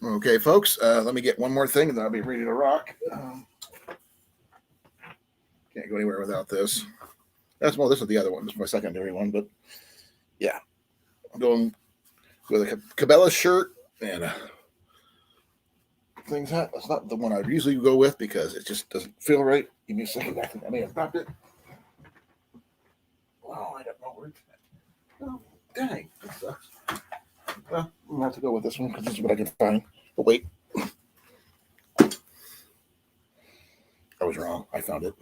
Okay, folks, let me get one more thing and then I'll be ready to rock. Can't go anywhere without this. This is the other one. This is my secondary one, but yeah. I'm going with a Cabela shirt and things. That's not the one I usually go with because it just doesn't feel right. Give me a second. I think I may have dropped it. Oh, I don't know where it's at. Oh, dang. That sucks. Well, I'm going to have to go with this one because this is what I can find. But wait. I was wrong. I found it.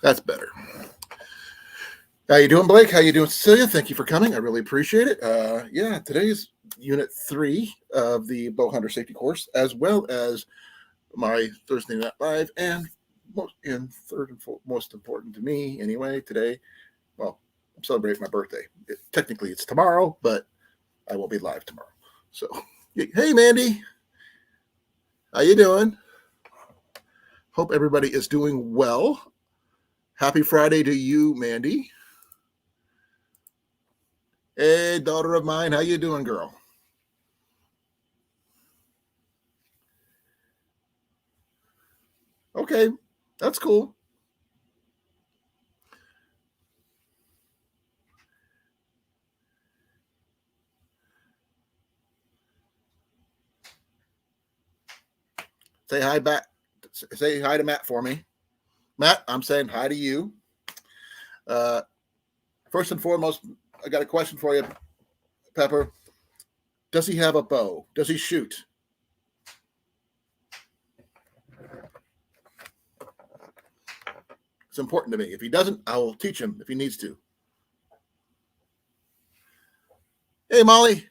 That's better. How you doing, Blake? How you doing, Cecilia? Thank you for coming. I really appreciate it. Yeah, today is Unit 3 of the Bowhunter Safety Course, as well as my Thursday Night Live, and third and most important to me anyway, today, well, I'm celebrating my birthday. Technically, it's tomorrow, but I won't be live tomorrow. So, hey, Mandy. How you doing? Hope everybody is doing well. Happy Friday to you, Mandy. Hey, daughter of mine, how you doing, girl? Okay, that's cool. Say hi back. Say hi to Matt for me. Matt, I'm saying hi to you. First and foremost, I got a question for you, Pepper. Does he have a bow? Does he shoot? It's important to me. If he doesn't, I will teach him if he needs to. Hey, Molly.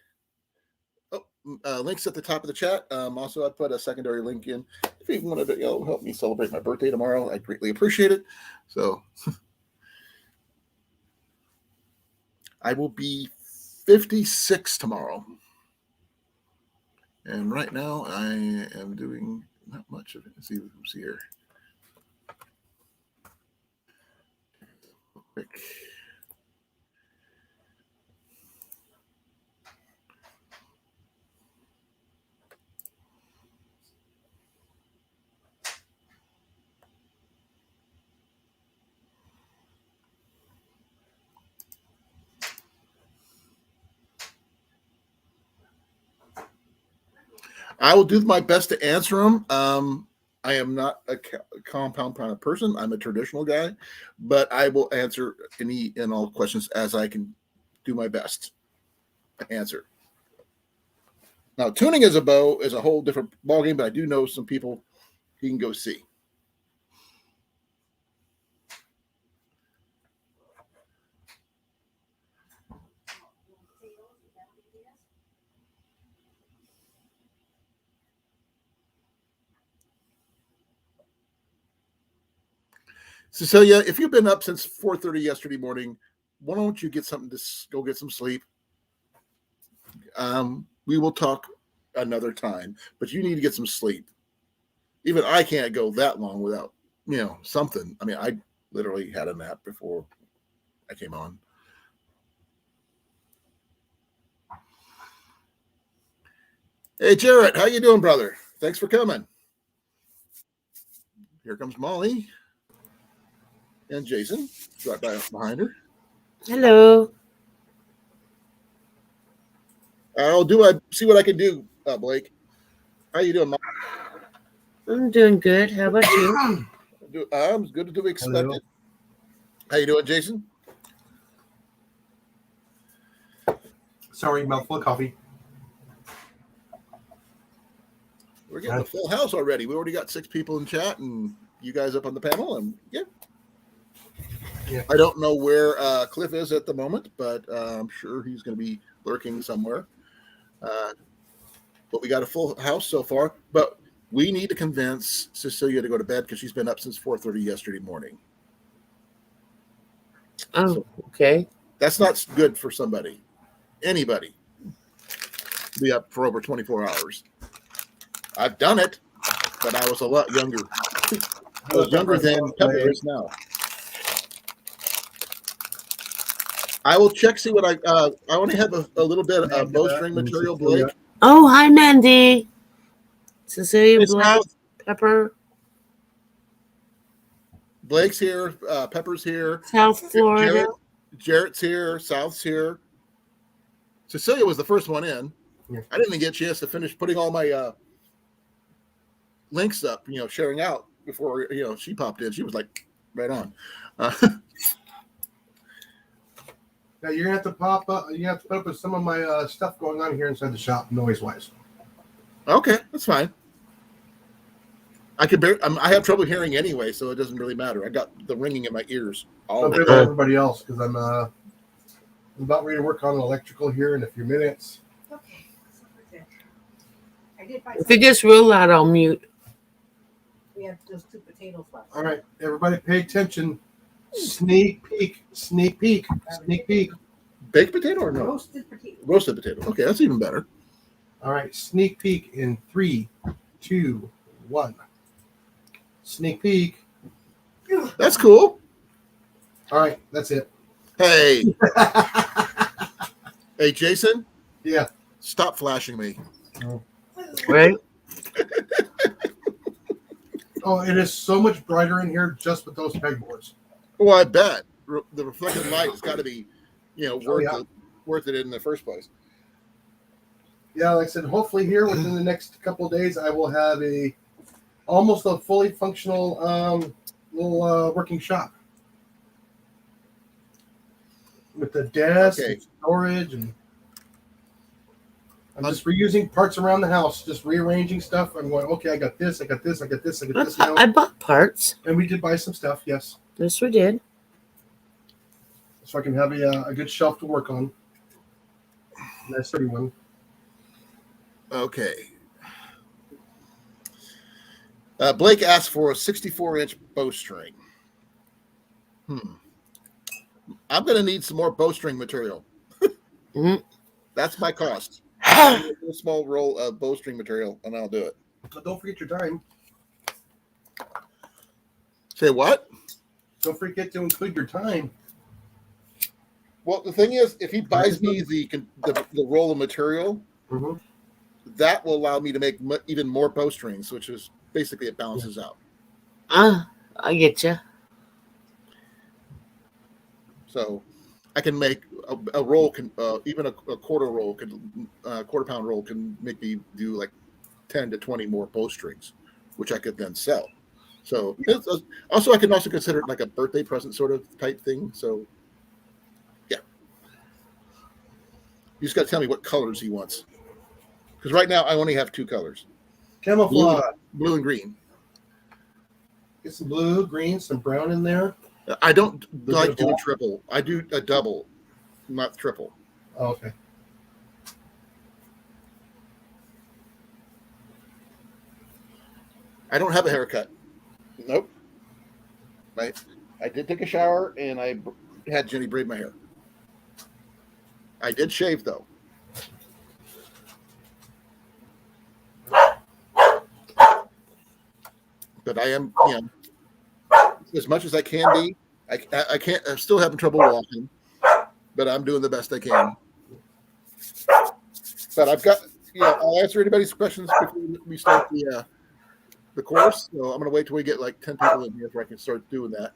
Links at the top of the chat. Also, I put a secondary link in. If you wanted to help me celebrate my birthday tomorrow, I greatly appreciate it. So I will be 56 tomorrow. And right now I am doing not much of it. Let's see who's here. Quick. I will do my best to answer them. I am not a compound kind of person. I'm a traditional guy, but I will answer any and all questions as I can do my best to answer. Now, tuning as a bow is a whole different ballgame, but I do know some people you can go see. Cecilia, if you've been up since 4:30 yesterday morning, why don't you get something to go get some sleep? We will talk another time, but you need to get some sleep. Even I can't go that long without, something. I mean, I literally had a nap before I came on. Hey, Jarrett, how you doing, brother? Thanks for coming. Here comes Molly and Jason. Right behind her. Hello. I'll see what I can do, Blake. How you doing, Molly? I'm doing good. How about you? I'm good to be expected. Hello. How you doing, Jason? Sorry, mouthful of coffee. We're getting a full house already. We already got 6 people in chat, and you guys up on the panel, and yeah. I don't know where Cliff is at the moment, but I'm sure he's going to be lurking somewhere. But we got a full house so far. But we need to convince Cecilia to go to bed because she's been up since 4:30 yesterday morning. Oh, so, okay. That's not good for anybody, to be up for over 24 hours. I've done it, but I was a lot younger. I was younger than Pepper is now. I will check, see what I only have a little bit of bowstring material, Blake. Oh, hi, Mandy. Cecilia, It's Blake, out. Pepper, Blake's here, Pepper's here, South Florida. Jarrett's here, South's here. Cecilia was the first one in. Yeah. I didn't even get a chance to finish putting all my links up, sharing out before she popped in. She was like right on. Now you're gonna have to pop up. You have to put up with some of my stuff going on here inside the shop, noise-wise. Okay, that's fine. I have trouble hearing anyway, so it doesn't really matter. I got the ringing in my ears. A bit about everybody else because I'm about ready to work on electrical here in a few minutes. Okay. I did buy If it gets real loud, I'll mute. We have those 2 potatoes left. All right, everybody, pay attention. Sneak peek, sneak peek, sneak peek. Baked potato or no? Roasted potatoes. Roasted potato. Okay, that's even better. All right, sneak peek in 3, 2, 1. Sneak peek. That's cool. All right, that's it. Hey. Hey, Jason, Yeah. stop flashing me. Right? Oh, it is so much brighter in here just with those pegboards. Well, I bet the reflected light has got to be, yeah. worth it in the first place. Yeah, like I said, hopefully here within the next couple of days, I will have almost a fully functional little working shop with the desk and storage, and I'm just reusing parts around the house, just rearranging stuff. I'm going, okay, I got this, I got this, I got this, I got this now. I bought parts. And we did buy some stuff, yes, Yes, we did. so I can have a good shelf to work on. Nice 31. Okay. Blake asked for a 64-inch bowstring. I'm going to need some more bowstring material. Mhm. That's my cost. A small roll of bowstring material, and I'll do it. So don't forget your time. Say what? Don't forget to include your time. Well, the thing is, if he buys me the roll of material, Mm-hmm. that will allow me to make even more bowstrings, which is basically it balances out. I get you. So I can make a roll, even a quarter roll, quarter pound roll can make me do like 10 to 20 more bowstrings, which I could then sell. So also I can also consider it like a birthday present sort of type thing. So yeah, you just got to tell me what colors he wants, because right now I only have 2 colors: Camouflage. blue and green. Get some blue, green, some brown in there. I don't The like doing double? triple. I do a double, not triple. Oh, okay. I don't have a haircut. Nope. Right. I did take a shower and I had Jenny braid my hair. I did shave though. But I am, as much as I can be. I can't. I'm still having trouble walking, but I'm doing the best I can. But I've got, I'll answer anybody's questions before we start the course. So I'm going to wait till we get like 10 people in here before I can start doing that.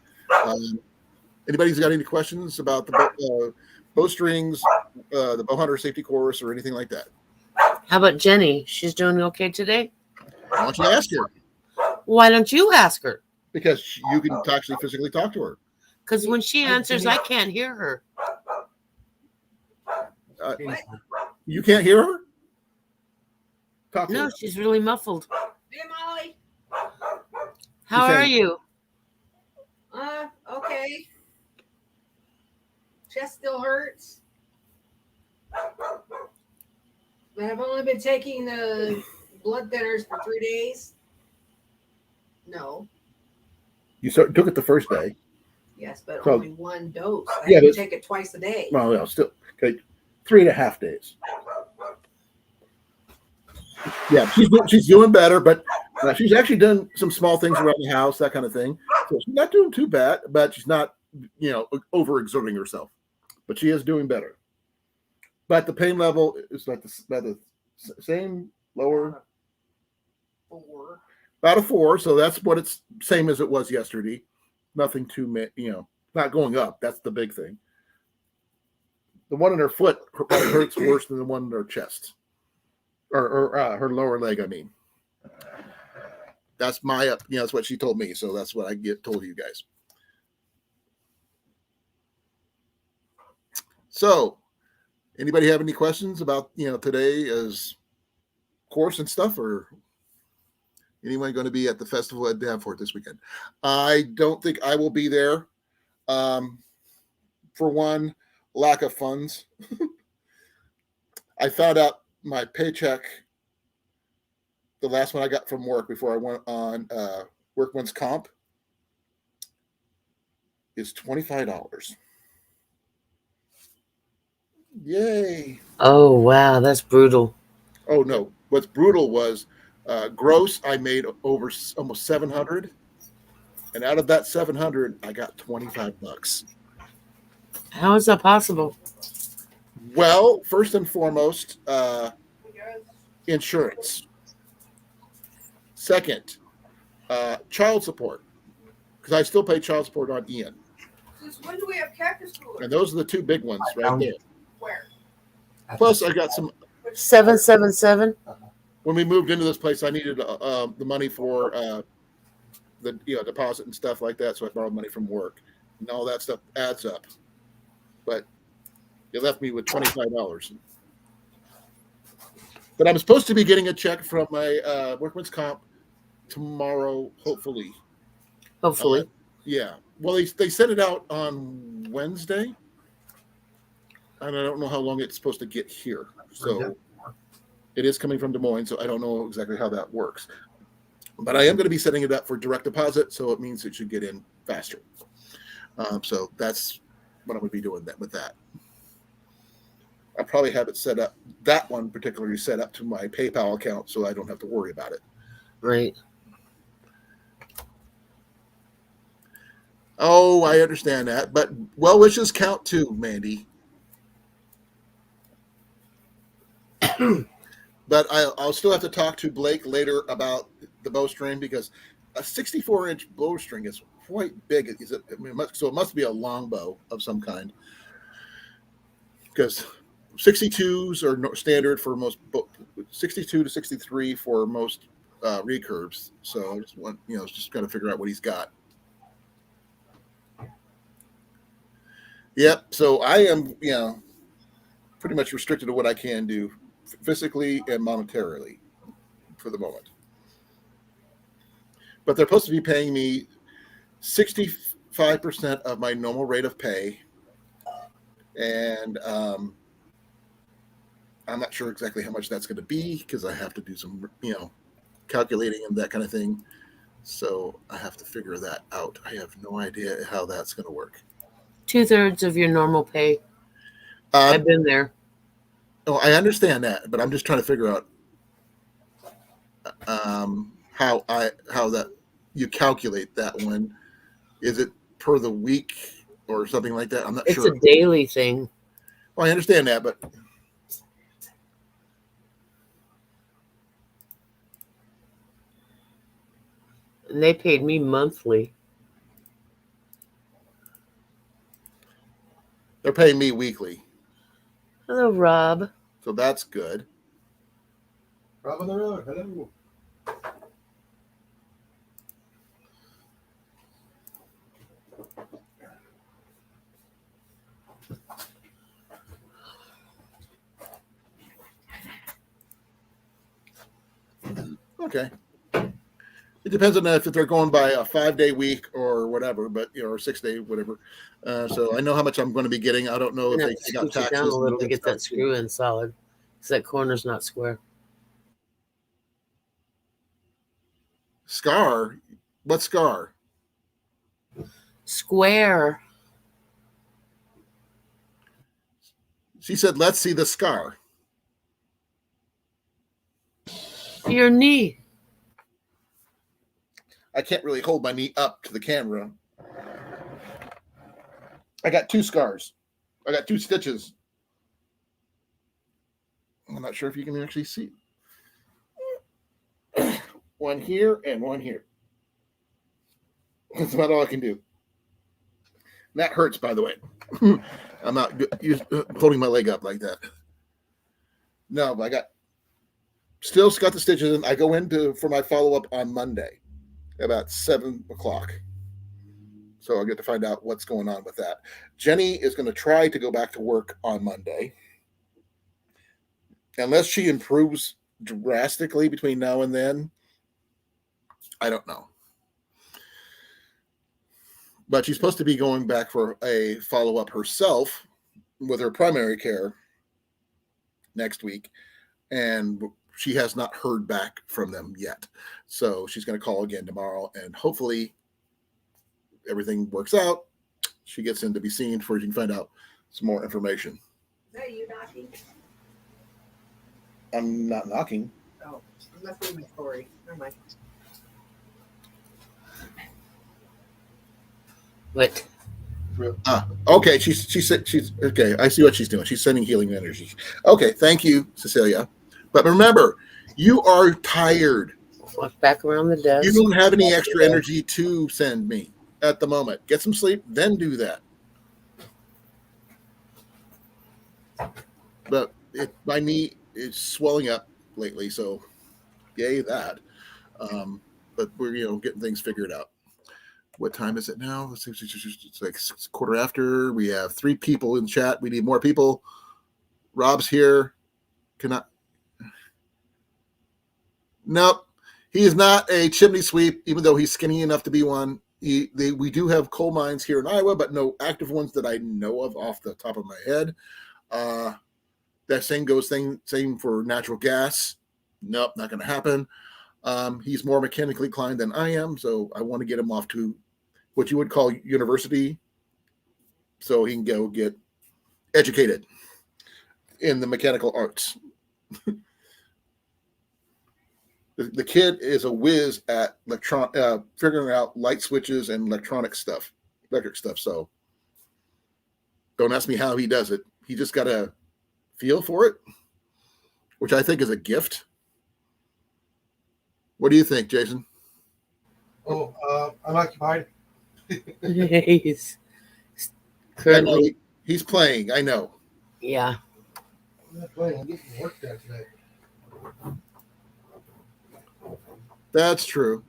Anybody's got any questions about the bowstrings, the Bowhunter safety course, or anything like that? How about Jenny? She's doing okay today? Why don't you ask her? Why don't you ask her? Because you can actually physically talk to her. Because when she answers, I can't hear her. You can't hear her? Talk to No, her. she's really muffled. Hey, Molly. How She's are saying- you? Okay. Chest still hurts. But I've only been taking the blood thinners for 3 days. No. You took it the first day. Yes, but So- only 1 dose. I Yeah, have to but- take it twice a day. Well, no, still okay. 3.5 days. Yeah, she's doing better, but she's actually done some small things around the house, that kind of thing. So she's not doing too bad, but she's not, overexerting herself. but she is doing better. But the pain level is about the same, lower, 4. about a 4. So that's what it's same as it was yesterday. Nothing too, not going up. That's the big thing. The one in her foot probably hurts worse than the one in her chest, or her lower leg. I mean, that's that's what she told me. So that's what I told you guys. So, anybody have any questions about today as course and stuff, or anyone going to be at the festival at Danforth this weekend? I don't think I will be there. For one, lack of funds. I found out my paycheck, the last one I got from work before I went on workman's comp, is $25. Yay. Oh, wow. That's brutal. Oh, no. What's brutal was gross, I made over almost 700. And out of that 700, I got $25. How is that possible? Well, first and foremost, insurance. Second, child support, because I still pay child support on Ian. Since when do we have cactus cooler? And those are the two big ones right there. Where? Plus, I got some. 777. When we moved into this place, I needed the money for the deposit and stuff like that, so I borrowed money from work, and all that stuff adds up. But it left me with $25. But I'm supposed to be getting a check from my workman's comp tomorrow, hopefully. Hopefully. Yeah. Well, they sent it out on Wednesday, and I don't know how long it's supposed to get here. So it is coming from Des Moines, so I don't know exactly how that works. But I am going to be setting it up for direct deposit, so it means it should get in faster. So that's what I'm going to be doing with that. I probably have it set up, that one particularly set up to my PayPal account, so I don't have to worry about it. Right. Oh, I understand that. But well wishes count too, Mandy. But I'll still have to talk to Blake later about the bowstring, because a 64-inch bowstring is quite big. So it must be a long bow of some kind, because 62s are standard for most, 62 to 63 for most recurves. So I just want, just got to figure out what he's got. Yep. So I am, pretty much restricted to what I can do physically and monetarily for the moment. But they're supposed to be paying me 65% of my normal rate of pay. And I'm not sure exactly how much that's going to be, because I have to do some, calculating and that kind of thing. So I have to figure that out. I have no idea how that's going to work. 2/3 of your normal pay. I've been there. Oh, I understand that, but I'm just trying to figure out how that you calculate that one. Is it per the week or something like that? I'm not sure. It's a daily thing. Well, I understand that, but And they paid me monthly. they're paying me weekly, Hello, Rob. so that's good. Rob on the road. Hello. Okay. It depends on if they're going by a 5-day week or whatever, but or 6-day, whatever. So I know how much I'm going to be getting. I don't know if they got Scoot it taxes down a little to and get stuff that screw in solid, because that corner's not square. Scar? What scar? Square. She said, "Let's see the scar." Your knee. I can't really hold my knee up to the camera. I got 2 scars. I got 2 stitches. I'm not sure if you can actually see. One here and one here. That's about all I can do. And that hurts, by the way. I'm not holding my leg up like that. No, but I still got the stitches in. I go for my follow-up on Monday about 7 o'clock. So I'll get to find out what's going on with that. Jenny is going to try to go back to work on Monday. Unless she improves drastically between now and then, I don't know. But she's supposed to be going back for a follow-up herself with her primary care next week. And she has not heard back from them yet. So she's going to call again tomorrow, and hopefully everything works out. She gets in to be seen before she can find out some more information. Is that you knocking? I'm not knocking. Oh, that must be my story. Never mind. What? Okay, she's okay. I see what she's doing. She's sending healing energy. Okay, thank you, Cecilia. But remember, you are tired. Walk back around the desk. You don't have any extra energy to send me at the moment. Get some sleep, then do that. But my knee is swelling up lately, so yay that. But we're getting things figured out. What time is it now? Let's see, it's like 1:15. We have 3 people in chat. We need more people. Rob's here. Nope. He is not a chimney sweep, even though he's skinny enough to be one. We do have coal mines here in Iowa, but no active ones that I know of off the top of my head. That same for natural gas. Nope, not going to happen. He's more mechanically inclined than I am, so I want to get him off to what you would call university so he can go get educated in the mechanical arts. The kid is a whiz at figuring out light switches and electric stuff. So don't ask me how he does it. He just got to feel for it, which I think is a gift. What do you think, Jason? Oh, I'm occupied. He's currently. He's playing. I know. Yeah. I'm not playing. I'm getting work done today. That's true.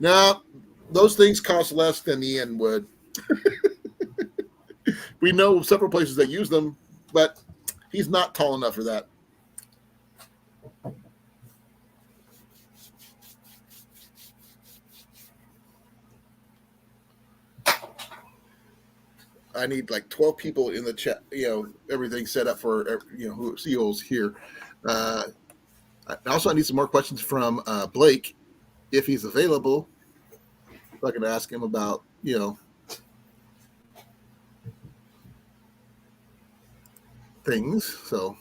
Now, those things cost less than the inn would. We know several places that use them, but he's not tall enough for that. I need like 12 people in the chat, everything set up for, who CEOs here. Also, I need some more questions from Blake, if he's available. If I can ask him about, things. So.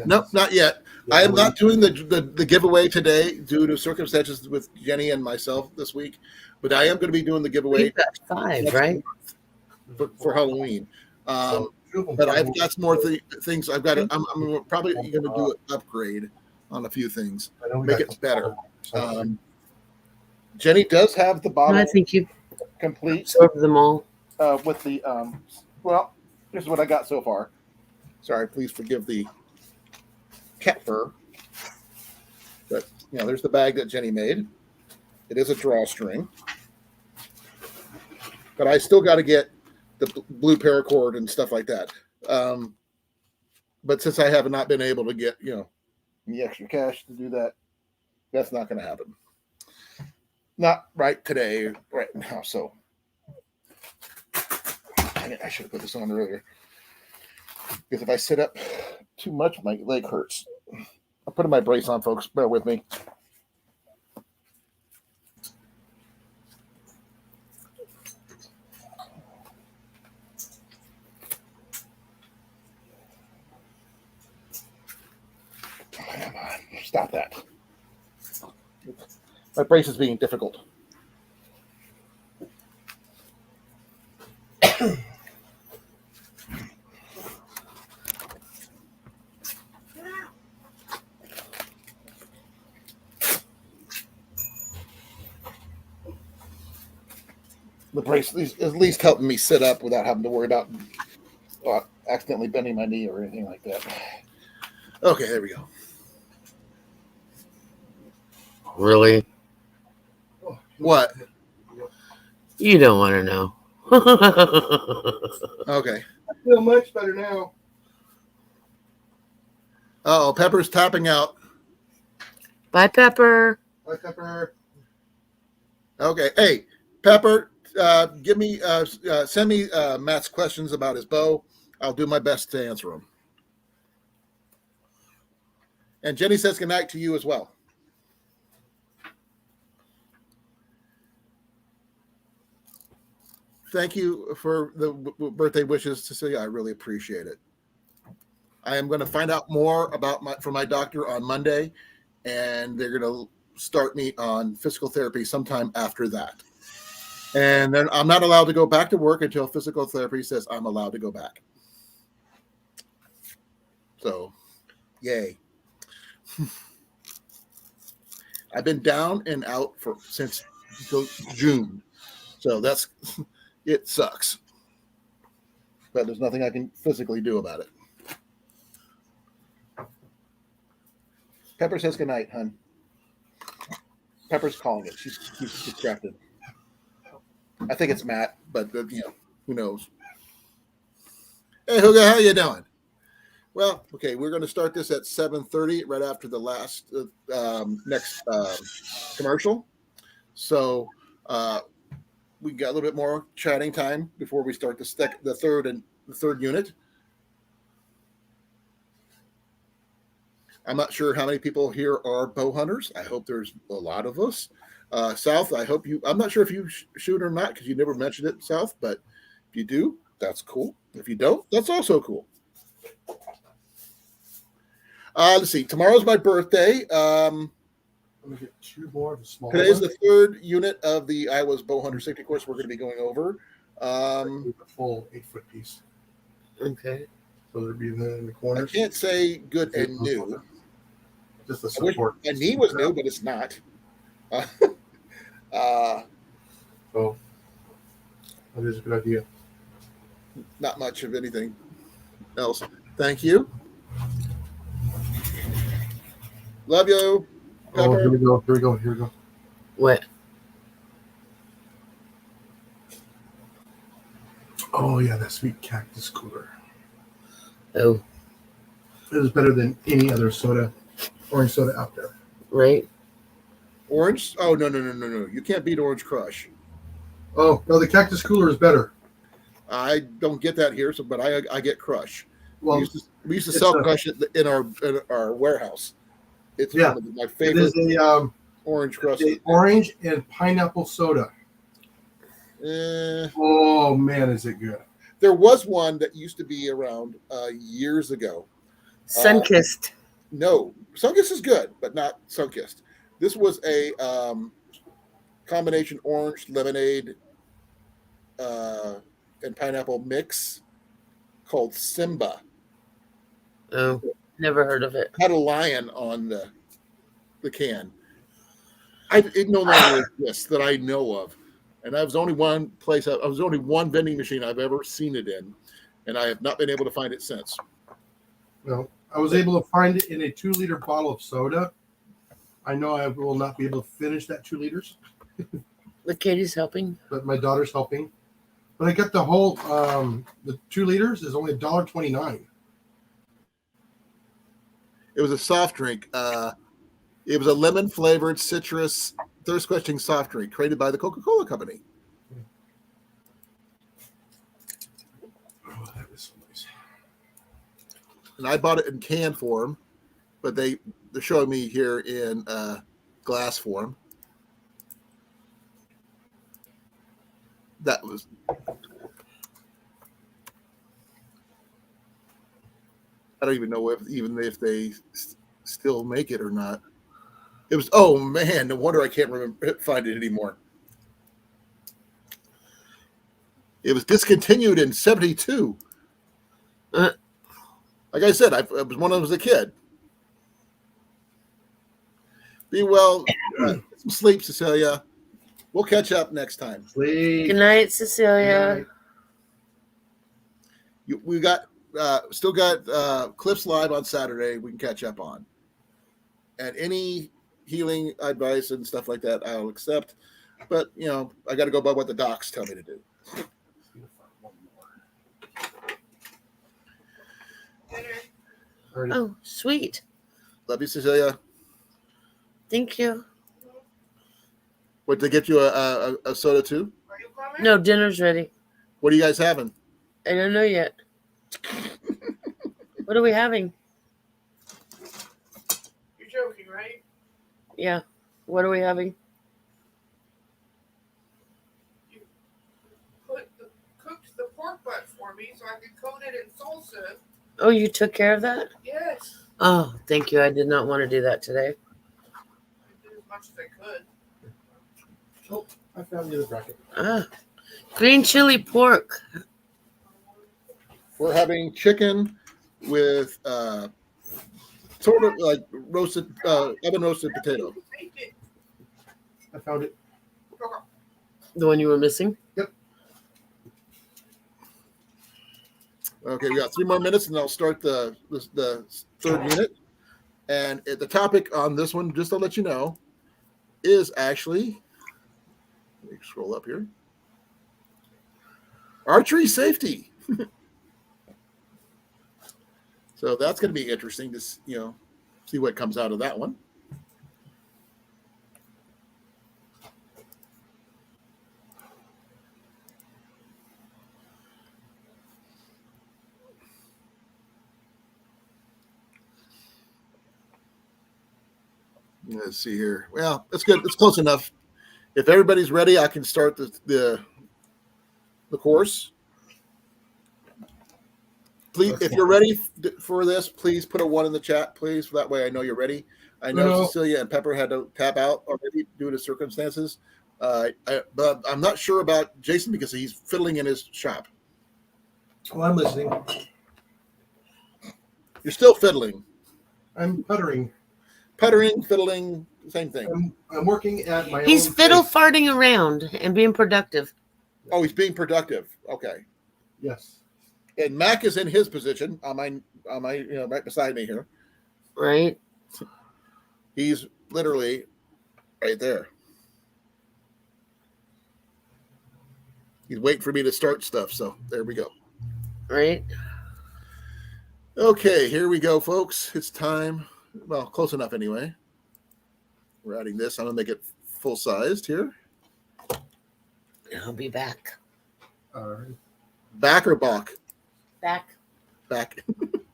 Nope, not yet. I am not doing the giveaway today due to circumstances with Jenny and myself this week, but I am going to be doing the giveaway. You've got 5, right? For Halloween. But I've got some more things. I'm probably going to do an upgrade on a few things, make it better. Jenny does have the bottle. I think you complete. Absorbed them all. With the this is what I got so far. Sorry, please forgive the cat fur. But there's the bag that Jenny made. It is a drawstring. But I still got to get the blue paracord and stuff like that. But since I have not been able to get, the extra cash to do that, that's not going to happen. Not right today, right now. So Dang it, I should have put this on earlier. Because if I sit up too much, my leg hurts. I'm putting my brace on, folks. Bear with me. Come on, stop that. My brace is being difficult. The brace is at least helping me sit up without having to worry about accidentally bending my knee or anything like that. Okay, there we go. Really? What? You don't want to know. Okay. I feel much better now. Oh, Pepper's tapping out. Bye, Pepper. Bye, Pepper. Okay. Hey, Pepper, send me Matt's questions about his bow. I'll do my best to answer them. And Jenny says goodnight to you as well. Thank you for the birthday wishes, Cecilia. I really appreciate it. I am going to find out more from my doctor on Monday, and they're going to start me on physical therapy sometime after that. And then I'm not allowed to go back to work until physical therapy says I'm allowed to go back. So, yay. I've been down and out since June. So it sucks. But there's nothing I can physically do about it. Pepper says goodnight, hon. Pepper's calling it. She's distracted. I think it's Matt, but who knows? Hey, Huga, how you doing? Well, okay, we're going to start this at 7:30, right after the last next commercial. So we got a little bit more chatting time before we start the third unit. I'm not sure how many people here are bow hunters. I hope there's a lot of us. South, I'm not sure if you shoot or not because you never mentioned it, South, but if you do, that's cool. If you don't, that's also cool. Let's see. Tomorrow's my birthday. I'm going to get two more of the small Today's ones. the third unit of the Iowa's Bowhunter safety course we're going to be going over. The full 8-foot piece. Okay. So there'd be in the I corners. can't say good and new. Just the I wish support. my knee was new, but it's not. So that is a good idea. Not much of anything else. Thank you. Love you. Oh, Pepper. here we go. What? Oh, yeah, that sweet cactus cooler. Oh, It is better than any other orange soda out there. right. Orange? Oh, no. You can't beat Orange Crush. Oh, no, the cactus cooler is better. I don't get that here, but I get Crush. Well, we used to it's sell Crush in our warehouse. It's Yeah. one of my it favorite is a Orange Crush. orange and pineapple soda. Oh, man, is it good. There was one that used to be around years ago. Sunkissed. No, Sunkist is good, but not Sunkist. This was a combination orange lemonade and pineapple mix called Simba. Oh, never heard of it. Had a lion on the can. It no longer exists that I know of, and I was only one vending machine I've ever seen it in, and I have not been able to find it since. No, I was able to find it in a 2-liter bottle of soda. I know I will not be able to finish that 2 liters, The Katie's helping. but my daughter's helping. But I got the whole, the 2 liters is only $1.29. It was a soft drink. It was a lemon-flavored citrus thirst-quenching soft drink created by the Coca-Cola Company. and I bought it in can form, but they're showing me here in glass form. That was I don't even know if they still make it or not. It was oh man, no wonder I can't find it anymore. It was discontinued in '72. Like I said, I was one of them as a kid. Be well. Get some sleep, Cecilia. We'll catch up next time. Sleep. Good night, Cecilia. We got still got Cliff's Live on Saturday. We can catch up on, and any healing advice and stuff like that I'll accept. But you know, I got to go by what the docs tell me to do. Oh, sweet. Love you, Cecilia. Thank you. What, to get you a soda too? Are you coming? No, dinner's ready. What are you guys having? I don't know yet. What are we having? You're joking, right? Yeah. What are we having? You cooked the pork butt for me so I could coat it in salsa. Oh, you took care of that? Yes. Oh, thank you. I did not want to do that today. I did as much as I could. Oh, I found the other bracket. Green chili pork. We're having chicken with sort of like roasted oven roasted potato. Take it. I found it. The one you were missing? Okay, we got 3 more minutes, and I'll start the third unit. And the topic on this one, just to let you know, is actually, let me scroll up here, archery safety. So that's going to be interesting to see what comes out of that one. Let's see here. Well, that's good. It's close enough. If everybody's ready, I can start the course. Please, if you're ready for this, please put a 1 in the chat, please. That way I know you're ready. I know Cecilia and Pepper had to tap out already due to circumstances. But I'm not sure about Jason because he's fiddling in his shop. Well, I'm listening. You're still fiddling. I'm puttering. Puttering, fiddling, same thing. I'm working at my He's own fiddle pace. farting around and being productive. Oh, he's being productive. Okay. Yes. And Mac is in his position on my right beside me here. Right? He's literally right there. He's waiting for me to start stuff. So there we go. Right? Okay, here we go, folks. It's time. Well, close enough anyway. We're adding this. I'm going to make it full-sized here. I'll be back. All right. Back or balk? Back. Back.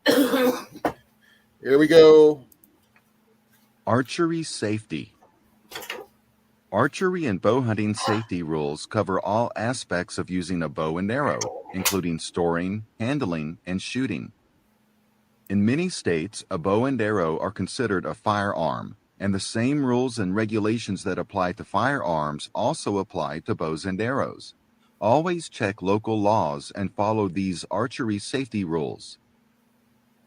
Here we go. Archery safety. Archery and bow hunting safety rules cover all aspects of using a bow and arrow, including storing, handling, and shooting. In many states, a bow and arrow are considered a firearm, and the same rules and regulations that apply to firearms also apply to bows and arrows. Always check local laws and follow these archery safety rules.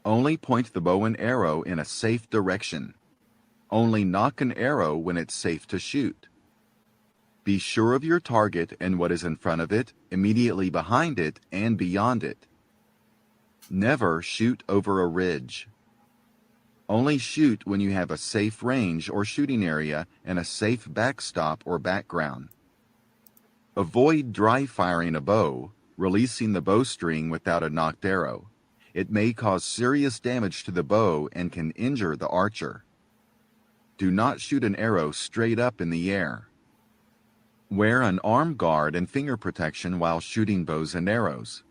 Only point the bow and arrow in a safe direction. Only nock an arrow when it's safe to shoot. Be sure of your target and what is in front of it, immediately behind it, and beyond it. Never shoot over a ridge. Only shoot when you have a safe range or shooting area and a safe backstop or background. Avoid dry firing a bow, releasing the bowstring without a nocked arrow. It may cause serious damage to the bow and can injure the archer. Do not shoot an arrow straight up in the air. Wear an arm guard and finger protection while shooting bows and arrows.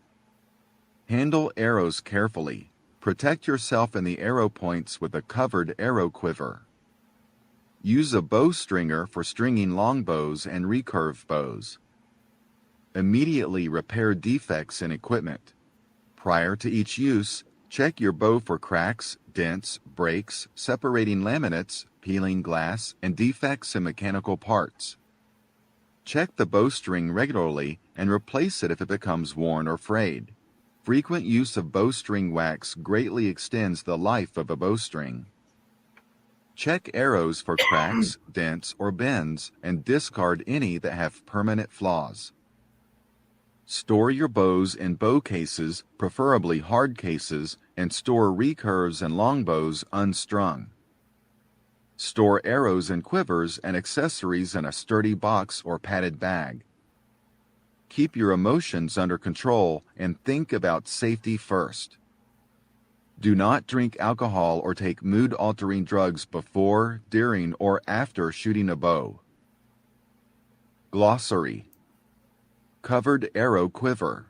Handle arrows carefully. Protect yourself and the arrow points with a covered arrow quiver. Use a bowstringer for stringing longbows and recurve bows. Immediately repair defects in equipment. Prior to each use, check your bow for cracks, dents, breaks, separating laminates, peeling glass, and defects in mechanical parts. Check the bowstring regularly and replace it if it becomes worn or frayed. Frequent use of bowstring wax greatly extends the life of a bowstring. Check arrows for cracks, dents, or bends, and discard any that have permanent flaws. Store your bows in bow cases, preferably hard cases, and store recurves and longbows unstrung. Store arrows and quivers and accessories in a sturdy box or padded bag. Keep your emotions under control and think about safety first. Do not drink alcohol or take mood-altering drugs before, during, or after shooting a bow. Glossary. Covered arrow quiver.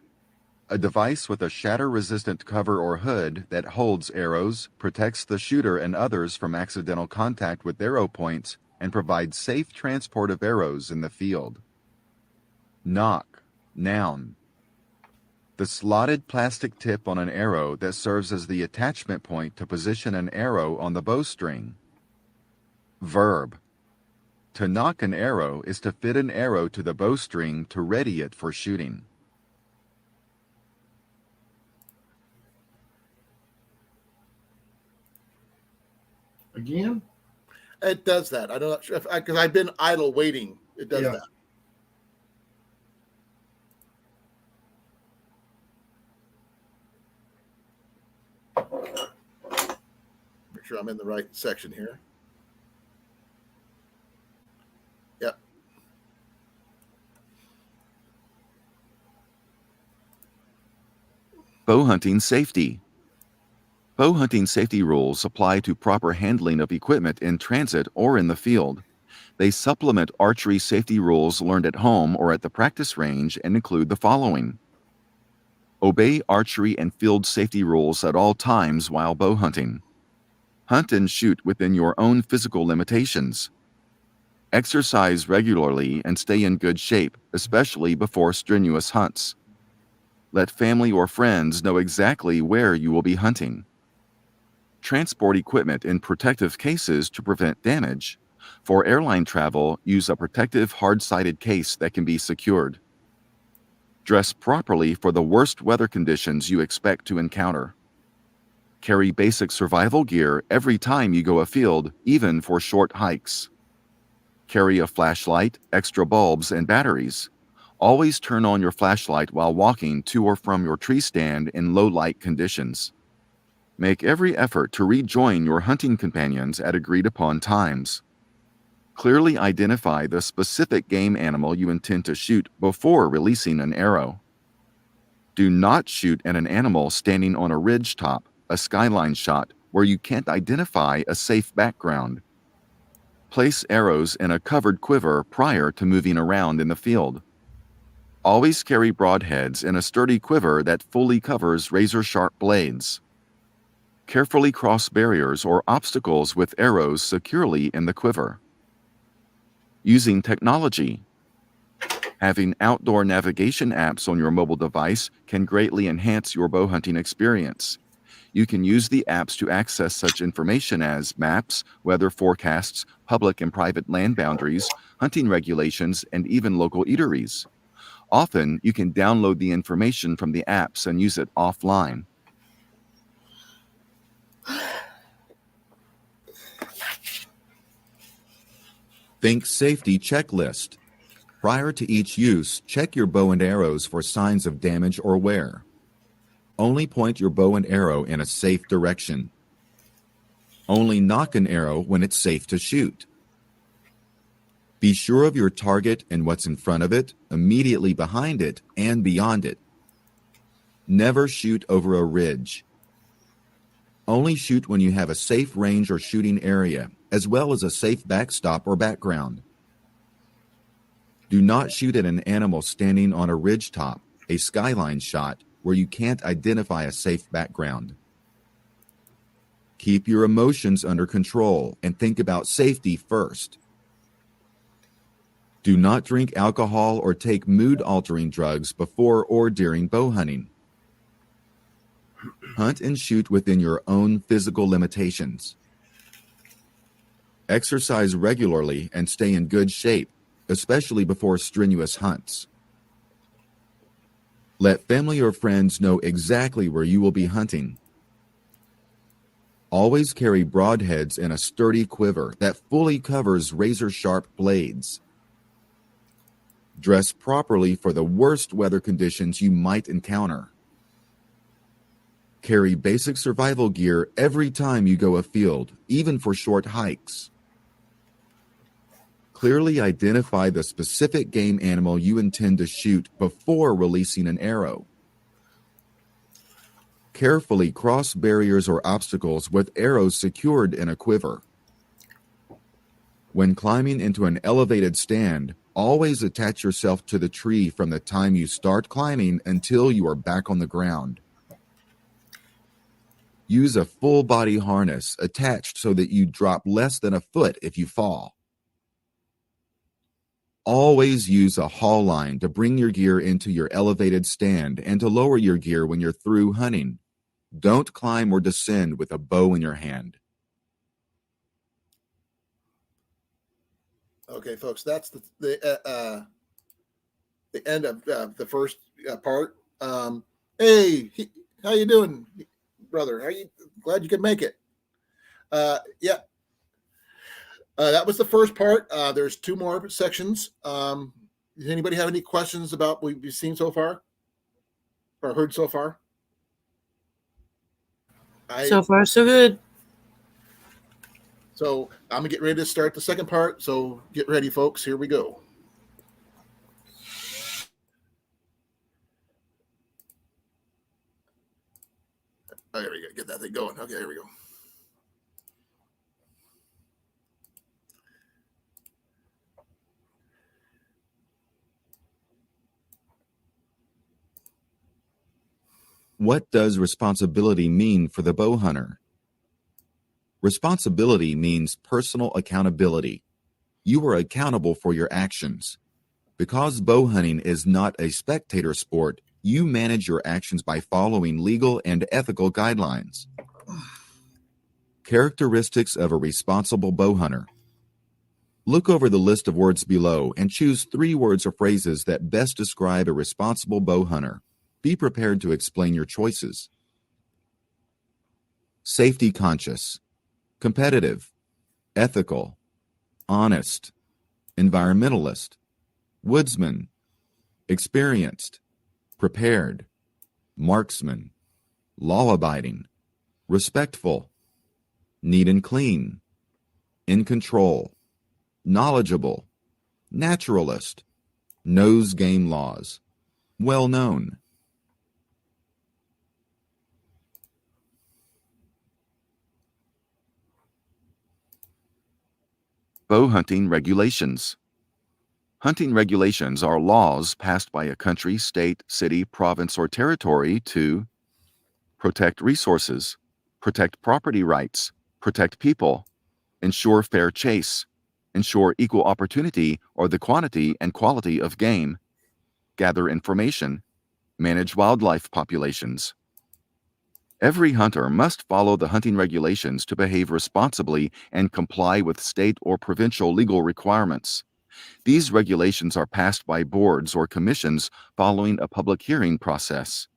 A device with a shatter-resistant cover or hood that holds arrows, protects the shooter and others from accidental contact with arrow points, and provides safe transport of arrows in the field. Nock. Noun. The slotted plastic tip on an arrow that serves as the attachment point to position an arrow on the bowstring. Verb. To nock an arrow is to fit an arrow to the bowstring to ready it for shooting. Again? It does that. I don't know because I've been idle waiting. It does Yeah. that. Make sure I'm in the right section here. Yep. Bow hunting safety. Bow hunting safety rules apply to proper handling of equipment in transit or in the field. They supplement archery safety rules learned at home or at the practice range and include the following. Obey archery and field safety rules at all times while bow hunting. Hunt and shoot within your own physical limitations. Exercise regularly and stay in good shape, especially before strenuous hunts. Let family or friends know exactly where you will be hunting. Transport equipment in protective cases to prevent damage. For airline travel, use a protective hard-sided case that can be secured. Dress properly for the worst weather conditions you expect to encounter. Carry basic survival gear every time you go afield, even for short hikes. Carry a flashlight, extra bulbs, and batteries. Always turn on your flashlight while walking to or from your tree stand in low light conditions. Make every effort to rejoin your hunting companions at agreed upon times. Clearly identify the specific game animal you intend to shoot before releasing an arrow. Do not shoot at an animal standing on a ridge top, a skyline shot, where you can't identify a safe background. Place arrows in a covered quiver prior to moving around in the field. Always carry broadheads in a sturdy quiver that fully covers razor-sharp blades. Carefully cross barriers or obstacles with arrows securely in the quiver. Using technology. Having outdoor navigation apps on your mobile device can greatly enhance your bow hunting experience. You can use the apps to access such information as maps, weather forecasts, public and private land boundaries, hunting regulations, and even local eateries. Often, you can download the information from the apps and use it offline. Think safety checklist. Prior to each use, check your bow and arrows for signs of damage or wear. Only point your bow and arrow in a safe direction. Only nock an arrow when it's safe to shoot. Be sure of your target and what's in front of it, immediately behind it, and beyond it. Never shoot over a ridge. Only shoot when you have a safe range or shooting area, as well as a safe backstop or background. Do not shoot at an animal standing on a ridge top, a skyline shot, where you can't identify a safe background. Keep your emotions under control and think about safety first. Do not drink alcohol or take mood-altering drugs before or during bow hunting. Hunt and shoot within your own physical limitations. Exercise regularly and stay in good shape, especially before strenuous hunts. Let family or friends know exactly where you will be hunting. Always carry broadheads in a sturdy quiver that fully covers razor-sharp blades. Dress properly for the worst weather conditions you might encounter. Carry basic survival gear every time you go afield, even for short hikes. Clearly identify the specific game animal you intend to shoot before releasing an arrow. Carefully cross barriers or obstacles with arrows secured in a quiver. When climbing into an elevated stand, always attach yourself to the tree from the time you start climbing until you are back on the ground. Use a full body harness attached so that you drop less than a foot if you fall. Always use a haul line to bring your gear into your elevated stand and to lower your gear when you're through hunting. Don't climb or descend with a bow in your hand. Okay, folks, that's the end of the first part. Hey, how you doing, brother? How you? Glad you could make it. Yeah, that was the first part. There's 2 more sections. Does anybody have any questions about what we've seen so far or heard so far? So far, so good. So I'm gonna get ready to start the second part. So get ready, folks. Here we go. Oh, there we go. Get that thing going. Okay, here we go. What does responsibility mean for the bow hunter? Responsibility means personal accountability. You are accountable for your actions. Because bow hunting is not a spectator sport, you manage your actions by following legal and ethical guidelines. Characteristics of a responsible bow hunter. Look over the list of words below and choose 3 words or phrases that best describe a responsible bow hunter. Be prepared to explain your choices. Safety conscious, competitive, ethical, honest, environmentalist, woodsman, experienced, prepared, marksman, law-abiding, respectful, neat and clean, in control, knowledgeable, naturalist, knows game laws, well known. Bow hunting regulations. Hunting regulations are laws passed by a country, state, city, province, or territory to protect resources, protect property rights, protect people, ensure fair chase, ensure equal opportunity or the quantity and quality of game, gather information, manage wildlife populations. Every hunter must follow the hunting regulations to behave responsibly and comply with state or provincial legal requirements. These regulations are passed by boards or commissions following a public hearing process.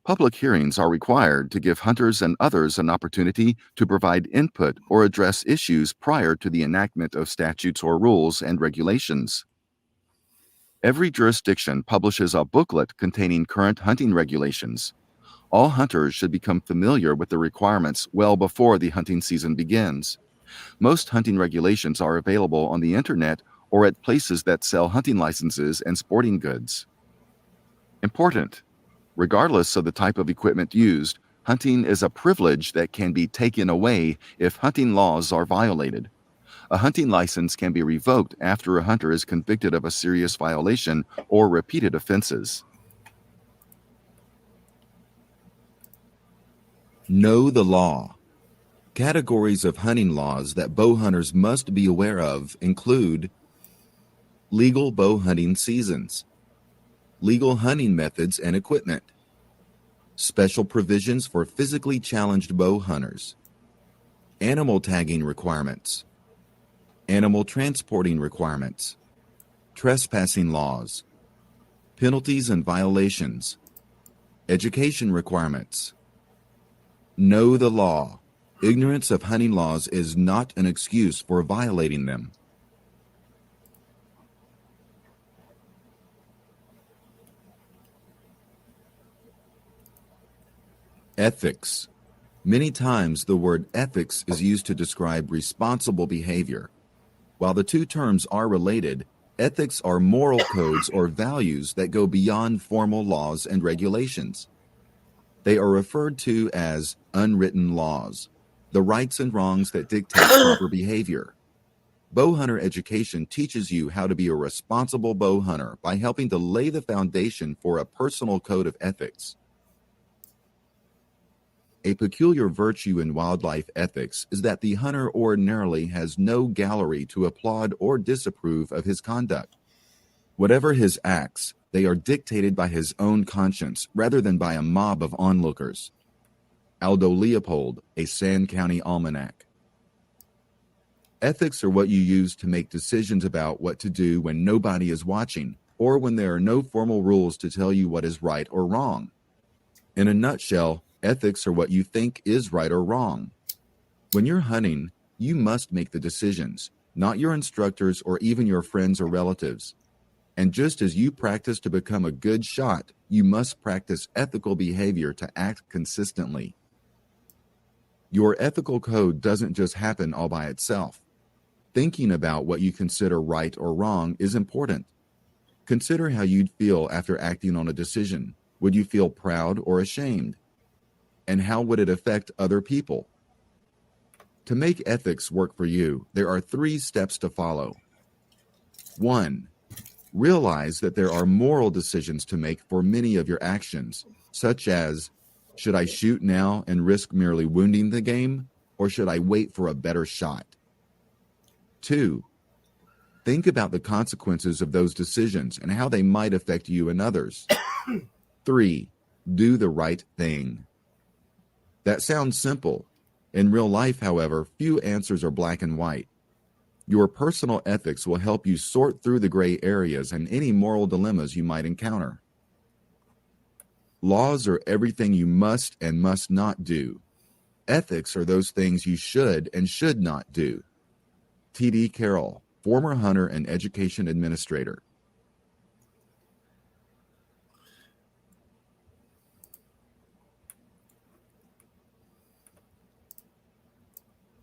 Public hearings are required to give hunters and others an opportunity to provide input or address issues prior to the enactment of statutes or rules and regulations. Every jurisdiction publishes a booklet containing current hunting regulations. All hunters should become familiar with the requirements well before the hunting season begins. Most hunting regulations are available on the internet or at places that sell hunting licenses and sporting goods. Important. Regardless of the type of equipment used, hunting is a privilege that can be taken away if hunting laws are violated. A hunting license can be revoked after a hunter is convicted of a serious violation or repeated offenses. Know the law. Categories of hunting laws that bow hunters must be aware of include legal bow hunting seasons, legal hunting methods and equipment, special provisions for physically challenged bow hunters, animal tagging requirements, animal transporting requirements, trespassing laws, penalties and violations, education requirements. Know the law. Ignorance of hunting laws is not an excuse for violating them. Ethics. Many times the word ethics is used to describe responsible behavior. While the two terms are related, ethics are moral codes or values that go beyond formal laws and regulations. They are referred to as unwritten laws, the rights and wrongs that dictate proper behavior. Bow hunter education teaches you how to be a responsible bow hunter by helping to lay the foundation for a personal code of ethics. A peculiar virtue in wildlife ethics is that the hunter ordinarily has no gallery to applaud or disapprove of his conduct. Whatever his acts, they are dictated by his own conscience rather than by a mob of onlookers. Aldo Leopold, A Sand County Almanac. Ethics are what you use to make decisions about what to do when nobody is watching, or when there are no formal rules to tell you what is right or wrong. In a nutshell, ethics are what you think is right or wrong. When you're hunting, you must make the decisions, not your instructors or even your friends or relatives. And just as you practice to become a good shot, you must practice ethical behavior to act consistently. Your ethical code doesn't just happen all by itself. Thinking about what you consider right or wrong is important. Consider how you'd feel after acting on a decision. Would you feel proud or ashamed? And how would it affect other people? To make ethics work for you, there are 3 steps to follow. 1. Realize that there are moral decisions to make for many of your actions, such as, should I shoot now and risk merely wounding the game, or should I wait for a better shot? 2. Think about the consequences of those decisions and how they might affect you and others. 3. Do the right thing. That sounds simple. In real life, however, few answers are black and white. Your personal ethics will help you sort through the gray areas and any moral dilemmas you might encounter. Laws are everything you must and must not do. Ethics are those things you should and should not do. T.D. Carroll, former hunter and education administrator.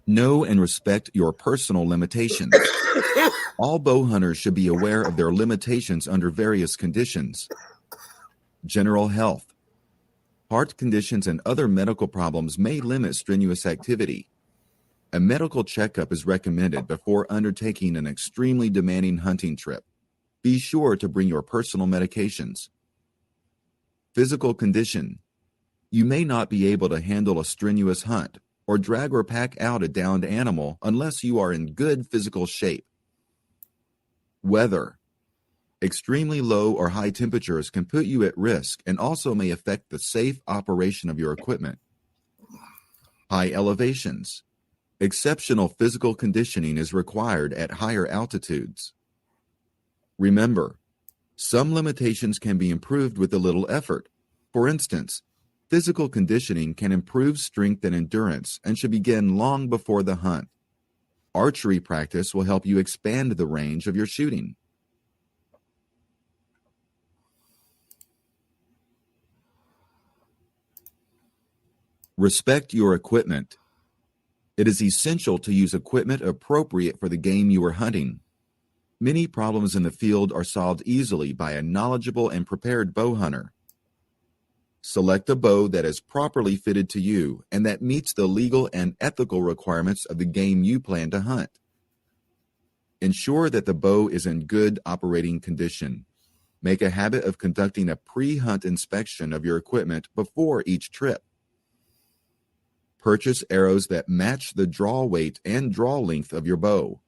Know and respect your personal limitations. All bow hunters should be aware of their limitations under various conditions. General health. Heart conditions and other medical problems may limit strenuous activity. A medical checkup is recommended before undertaking an extremely demanding hunting trip. Be sure to bring your personal medications. Physical condition. You may not be able to handle a strenuous hunt or drag or pack out a downed animal unless you are in good physical shape. Weather. Extremely low or high temperatures can put you at risk and also may affect the safe operation of your equipment. High elevations. Exceptional physical conditioning is required at higher altitudes. Remember, some limitations can be improved with a little effort. For instance, physical conditioning can improve strength and endurance and should begin long before the hunt. Archery practice will help you expand the range of your shooting. Respect your equipment. It is essential to use equipment appropriate for the game you are hunting. Many problems in the field are solved easily by a knowledgeable and prepared bow hunter. Select a bow that is properly fitted to you and that meets the legal and ethical requirements of the game you plan to hunt. Ensure that the bow is in good operating condition. Make a habit of conducting a pre-hunt inspection of your equipment before each trip. Purchase arrows that match the draw weight and draw length of your bow.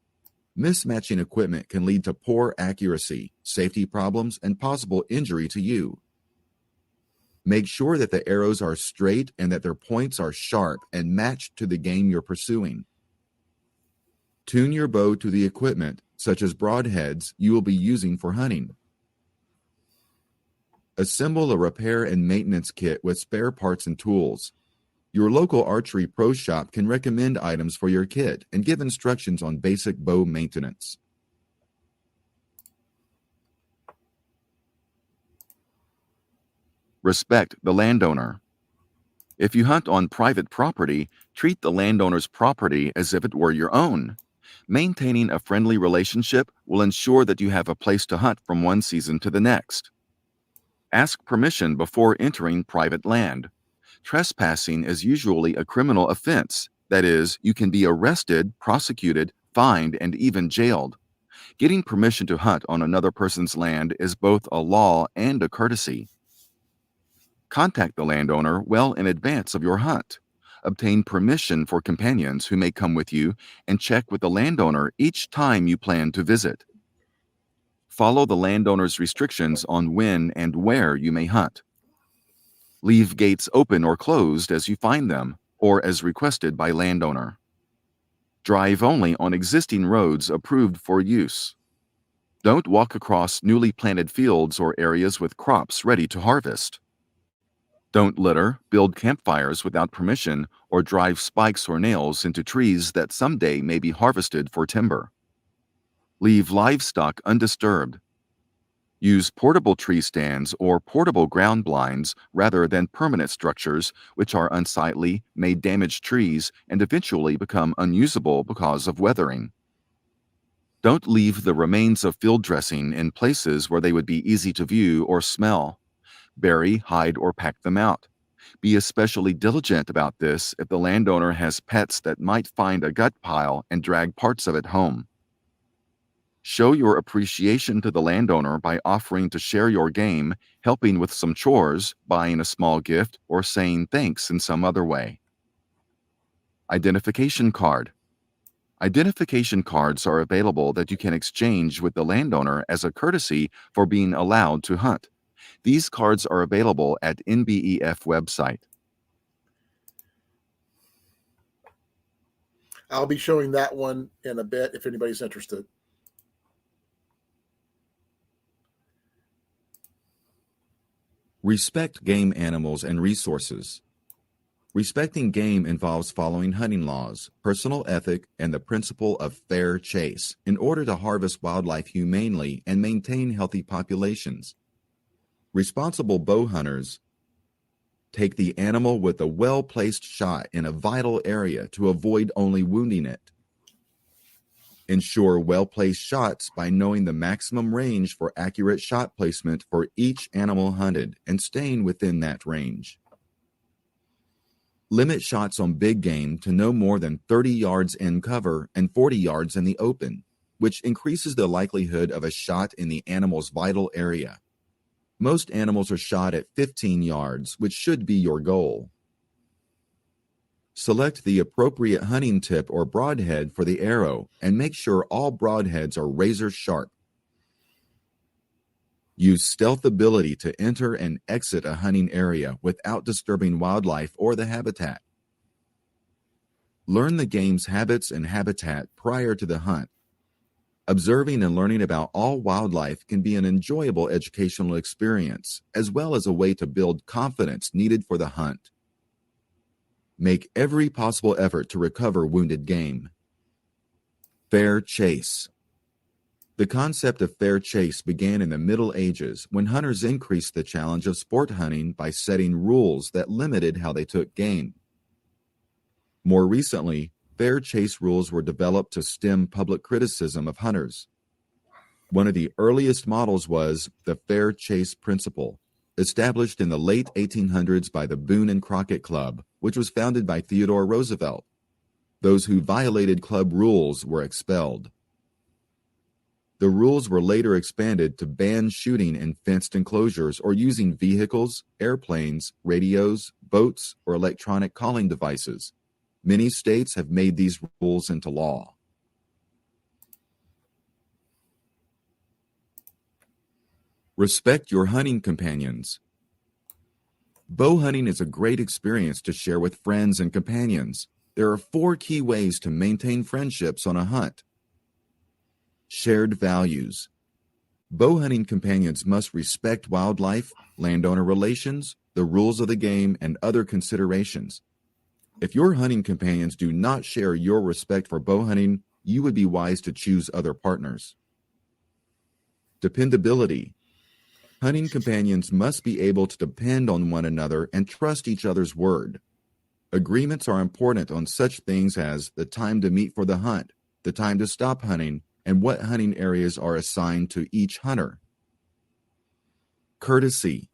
Mismatching equipment can lead to poor accuracy, safety problems, and possible injury to you. Make sure that the arrows are straight and that their points are sharp and matched to the game you're pursuing. Tune your bow to the equipment, such as broadheads, you will be using for hunting. Assemble a repair and maintenance kit with spare parts and tools. Your local archery pro shop can recommend items for your kit and give instructions on basic bow maintenance. Respect the landowner. If you hunt on private property, treat the landowner's property as if it were your own. Maintaining a friendly relationship will ensure that you have a place to hunt from one season to the next. Ask permission before entering private land. Trespassing is usually a criminal offense. That is, you can be arrested, prosecuted, fined, and even jailed. Getting permission to hunt on another person's land is both a law and a courtesy. Contact the landowner well in advance of your hunt. Obtain permission for companions who may come with you and check with the landowner each time you plan to visit. Follow the landowner's restrictions on when and where you may hunt. Leave gates open or closed as you find them or as requested by landowner. Drive only on existing roads approved for use. Don't walk across newly planted fields or areas with crops ready to harvest. Don't litter, build campfires without permission, or drive spikes or nails into trees that someday may be harvested for timber. Leave livestock undisturbed. Use portable tree stands or portable ground blinds rather than permanent structures, which are unsightly, may damage trees, and eventually become unusable because of weathering. Don't leave the remains of field dressing in places where they would be easy to view or smell. Bury, hide, or pack them out. Be especially diligent about this if the landowner has pets that might find a gut pile and drag parts of it home. Show your appreciation to the landowner by offering to share your game, helping with some chores, buying a small gift, or saying thanks in some other way. Identification card. Identification cards are available that you can exchange with the landowner as a courtesy for being allowed to hunt. These cards are available at NBEF website. I'll be showing that one in a bit if anybody's interested. Respect game animals and resources. Respecting game involves following hunting laws, personal ethic, and the principle of fair chase in order to harvest wildlife humanely and maintain healthy populations. Responsible bow hunters take the animal with a well-placed shot in a vital area to avoid only wounding it. Ensure well-placed shots by knowing the maximum range for accurate shot placement for each animal hunted and staying within that range. Limit shots on big game to no more than 30 yards in cover and 40 yards in the open, which increases the likelihood of a shot in the animal's vital area. Most animals are shot at 15 yards, which should be your goal. Select the appropriate hunting tip or broadhead for the arrow and make sure all broadheads are razor sharp. Use stealth ability to enter and exit a hunting area without disturbing wildlife or the habitat. Learn the game's habits and habitat prior to the hunt. Observing and learning about all wildlife can be an enjoyable educational experience, as well as a way to build confidence needed for the hunt. Make every possible effort to recover wounded game. Fair chase. The concept of fair chase began in the Middle Ages when hunters increased the challenge of sport hunting by setting rules that limited how they took game. More recently, fair chase rules were developed to stem public criticism of hunters. One of the earliest models was the fair chase principle, established in the late 1800s by the Boone and Crockett Club, which was founded by Theodore Roosevelt. Those who violated club rules were expelled. The rules were later expanded to ban shooting in fenced enclosures or using vehicles, airplanes, radios, boats, or electronic calling devices, Many states have made these rules into law. Respect your hunting companions. Bow hunting is a great experience to share with friends and companions. There are 4 key ways to maintain friendships on a hunt. Shared values. Bow hunting companions must respect wildlife, landowner relations, the rules of the game, and other considerations. If your hunting companions do not share your respect for bow hunting, you would be wise to choose other partners. Dependability. Hunting companions must be able to depend on one another and trust each other's word. Agreements are important on such things as the time to meet for the hunt, the time to stop hunting, and what hunting areas are assigned to each hunter. Courtesy.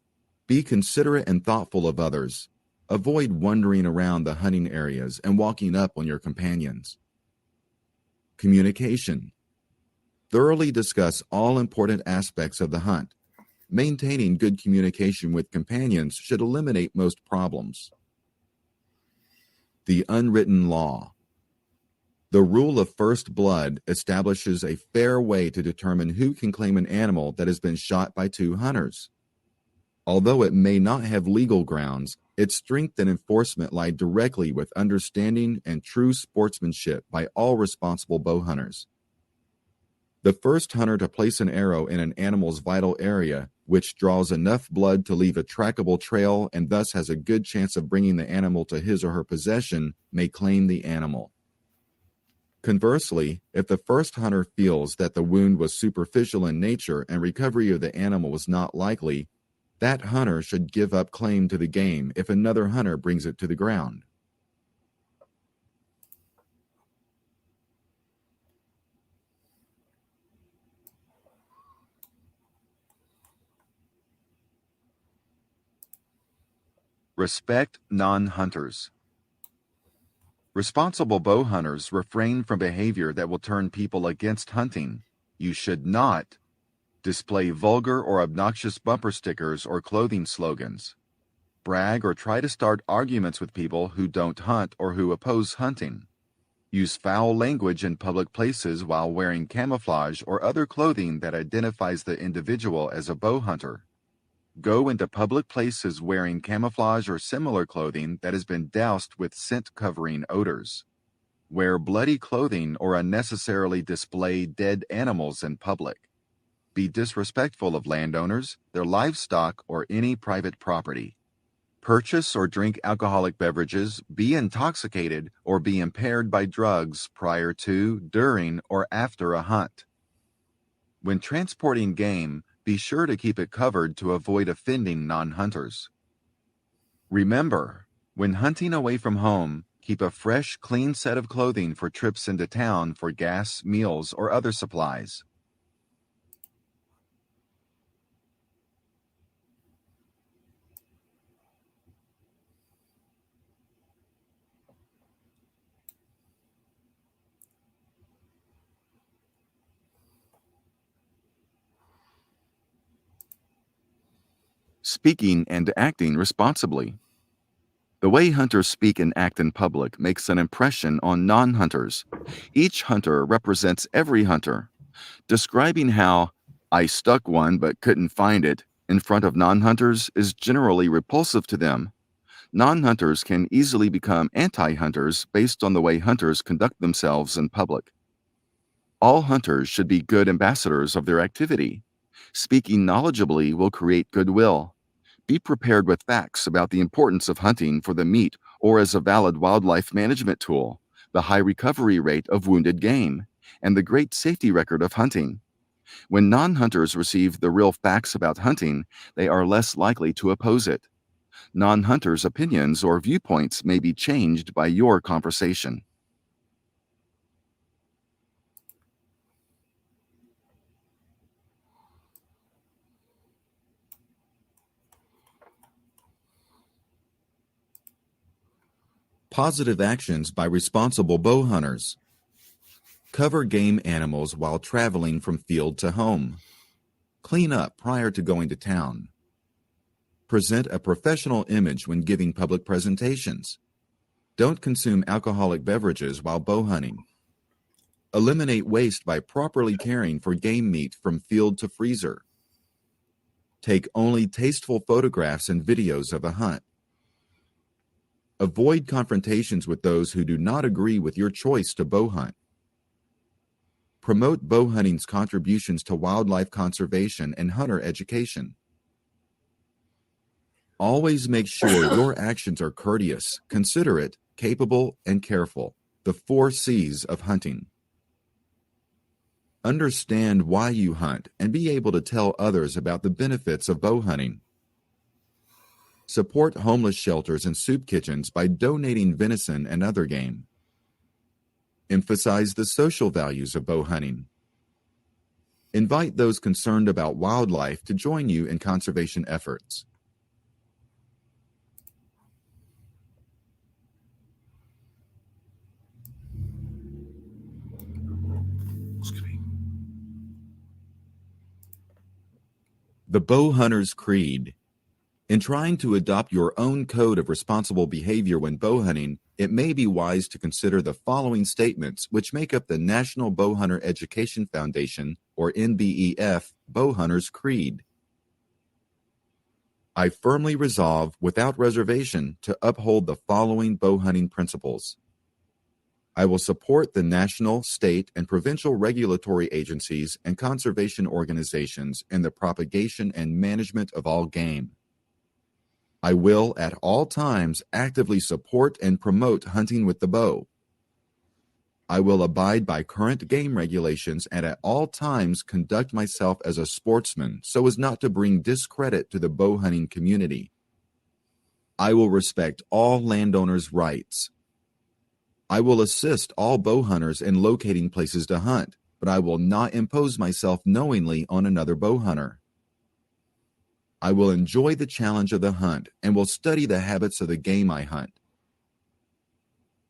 Be considerate and thoughtful of others. Avoid wandering around the hunting areas and walking up on your companions. Communication. Thoroughly discuss all important aspects of the hunt. Maintaining good communication with companions should eliminate most problems. The unwritten law. The rule of first blood establishes a fair way to determine who can claim an animal that has been shot by 2 hunters. Although it may not have legal grounds, its strength and enforcement lie directly with understanding and true sportsmanship by all responsible bow hunters. The first hunter to place an arrow in an animal's vital area, which draws enough blood to leave a trackable trail and thus has a good chance of bringing the animal to his or her possession, may claim the animal. Conversely, if the first hunter feels that the wound was superficial in nature and recovery of the animal was not likely, that hunter should give up claim to the game if another hunter brings it to the ground. Respect non-hunters. Responsible bow hunters refrain from behavior that will turn people against hunting. You should not display vulgar or obnoxious bumper stickers or clothing slogans, brag or try to start arguments with people who don't hunt or who oppose hunting, use foul language in public places while wearing camouflage or other clothing that identifies the individual as a bow hunter. Go into public places wearing camouflage or similar clothing that has been doused with scent-covering odors. Wear bloody clothing or unnecessarily display dead animals in public. Be disrespectful of landowners, their livestock, or any private property. Purchase or drink alcoholic beverages, be intoxicated, or be impaired by drugs prior to, during, or after a hunt. When transporting game, be sure to keep it covered to avoid offending non-hunters. Remember, when hunting away from home, keep a fresh, clean set of clothing for trips into town for gas, meals, or other supplies. Speaking and acting responsibly. The way hunters speak and act in public makes an impression on non-hunters. Each hunter represents every hunter. Describing how "I stuck one but couldn't find it" in front of non-hunters is generally repulsive to them. Non-hunters can easily become anti-hunters based on the way hunters conduct themselves in public. All hunters should be good ambassadors of their activity. Speaking knowledgeably will create goodwill. Be prepared with facts about the importance of hunting for the meat or as a valid wildlife management tool, the high recovery rate of wounded game, and the great safety record of hunting. When non-hunters receive the real facts about hunting, they are less likely to oppose it. Non-hunters' opinions or viewpoints may be changed by your conversation. Positive actions by responsible bow hunters. Cover game animals while traveling from field to home. Clean up prior to going to town. Present a professional image when giving public presentations. Don't consume alcoholic beverages while bow hunting. Eliminate waste by properly caring for game meat from field to freezer. Take only tasteful photographs and videos of a hunt. Avoid confrontations with those who do not agree with your choice to bow hunt. Promote bow hunting's contributions to wildlife conservation and hunter education. Always make sure your actions are courteous, considerate, capable, and careful. The 4 C's of hunting. Understand why you hunt and be able to tell others about the benefits of bow hunting. Support homeless shelters and soup kitchens by donating venison and other game. Emphasize the social values of bow hunting. Invite those concerned about wildlife to join you in conservation efforts. The Bow Hunter's Creed. In trying to adopt your own code of responsible behavior when bow hunting, it may be wise to consider the following statements which make up the National Bowhunter Education Foundation, or NBEF, Bow Hunter's Creed. I firmly resolve, without reservation, to uphold the following bow hunting principles. I will support the national, state, and provincial regulatory agencies and conservation organizations in the propagation and management of all game. I will, at all times, actively support and promote hunting with the bow. I will abide by current game regulations and at all times conduct myself as a sportsman so as not to bring discredit to the bow hunting community. I will respect all landowners' rights. I will assist all bow hunters in locating places to hunt, but I will not impose myself knowingly on another bow hunter. I will enjoy the challenge of the hunt and will study the habits of the game I hunt.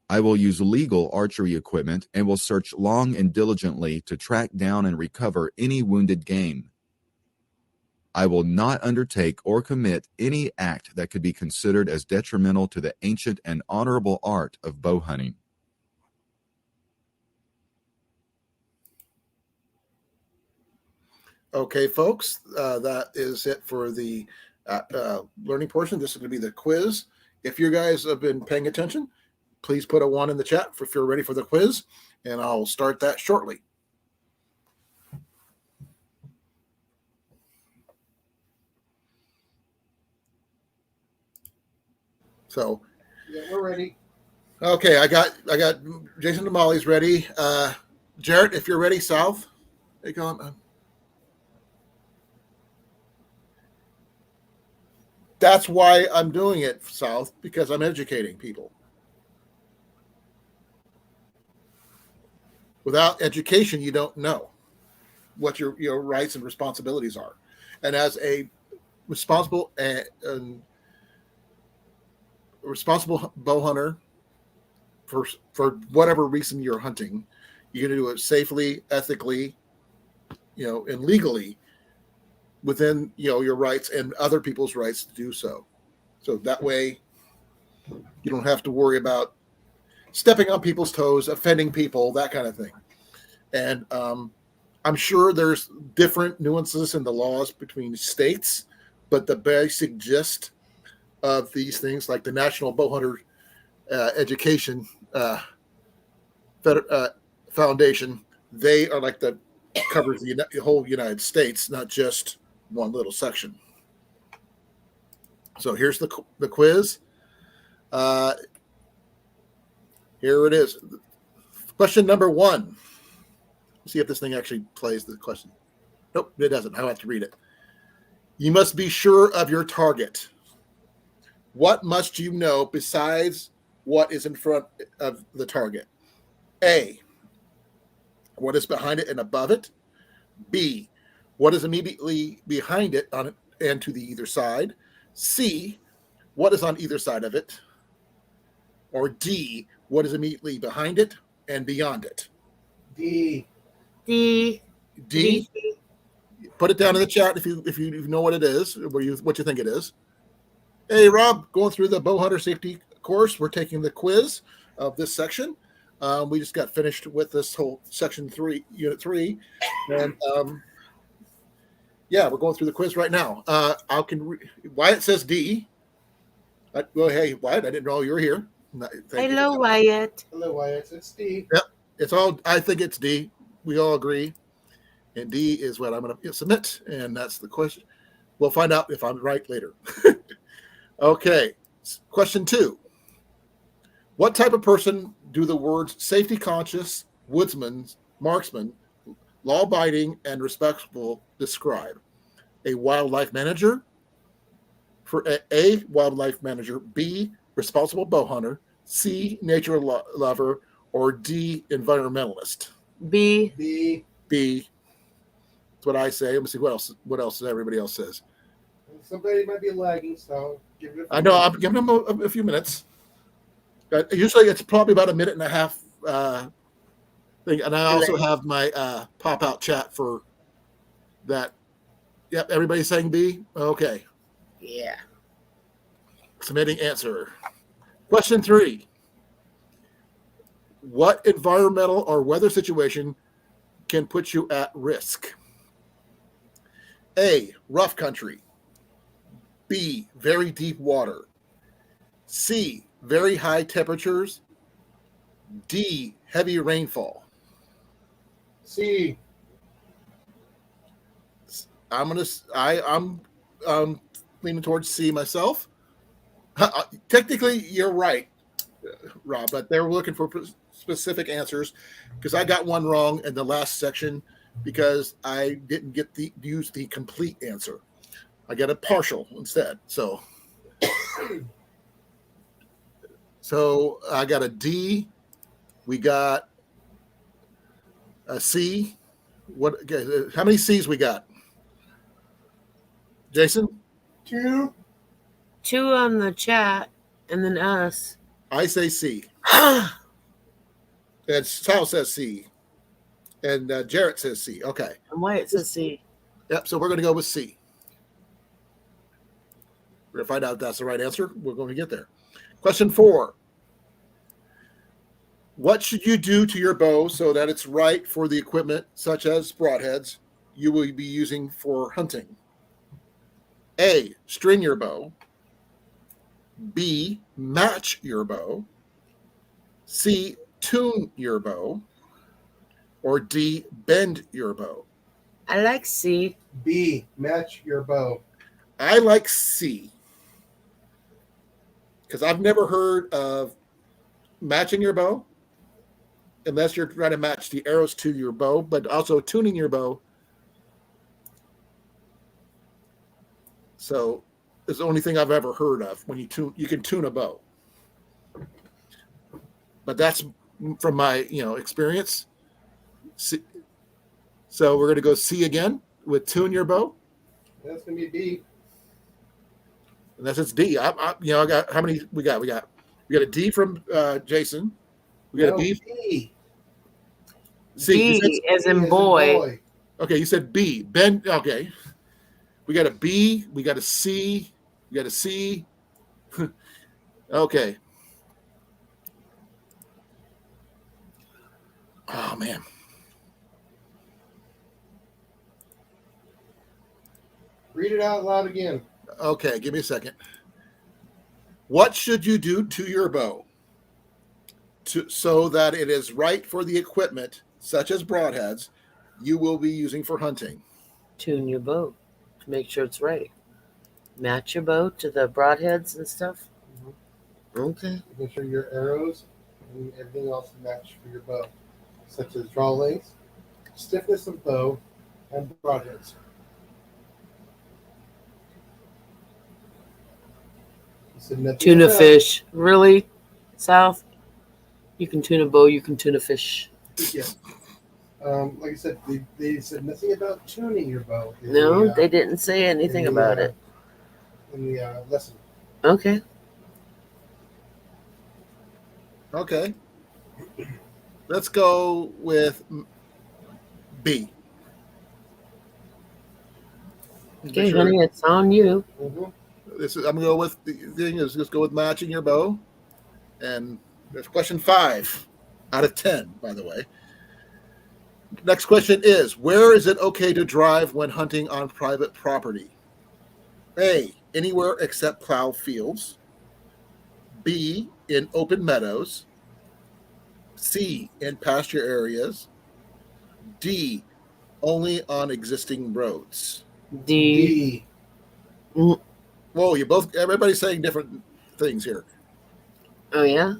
I will use legal archery equipment and will search long and diligently to track down and recover any wounded game. I will not undertake or commit any act that could be considered as detrimental to the ancient and honorable art of bow hunting. Okay, folks, that is it for the learning portion. This is going to be the quiz. If you guys have been paying attention, please put a 1 in the chat if you're ready for the quiz, and I'll start that shortly. So, Yeah, we're ready. okay, I got Jason Damali's ready. Jarrett, if you're ready, south. Hey, Colin. That's why I'm doing it south, because I'm educating people. Without education, you don't know what your rights and responsibilities are. And as a responsible bow hunter, for whatever reason you're hunting, you're going to do it safely, ethically, and legally within your rights and other people's rights to do so. So that way you don't have to worry about stepping on people's toes, offending people, that kind of thing. And I'm sure there's different nuances in the laws between states, but the basic gist of these things, like the National Bowhunter Education Foundation, they are like covers the whole United States, not just one little section. So here's the quiz. Here it is. Question number 1. See if this thing actually plays the question. Nope, it doesn't. I'll have to read it. You must be sure of your target. What must you know besides what is in front of the target? A, what is behind it and above it? B, what is immediately behind it and to the either side? C, what is on either side of it? Or D, what is immediately behind it and beyond it? D. D. D. Put it down in the chat if you know what it is, what you think it is. Hey, Rob, going through the Bowhunter Safety course, we're taking the quiz of this section. We just got finished with this whole section 3, unit 3, and yeah, we're going through the quiz right now. Wyatt says D. Well, hey, Wyatt, I didn't know you were here. Thank you. Hello, Wyatt. Hello, Wyatt. It's Steve. Yep, it's all. I think it's D. We all agree, and D is what I'm going to submit, and that's the question. We'll find out if I'm right later. Okay, question 2. What type of person do the words safety conscious, woodsman, marksman, law-abiding, and respectful describe? A wildlife manager, for A, wildlife manager, B, responsible bow hunter, C, nature lover, or D, environmentalist? B. B. B. That's what I say. Let me see what else. What else everybody else says? Somebody might be lagging, so give it a few I know. I'm minutes. giving them a few minutes. Usually, it's probably about a minute and a half thing, and I also have my pop-out chat for that. Yep, everybody's saying B. Okay. Yeah. Submitting answer. Question 3. What environmental or weather situation can put you at risk? A, rough country. B, very deep water. C, very high temperatures. D, heavy rainfall. C. I'm leaning towards C myself. Technically, you're right, Rob, but they're looking for specific answers because I got one wrong in the last section because I didn't use the complete answer. I got a partial instead. So I got a D. We got a C. How many C's we got? Jason? 2. 2 on the chat, and then us. I say C. And And Sal says C. And Jarrett says C. Okay. Wyatt says C. Yep. So we're going to go with C. We're going to find out if that's the right answer. We're going to get there. Question 4. What should you do to your bow so that it's right for the equipment, such as broadheads, you will be using for hunting? A, string your bow. B, match your bow. C, tune your bow. Or D, bend your bow. I like C. B. Match your bow. I like C because I've never heard of matching your bow unless you're trying to match the arrows to your bow, but also tuning your bow. So it's the only thing I've ever heard of when you can tune a bow. But that's from my experience. C. So we're going to go C again with tune your bow. That's gonna be B. Unless it's D. I got how many we got? We got a D from Jason. We got a B. B. C. B as in boy. Okay, you said B. Ben. Okay. We got a B. We got a C. We got a C. Okay. Oh man. Read it out loud again. Okay, give me a second. What should you do to your bow so that it is right for the equipment, such as broadheads, you will be using for hunting? Tune your bow to make sure it's right. Match your bow to the broadheads and stuff. Okay. Make sure your arrows and everything else match for your bow, such as draw length, stiffness of bow, and broadheads. Tuna fish. Really? South? You can tune a bow, you can tune a fish. Yeah. Like I said, they said nothing about tuning your bow. No, they didn't say anything about it. In the lesson. Okay. Okay. Let's go with B. Okay, honey, it's on you. Mm-hmm. I'm gonna go with the thing is just go with matching your bow. And there's question 5 out of 10, by the way. Next question is, where is it okay to drive when hunting on private property? A, anywhere except plow fields. B, in open meadows. C, in pasture areas. D, only on existing roads. D. D. Whoa, everybody's saying different things here. Oh yeah.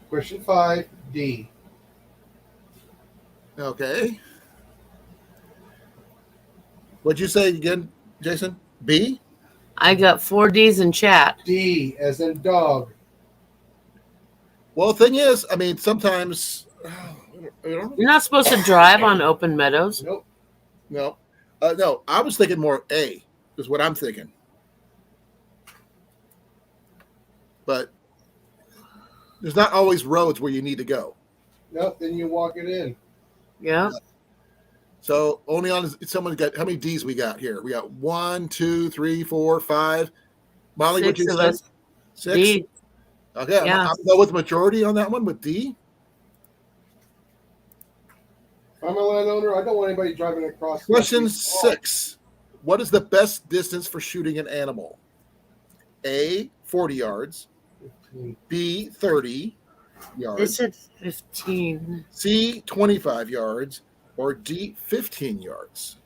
Question 5, D. Okay. What'd you say again, Jason? B? I got 4 D's in chat. D as in dog. Well, the thing is, I mean, sometimes, You're not supposed to drive on open meadows. Nope. no. No, I was thinking more A, is what I'm thinking. But there's not always roads where you need to go. Nope. Then you walk it in. Yeah. So only on someone got how many D's we got here? We got 1, 2, 3, 4, 5. Molly, what 6 you of say? us. 6? D. Okay, Yeah. I'm go with majority on that one with D. If I'm a landowner, I don't want anybody driving across. Question my street. 6. What is the best distance for shooting an animal? A, 40 yards. B, 30 They yards. said 15. C, 25 yards. Or D, 15 yards.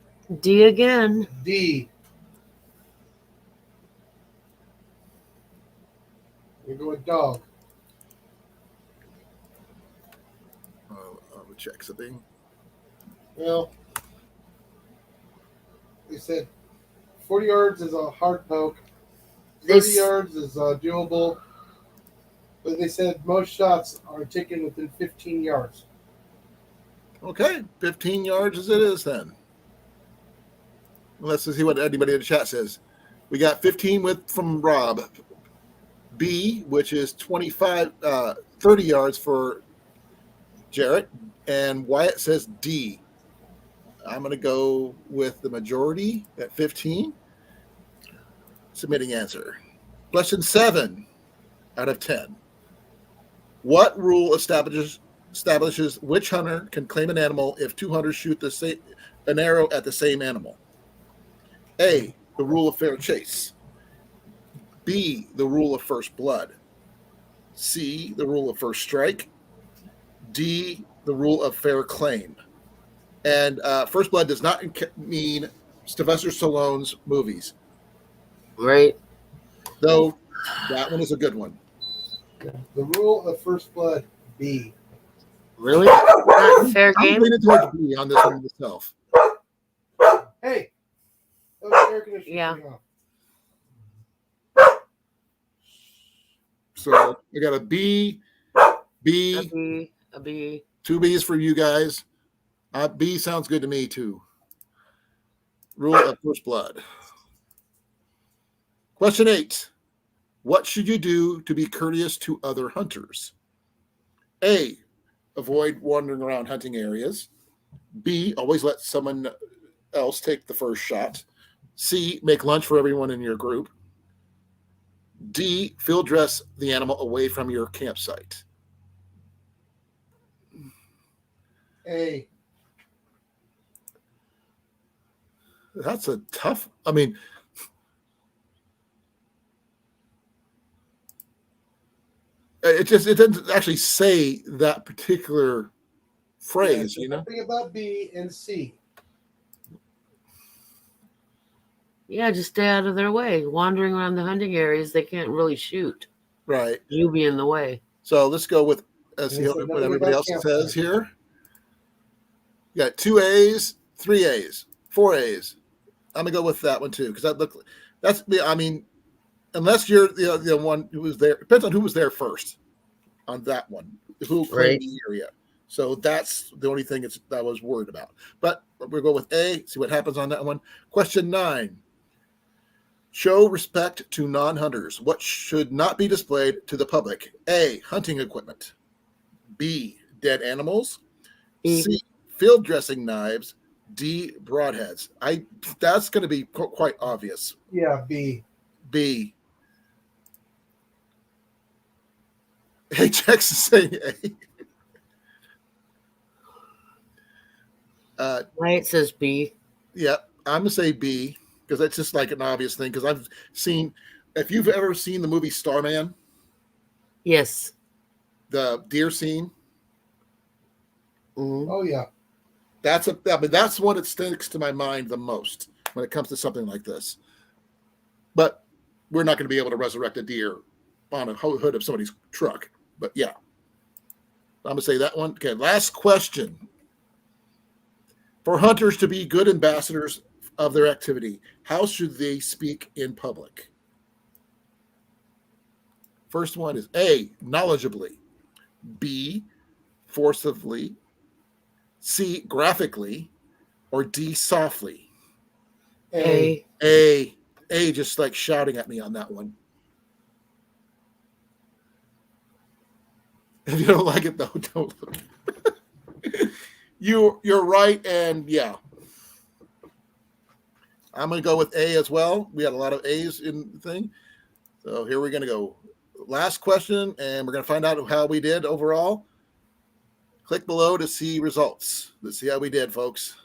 D again. D. We go with dog. I'll check something. Well, they said 40 yards is a hard poke. 30 yards is doable. But they said most shots are taken within 15 yards. Okay, 15 yards as it is then. Let's see what anybody in the chat says. We got 15 from Rob. B, which is 30 yards for Jarrett. And Wyatt says D. I'm going to go with the majority at 15. Submitting answer. Question 7 out of 10. What rule establishes which hunter can claim an animal if 2 hunters shoot an arrow at the same animal? A, the rule of fair chase. B, the rule of first blood. C, the rule of first strike. D, the rule of fair claim. And first blood does not mean Sylvester Stallone's movies, Right. though that one is a good one. The rule of first blood, B. Really? Not fair I'm game? leaning towards B on this one myself. Hey, that was air conditioning. Yeah. off. So we got a B, A B. 2 B's for you guys. B sounds good to me too. Rule of first blood. Question 8. What should you do to be courteous to other hunters? A, avoid wandering around hunting areas. B, always let someone else take the first shot. C, make lunch for everyone in your group. D, field dress the animal away from your campsite. A. That's a tough, I mean, it doesn't actually say that particular phrase, Yeah, you know? Something about B and C. Yeah, just stay out of their way. Wandering around the hunting areas, they can't really shoot. Right. You be in the way. So let's go with see And so what nothing everybody about else campfire. says here. You got 2 A's, 3 A's, 4 A's. I'm gonna go with that one too, because I mean, unless you're the one who was there, depends on who was there first on that one, who claimed Right. the area. So that's the only thing that I was worried about. But we'll go with A, see what happens on that one. Question 9. Show respect to non-hunters. What should not be displayed to the public? A, hunting equipment. B, dead animals. B. C, field dressing knives. D, broadheads. That's going to be quite obvious. Yeah, B. B. HX is saying A. Right, it says B. Yeah, I'm gonna say B because that's just like an obvious thing. Because I've seen, if you've ever seen the movie Starman, Yes. the deer scene, Mhm. Oh yeah. that's one that sticks to my mind the most when it comes to something like this. But we're not going to be able to resurrect a deer on a hood of somebody's truck. But yeah, I'm gonna say that one. Okay, last question. For hunters to be good ambassadors of their activity, how should they speak in public? First one is A, knowledgeably, B, forcibly, C, graphically, or D, softly. A. A, just like shouting at me on that one. If you don't like it though, don't. You're right, and yeah. I'm gonna go with A as well. We had a lot of A's in the thing. So here we're gonna go. Last question, and we're gonna find out how we did overall. Click below to see results. Let's see how we did, folks.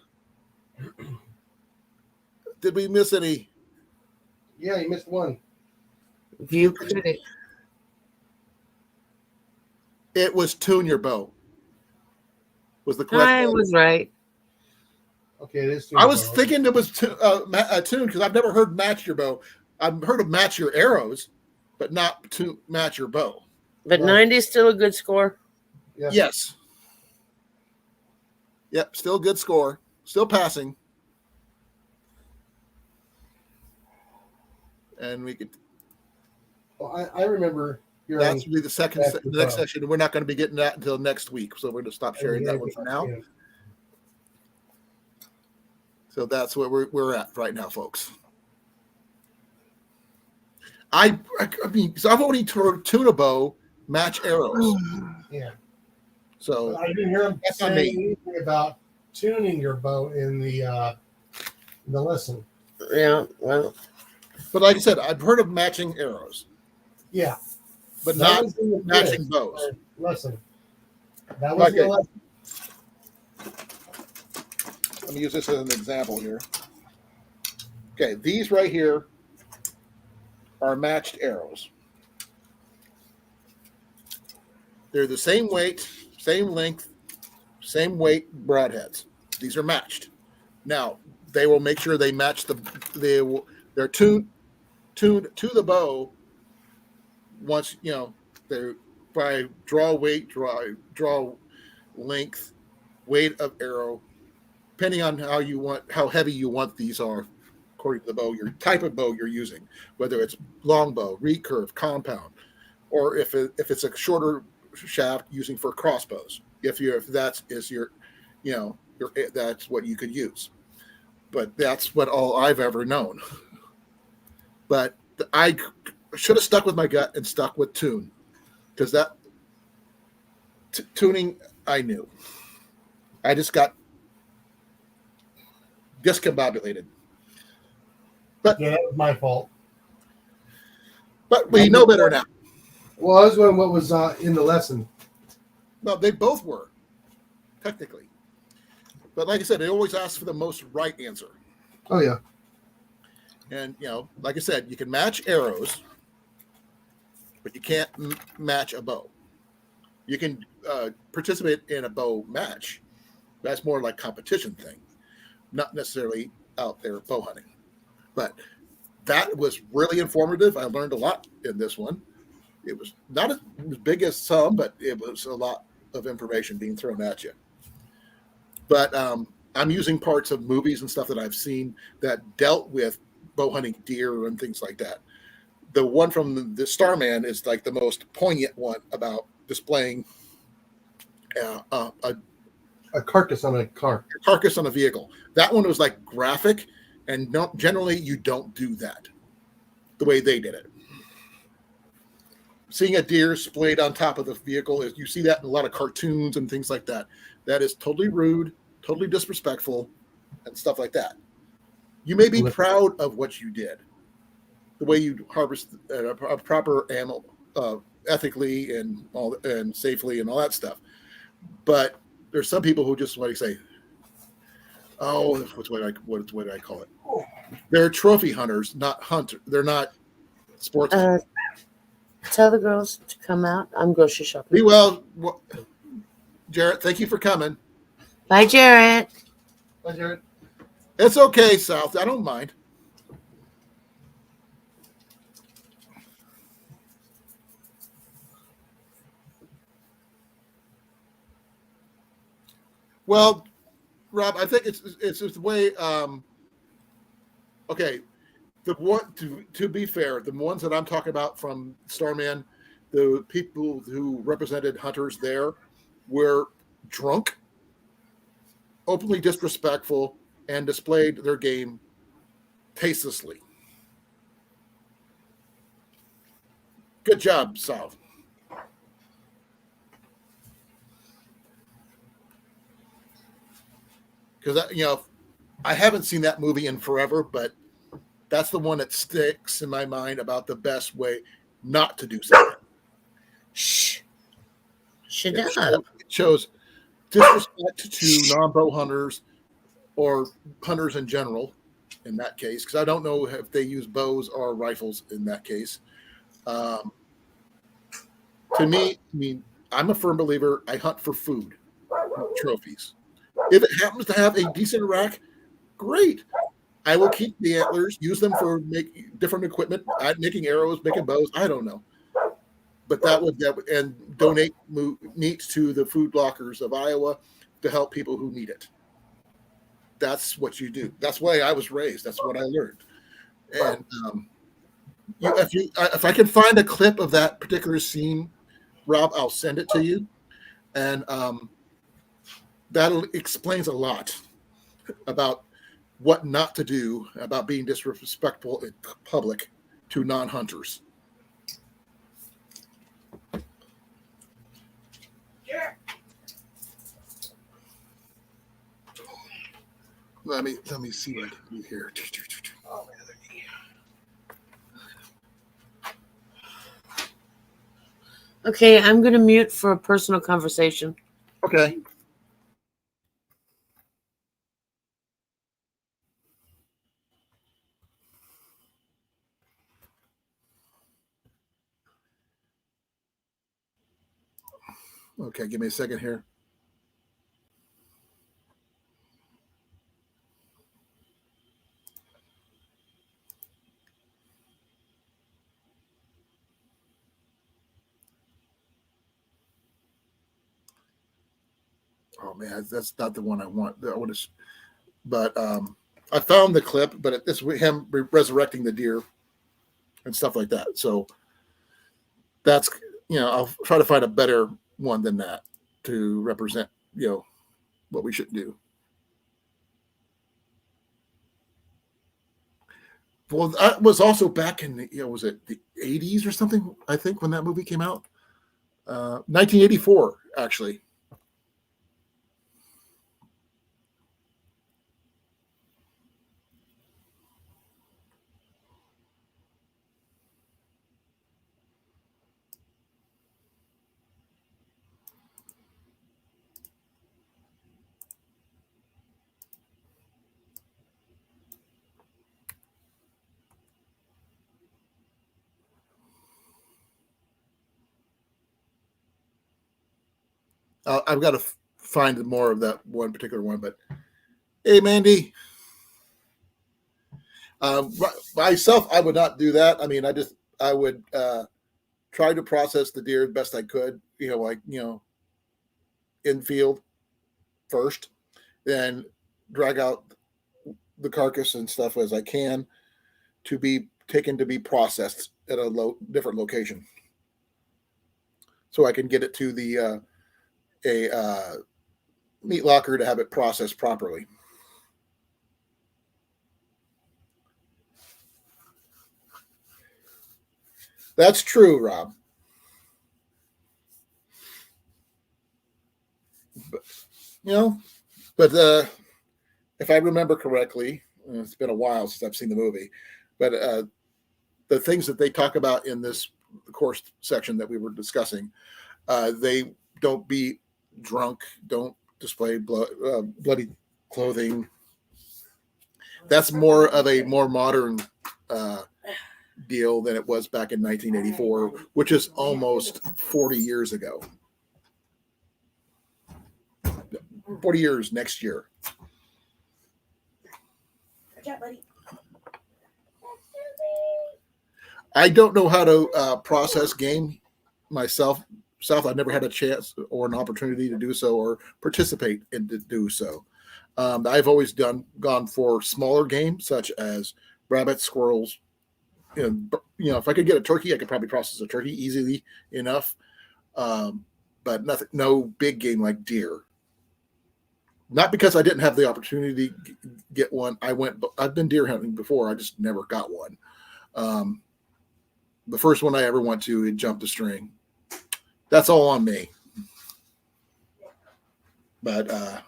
Did we miss any? Yeah, you missed one. View critic. It was tune your bow. Was the correct I one. was right. Okay, it is. I was thinking it was tune because I've never heard match your bow. I've heard of match your arrows, but not to match your bow. But Right. 90 is still a good score. Yeah. Yes. Yep, still good score. Still passing. And we could. Well, I remember hearing. That's really the next session. We're not going to be getting that until next week, so we're going to stop sharing that one for now. Yeah. So that's where we're at right now, folks. I mean, because I've only tuned a bow, match arrows. Yeah. So I didn't hear him That's on say me. anything about tuning your bow in the lesson. Yeah, well, but like I said, I've heard of matching arrows, Yeah. but That not was in the matching quiz, bows. Lesson. That was Okay. the lesson. Let me use this as an example here. Okay, these right here are matched arrows. They're the same weight, same length, same weight broadheads. These are matched. Now they will make sure they match they're tuned to the bow. Once they're by draw weight, draw length, weight of arrow, depending on how heavy you want these are, according to the bow, your type of bow you're using, whether it's long bow, recurve, compound, or if it's a shorter shaft using for crossbows. If that's what you could use. But that's what all I've ever known. But I should have stuck with my gut and stuck with tune, because that tuning I knew. I just got discombobulated. Yeah, that was my fault. But we know better now. Well, I was wondering what was in the lesson. Well, they both were, technically. But like I said, they always ask for the most right answer. Oh yeah. And, like I said, you can match arrows, but you can't match a bow. You can participate in a bow match. That's more like competition thing, not necessarily out there bow hunting. But that was really informative. I learned a lot in this one. It was not as big as some, but it was a lot of information being thrown at you. But I'm using parts of movies and stuff that I've seen that dealt with bow hunting deer and things like that. The one from the Starman is like the most poignant one about displaying a carcass on a car. carcass on a vehicle. That one was like graphic, and generally you don't do that the way they did it. Seeing a deer splayed on top of the vehicle, you see that in a lot of cartoons and things like that. That is totally rude, totally disrespectful, and stuff like that. You may be proud of what you did, the way you harvest a proper animal ethically and safely and all that stuff. But there's some people who just want to say, "Oh, what I call it? They're trophy hunters, not hunter. They're not sportsmen." Tell the girls to come out. I'm grocery shopping. Be well, Jarrett. Thank you for coming. Bye, Jarrett. Hi, Jared. It's okay, South. I don't mind. Well, Rob, I think it's just the way. Okay, the one to be fair, the ones that I'm talking about from Starman, the people who represented hunters there were drunk, openly disrespectful, and displayed their game tastelessly. Good job, South. Because I haven't seen that movie in forever, but that's the one that sticks in my mind about the best way not to do something. Shh. Shut It up. shows disrespect to non-bow hunters or hunters in general in that case, because I don't know if they use bows or rifles in that case. To me, I mean, I'm a firm believer. I hunt for food, not trophies. If it happens to have a decent rack, great. I will keep the antlers, use them for make different equipment, making arrows, making bows. I don't know, but that would and donate meat to the food lockers of Iowa to help people who need it. That's what you do. That's why I was raised. That's what I learned. And if I can find a clip of that particular scene, Rob, I'll send it to you, and that explains a lot about what not to do about being disrespectful in public to non-hunters. Let me see what I can do here. Oh, man. Okay, I'm going to mute for a personal conversation. Okay. Okay, give me a second here. Oh man, that's not the one I want. But I found the clip, but it's him resurrecting the deer and stuff like that. So that's I'll try to find a better one than that to represent what we should do. Well, that was also back in was it the 80s or something? I think when that movie came out, 1984 actually. I've got to find more of that one particular one. But hey, Mandy, myself, I would not do that. I mean, I would try to process the deer the best I could. In field first, then drag out the carcass and stuff as I can to be taken to be processed at a different location, so I can get it to the a meat locker to have it processed properly. That's true, Rob. But if I remember correctly, it's been a while since I've seen the movie, but the things that they talk about in this the course section that we were discussing. They don't be drunk, don't display bloody clothing. That's more of a more modern deal than it was back in 1984, which is almost 40 years ago. 40 years next year. Good job, buddy. I don't know how to process game myself. I've never had a chance or an opportunity to do so or participate in to do so. I've always gone for smaller game such as rabbits, squirrels. If I could get a turkey, I could probably process a turkey easily enough. But no big game like deer. Not because I didn't have the opportunity to get one. I've been deer hunting before. I just never got one. The first one I ever went to, it jumped the string. That's all on me. But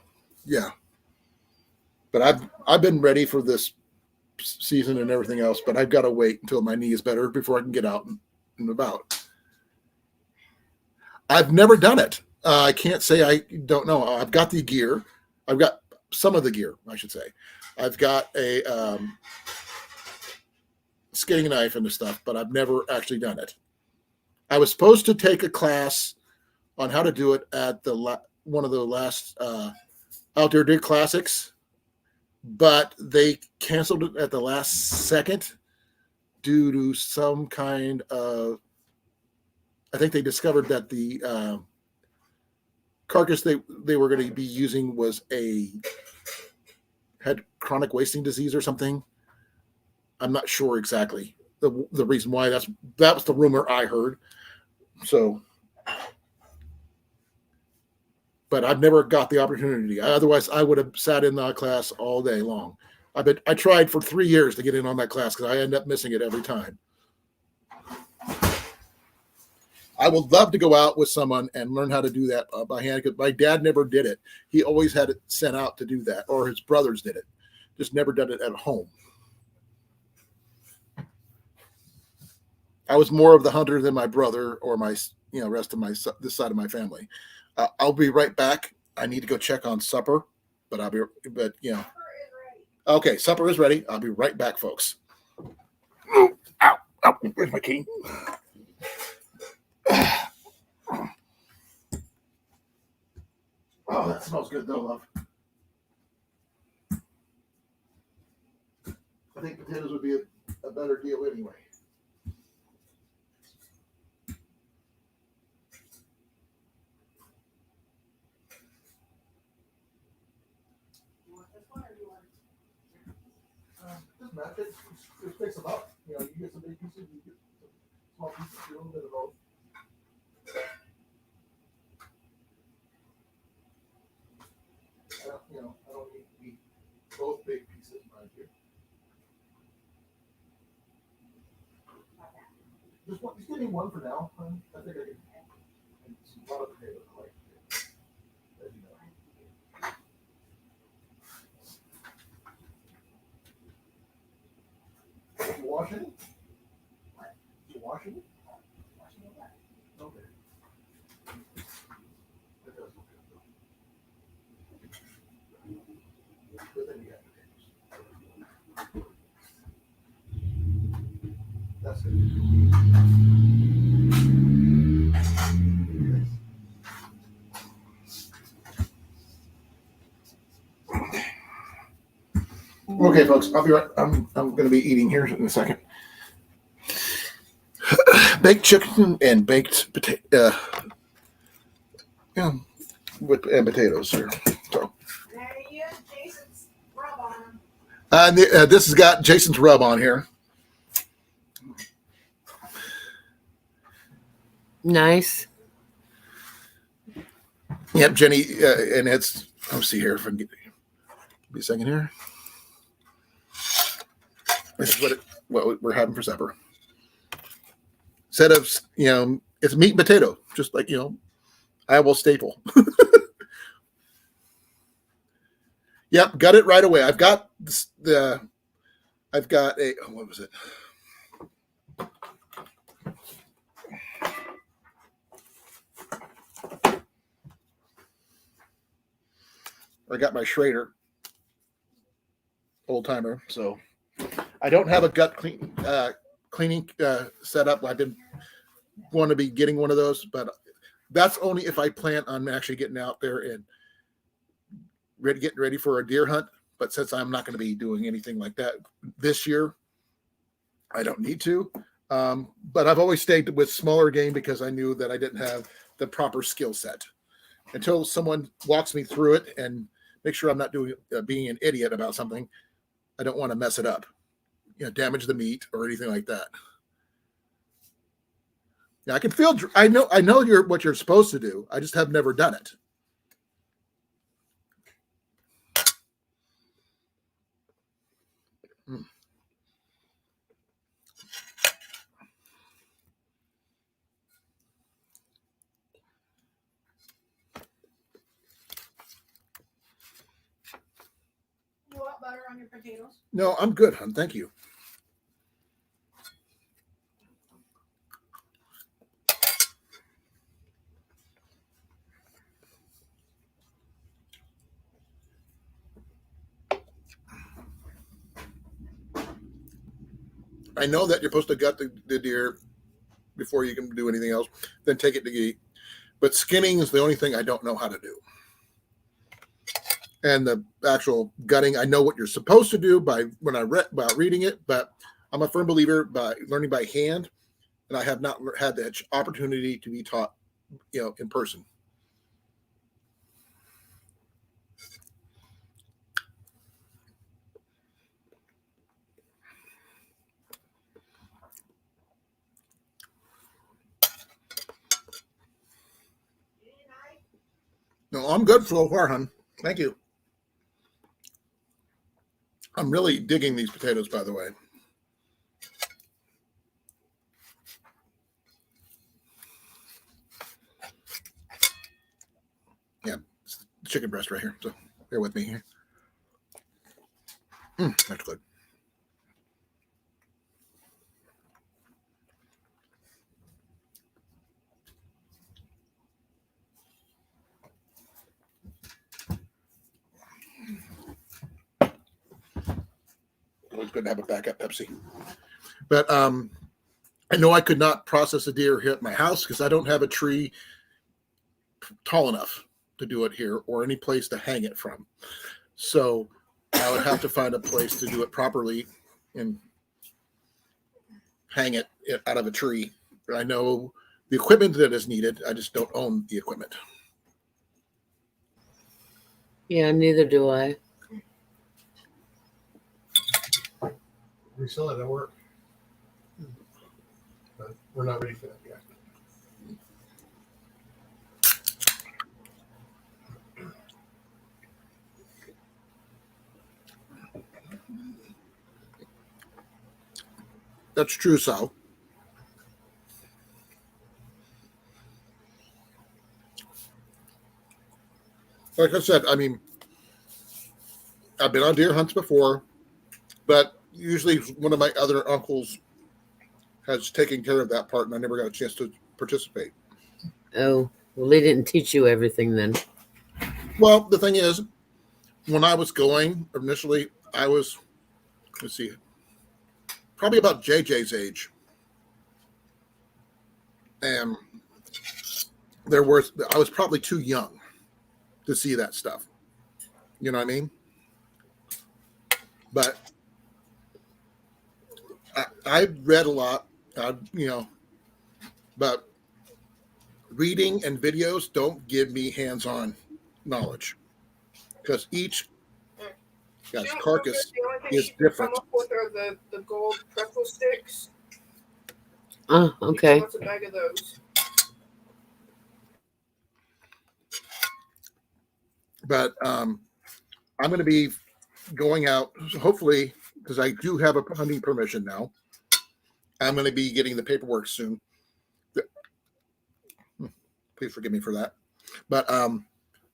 yeah. But I've been ready for this season and everything else, but I've got to wait until my knee is better before I can get out and about. I've never done it. I can't say I don't know. I've got the gear. I've got some of the gear, I should say. I've got a skinning knife and the stuff, but I've never actually done it. I was supposed to take a class on how to do it at one of the last Outdoor Dig Classics, but they canceled it at the last second due to some kind of, I think they discovered that the carcass they were going to be using had chronic wasting disease or something. I'm not sure exactly the reason why. That was the rumor I heard. So, but I've never got the opportunity. Otherwise, I would have sat in that class all day long. I tried for 3 years to get in on that class because I end up missing it every time. I would love to go out with someone and learn how to do that by hand, because my dad never did it. He always had it sent out to do that, or his brothers did it. Just never done it at home. I was more of the hunter than my brother or my rest of this side of my family. I'll be right back. I need to go check on supper, Okay, supper is ready. I'll be right back, folks. Ow, where's my key? Oh, that smells good though, love. I think potatoes would be a better deal anyway. Doesn't matter. Just fix them up. You get some big pieces, you get some small pieces, a little bit of both. I don't need to eat both big pieces right here. Just give me one for now. I think I can. And a lot of potatoes, I like potatoes, as you know. Did you wash any? What? Did you wash any? Okay. That does look good though. Good thing you got potatoes. That's good. Okay, folks, I'll be right. I'm going to be eating here in a second. Baked chicken and baked potato, and potatoes here. So, There you go, Jason's rub on them. and this has got Jason's rub on here. Nice. Yep, Jenny, and it's. Let's see here if I can get. Be a second here. This is what we're having for supper. Instead of it's meat and potato, just like Iowa staple. Yep, got it right away. I've got what was it? I got my Schrader, old timer. So I don't have a gut cleaning set up. I've been going to be getting one of those, but that's only if I plan on actually getting out there and getting ready for a deer hunt. But since I'm not going to be doing anything like that this year, I don't need to. But I've always stayed with smaller game because I knew that I didn't have the proper skill set. Until someone walks me through it and make sure I'm not doing being an idiot about something, I don't want to mess it up, damage the meat or anything like that. Yeah, I can feel. I know what you're supposed to do. I just have never done it. You want butter on your potatoes? No, I'm good, hon. Thank you. I know that you're supposed to gut the deer before you can do anything else, then take it to eat. But skinning is the only thing I don't know how to do. And the actual gutting, I know what you're supposed to do by reading it, but I'm a firm believer by learning by hand, and I have not had the opportunity to be taught, in person. No, I'm good so far, hon. Thank you. I'm really digging these potatoes, by the way. Yeah, it's chicken breast right here. So bear with me here. That's good. Always good to have a backup Pepsi. But I know I could not process a deer here at my house because I don't have a tree tall enough to do it here or any place to hang it from. So I would have to find a place to do it properly and hang it out of a tree. I know the equipment that is needed. I just don't own the equipment. Yeah, neither do I. We sell it at work, but we're not ready for that yet. That's true, Sal. Like I said, I mean, I've been on deer hunts before, but usually one of my other uncles has taken care of that part, and I never got a chance to participate. Oh, well, they didn't teach you everything then. Well, the thing is, when I was going initially, I was, let's see, probably about JJ's age. And I was probably too young to see that stuff. You know what I mean? But I read a lot, but reading and videos don't give me hands-on knowledge because each carcass is different. Come up with are the gold pretzel sticks. Oh, okay. What's a bag of those? But I'm going to be going out, hopefully, because I do have a hunting permission now. I'm going to be getting the paperwork soon. Please forgive me for that. But I'm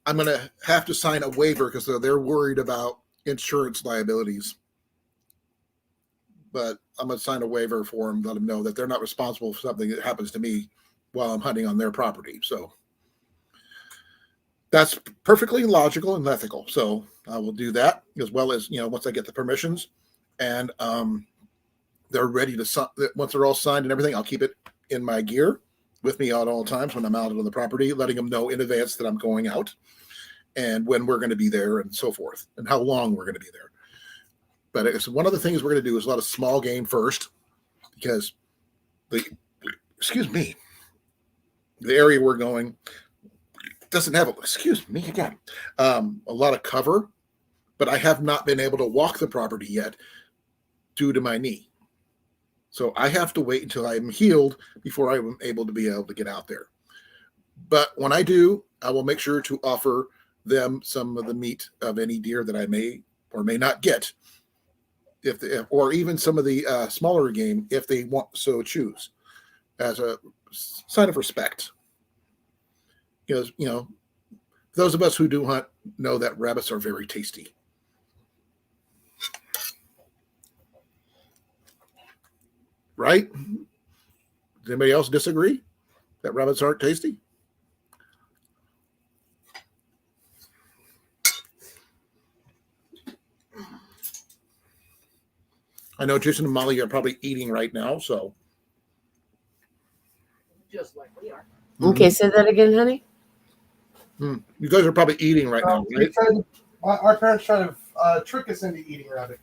going to have to sign a waiver because they're worried about insurance liabilities. But I'm going to sign a waiver for them, let them know that they're not responsible for something that happens to me while I'm hunting on their property. So That's perfectly logical and ethical. So I will do that, as well as, once I get the permissions and they're ready to, once they're all signed and everything, I'll keep it in my gear with me at all times when I'm out on the property, letting them know in advance that I'm going out and when we're going to be there and so forth and how long we're going to be there. But it's one of the things we're going to do is a lot of small game first, because the area we're going doesn't have a lot of cover, but I have not been able to walk the property yet due to my knee. So I have to wait until I'm healed before I'm able to get out there. But when I do, I will make sure to offer them some of the meat of any deer that I may or may not get, or even some of the smaller game if they want so choose, as a sign of respect. Because, those of us who do hunt know that rabbits are very tasty. Right? Does anybody else disagree that rabbits aren't tasty? I know Jason and Molly are probably eating right now, so. Just like we are. Okay, say that again, honey. You guys are probably eating right now, right? Our parents tried to trick us into eating rabbit.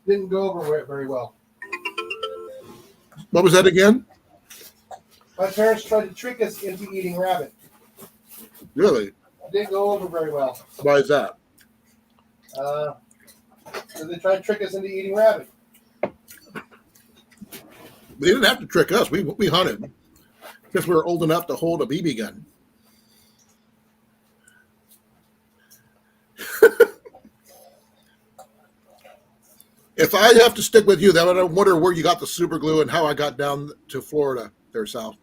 Didn't go over very well. What was that again? My parents tried to trick us into eating rabbit. Really? Didn't go over very well. Why is that? So they tried to trick us into eating rabbit. They didn't have to trick us. We hunted because we were old enough to hold a BB gun. If I have to stick with you, then I wonder where you got the super glue and how I got down to Florida there south.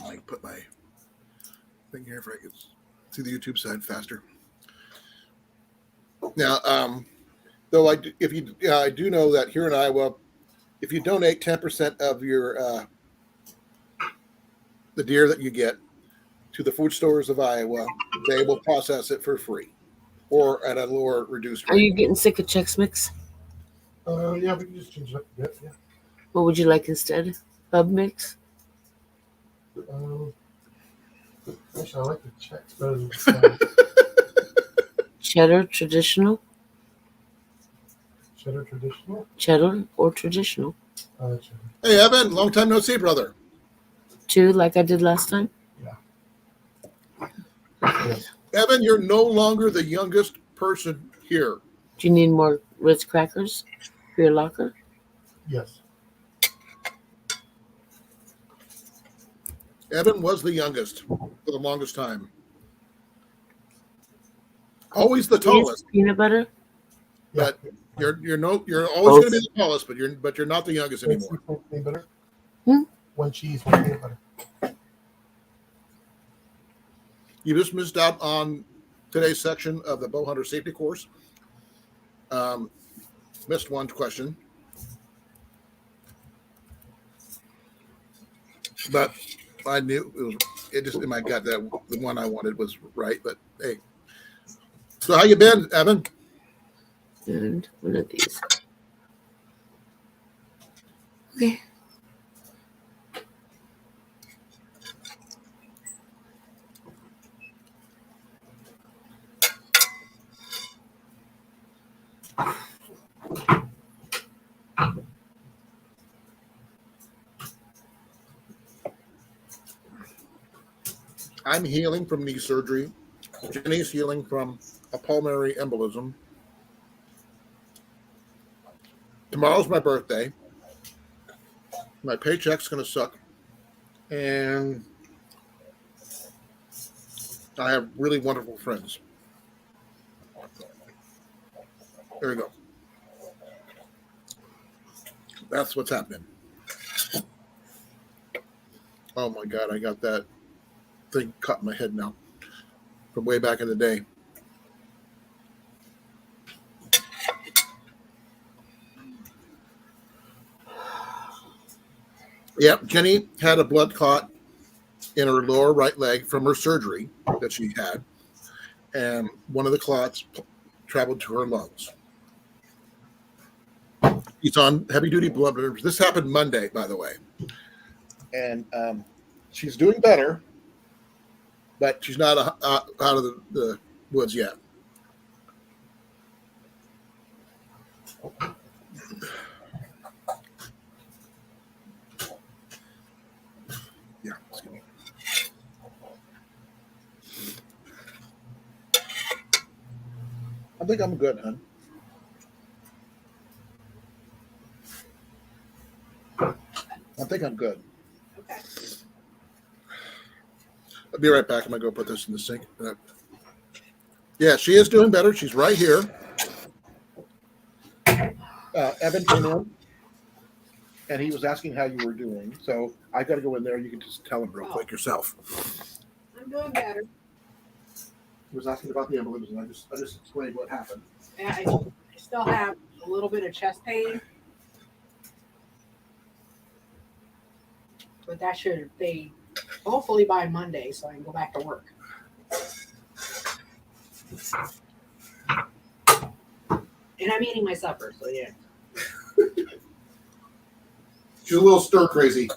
I put my thing here if I could see the YouTube side faster. Now, though I do know that here in Iowa, if you donate 10% of your the deer that you get to the food stores of Iowa, they will process it for free or at a lower reduced rate. Are you getting sick of Chex Mix? Yeah, we can just change it up a bit. Yeah. What would you like instead? Bub Mix? Actually, I like the checks better than Cheddar traditional? cheddar traditional. Cheddar or traditional? Cheddar. Hey, Evan, long time no see, brother. 2, like I did last time? Yeah. Evan, you're no longer the youngest person here. Do you need more Ritz crackers for your locker? Yes. Evan was the youngest for the longest time. Always the tallest. Peanut butter? But you're always going to be the tallest, but you're not the youngest anymore. Peanut butter. Hmm? One cheese, one peanut butter. You just missed out on today's section of the Bowhunter safety course. Missed one question. But I knew it just in my gut that the one I wanted was right. But hey, so how you been, Evan? And one of these. Okay. I'm healing from knee surgery. Jenny's healing from a pulmonary embolism. Tomorrow's my birthday. My paycheck's going to suck. And I have really wonderful friends. There we go. That's what's happening. Oh my God, I got that thing caught in my head now from way back in the day. Yep, Jenny had a blood clot in her lower right leg from her surgery that she had, and one of the clots traveled to her lungs. She's on heavy duty blood thinners. This happened Monday, by the way, and she's doing better, but she's not out of the woods yet. Yeah, excuse me. I think I'm good, hon. I think I'm good. Okay. I'll be right back. I'm going to go put this in the sink. Yeah, she is doing better. She's right here. Evan came in, and he was asking how you were doing. So I got to go in there. You can just tell him real quick yourself. I'm doing better. He was asking about the emblems, and I just explained what happened. I still have a little bit of chest pain, but that should fade hopefully by Monday, so I can go back to work. And I'm eating my supper, so yeah. She's a little stir crazy.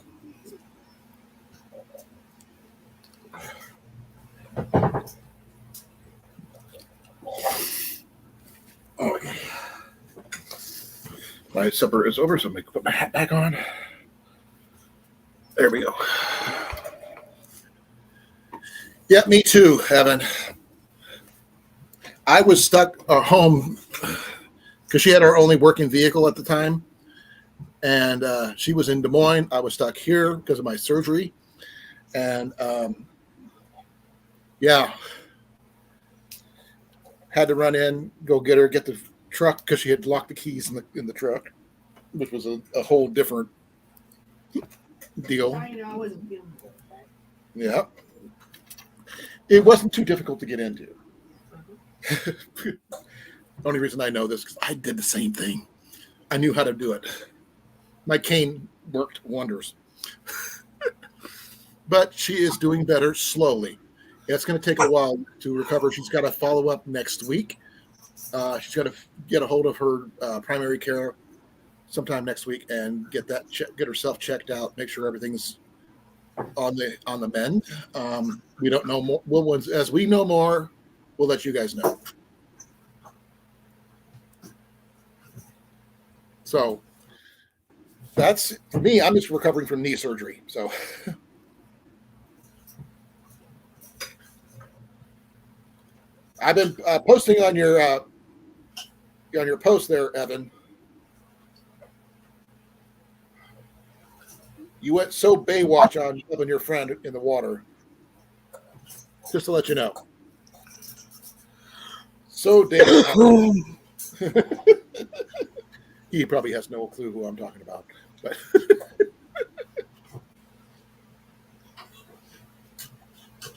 Okay. My supper is over, so I'm going to put my hat back on. There we go. Yeah, me too, Evan. I was stuck at home because she had our only working vehicle at the time. And she was in Des Moines. I was stuck here because of my surgery. And yeah, had to run in, go get her, get the truck because she had locked the keys in the truck, which was a whole different deal. I know I wasn't feeling good. Okay? Yeah. It wasn't too difficult to get into. The only reason I know this is because I did the same thing. I knew how to do it. My cane worked wonders. But she is doing better slowly. It's going to take a while to recover. She's got to follow up next week. She's got to get a hold of her primary care sometime next week and get herself checked out, make sure everything's on the mend. We don't know more. As we know more, we'll let you guys know. So that's for me. I'm just recovering from knee surgery. So I've been posting on your post there, Evan. You went so Baywatch on you and your friend in the water. Just to let you know. So David, he probably has no clue who I'm talking about. But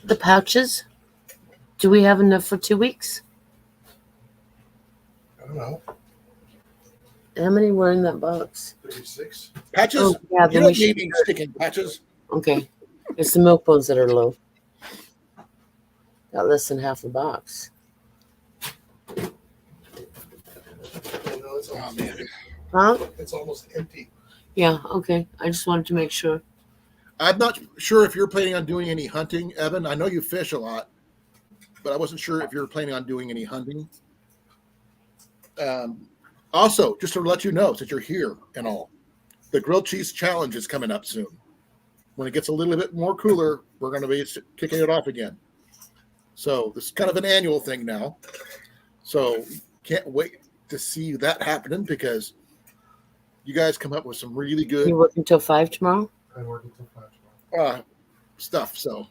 The pouches? Do we have enough for 2 weeks? I don't know. How many were in that box? 36. patches, Oh, yeah, you then don't we should. need any sticking patches. Okay. It's the milk bones that are low. Got less than half the box. You know, Oh man. Huh? it's almost empty. Yeah, okay. I just wanted to make sure. I'm not sure if you're planning on doing any hunting, Evan. I know you fish a lot, but I wasn't sure if you're planning on doing any hunting. Also, just to let you know, since you're here and all, the grilled cheese challenge is coming up soon. When it gets a little bit more cooler, we're going to be kicking it off again. So this is kind of an annual thing now. So can't wait to see that happening because you guys come up with some really good You work until 5 tomorrow? I work until 5 tomorrow. stuff. So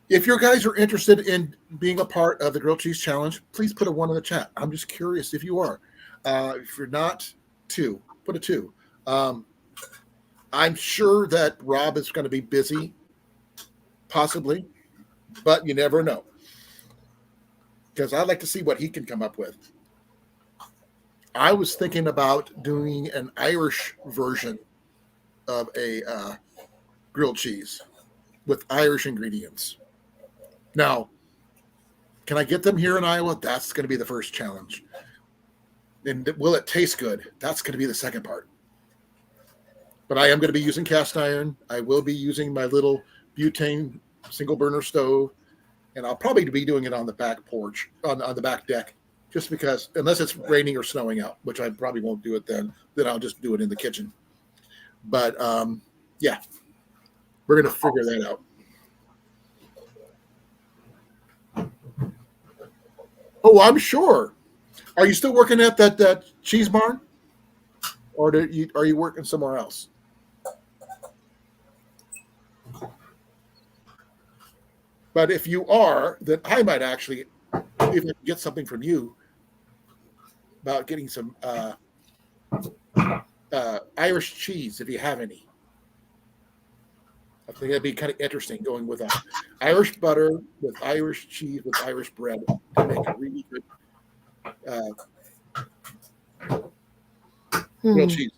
if your guys are interested in being a part of the grilled cheese challenge, please put a 1 in the chat. I'm just curious if you are. If you're not, 2, put a 2. I'm sure that Rob is going to be busy, possibly, but you never know. Because I'd like to see what he can come up with. I was thinking about doing an Irish version of a grilled cheese with Irish ingredients. Now, can I get them here in Iowa? That's going to be the first challenge. And will it taste good? That's going to be the second part. But I am going to be using cast iron. I will be using my little butane single burner stove, and I'll probably be doing it on the back porch, on the back deck, just because, unless it's raining or snowing out, which I probably won't do it then I'll just do it in the kitchen. But yeah, we're going to figure that out. Oh, I'm sure. Are you still working at that cheese barn, or are you working somewhere else? But if you are, then I might actually even get something from you about getting some Irish cheese, if you have any. I think that'd be kind of interesting, going with a Irish butter with Irish cheese with Irish bread to make a really good grilled cheese.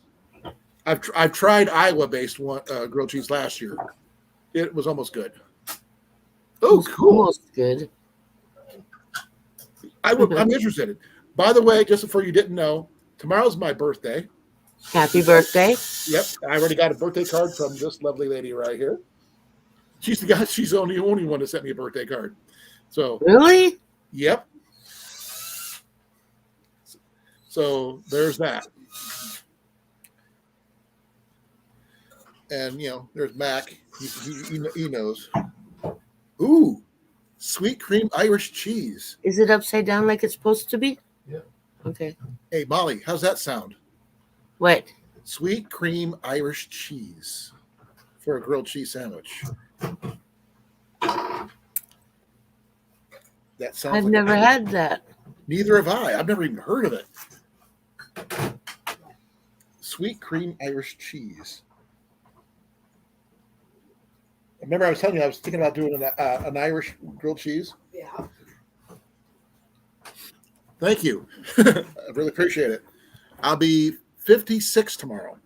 I've tried Iowa-based grilled cheese last year. It was almost good. Oh, cool! Almost good. I'm interested. By the way, just before you didn't know, tomorrow's my birthday. Happy birthday! Yep, I already got a birthday card from this lovely lady right here. She's the guy. She's the only one that sent me a birthday card. So Really? yep. So there's that. And there's Mac. He knows. Ooh, sweet cream Irish cheese. Is it upside down like it's supposed to be? Yeah. Okay. Hey, Molly, how's that sound? What? Sweet cream Irish cheese for a grilled cheese sandwich. That sounds. I've never had that. Neither have I. I've never even heard of it. Sweet cream Irish cheese. Remember, I was telling you I was thinking about doing an Irish grilled cheese. Yeah. Thank you. I really appreciate it. I'll be 56 tomorrow.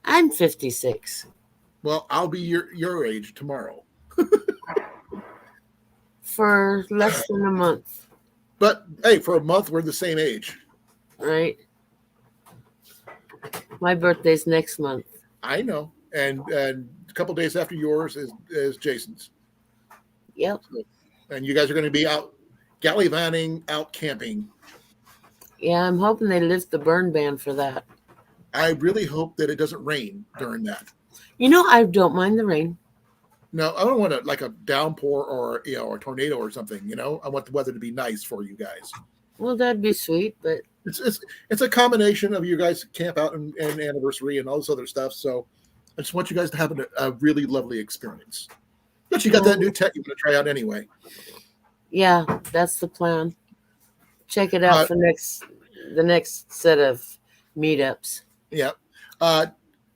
I'm 56. Well, I'll be your age tomorrow. For less than a month, But hey, for a month we're the same age. right? My birthday's next month. I know, and a couple days after yours is Jason's, Yep. and you guys are going to be out gallivanting, out camping. Yeah, I'm hoping they lift the burn ban for that. I really hope that it doesn't rain during that. I don't mind the rain. No, I don't want like a downpour or a tornado or something. I want the weather to be nice for you guys. Well, that'd be sweet, but It's a combination of you guys camp out and anniversary and all this other stuff. So I just want you guys to have a really lovely experience. But you got that new tech you want to try out anyway. yeah, that's the plan. Check it out for the next set of meetups. Yeah.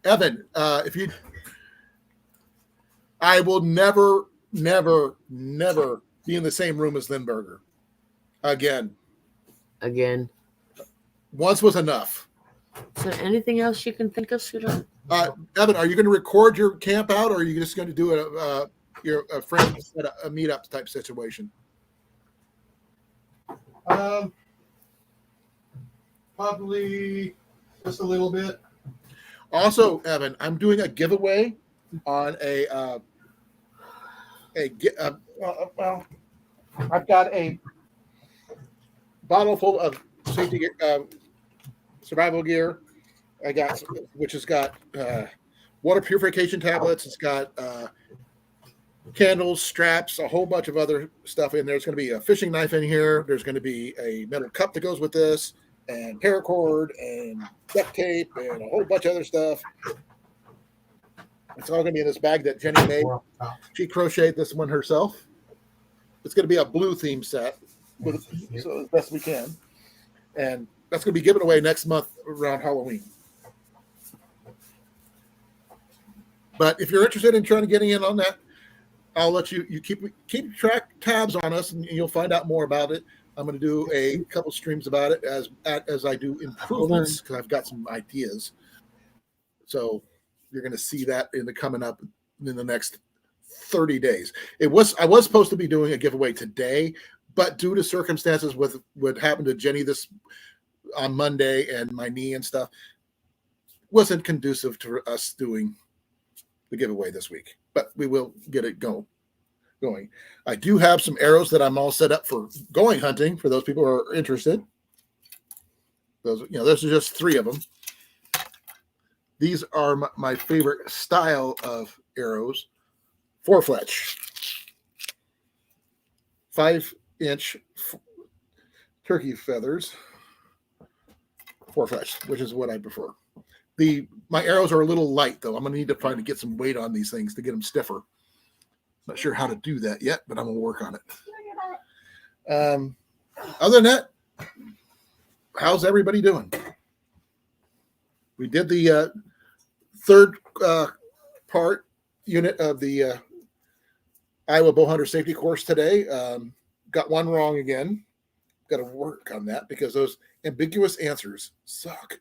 Evan, I will never, never, never be in the same room as Lindberger again. Once was enough. Is there anything else you can think of, Sudan? Evan, are you going to record your camp out, or are you just going to do a friends at a meetup type situation? Probably just a little bit. Also, Evan, I'm doing a giveaway on well, I've got a bottle full of safety survival gear. Which has got water purification tablets. It's got candles, straps, a whole bunch of other stuff in there. There's going to be a fishing knife in here. There's going to be a metal cup that goes with this, and paracord, and duct tape, and a whole bunch of other stuff. It's all going to be in this bag that Jenny made. She crocheted this one herself. It's going to be a blue theme set, so as best we can. And that's going to be given away next month around Halloween. But if you're interested in trying to get in on that, I'll let you keep tabs on us, and you'll find out more about it. I'm going to do a couple streams about it as I do improvements, because I've got some ideas. So You're going to see that in the coming up in the next 30 days. I was supposed to be doing a giveaway today, but due to circumstances with what happened to Jenny this on Monday and my knee and stuff, wasn't conducive to us doing the giveaway this week. But we will get it going. I do have some arrows that I'm all set up for going hunting for those people who are interested. Those are just 3 of them. These are my favorite style of arrows. 4-fletch, 5-inch turkey feathers, 4-fletch, which is what I prefer. My arrows are a little light, though. I'm going to need to try to get some weight on these things to get them stiffer. Not sure how to do that yet, but I'm going to work on it. Other than that, how's everybody doing? We did the third part unit of the Iowa Bowhunter safety course today. Got one wrong again. Got to work on that because those ambiguous answers suck.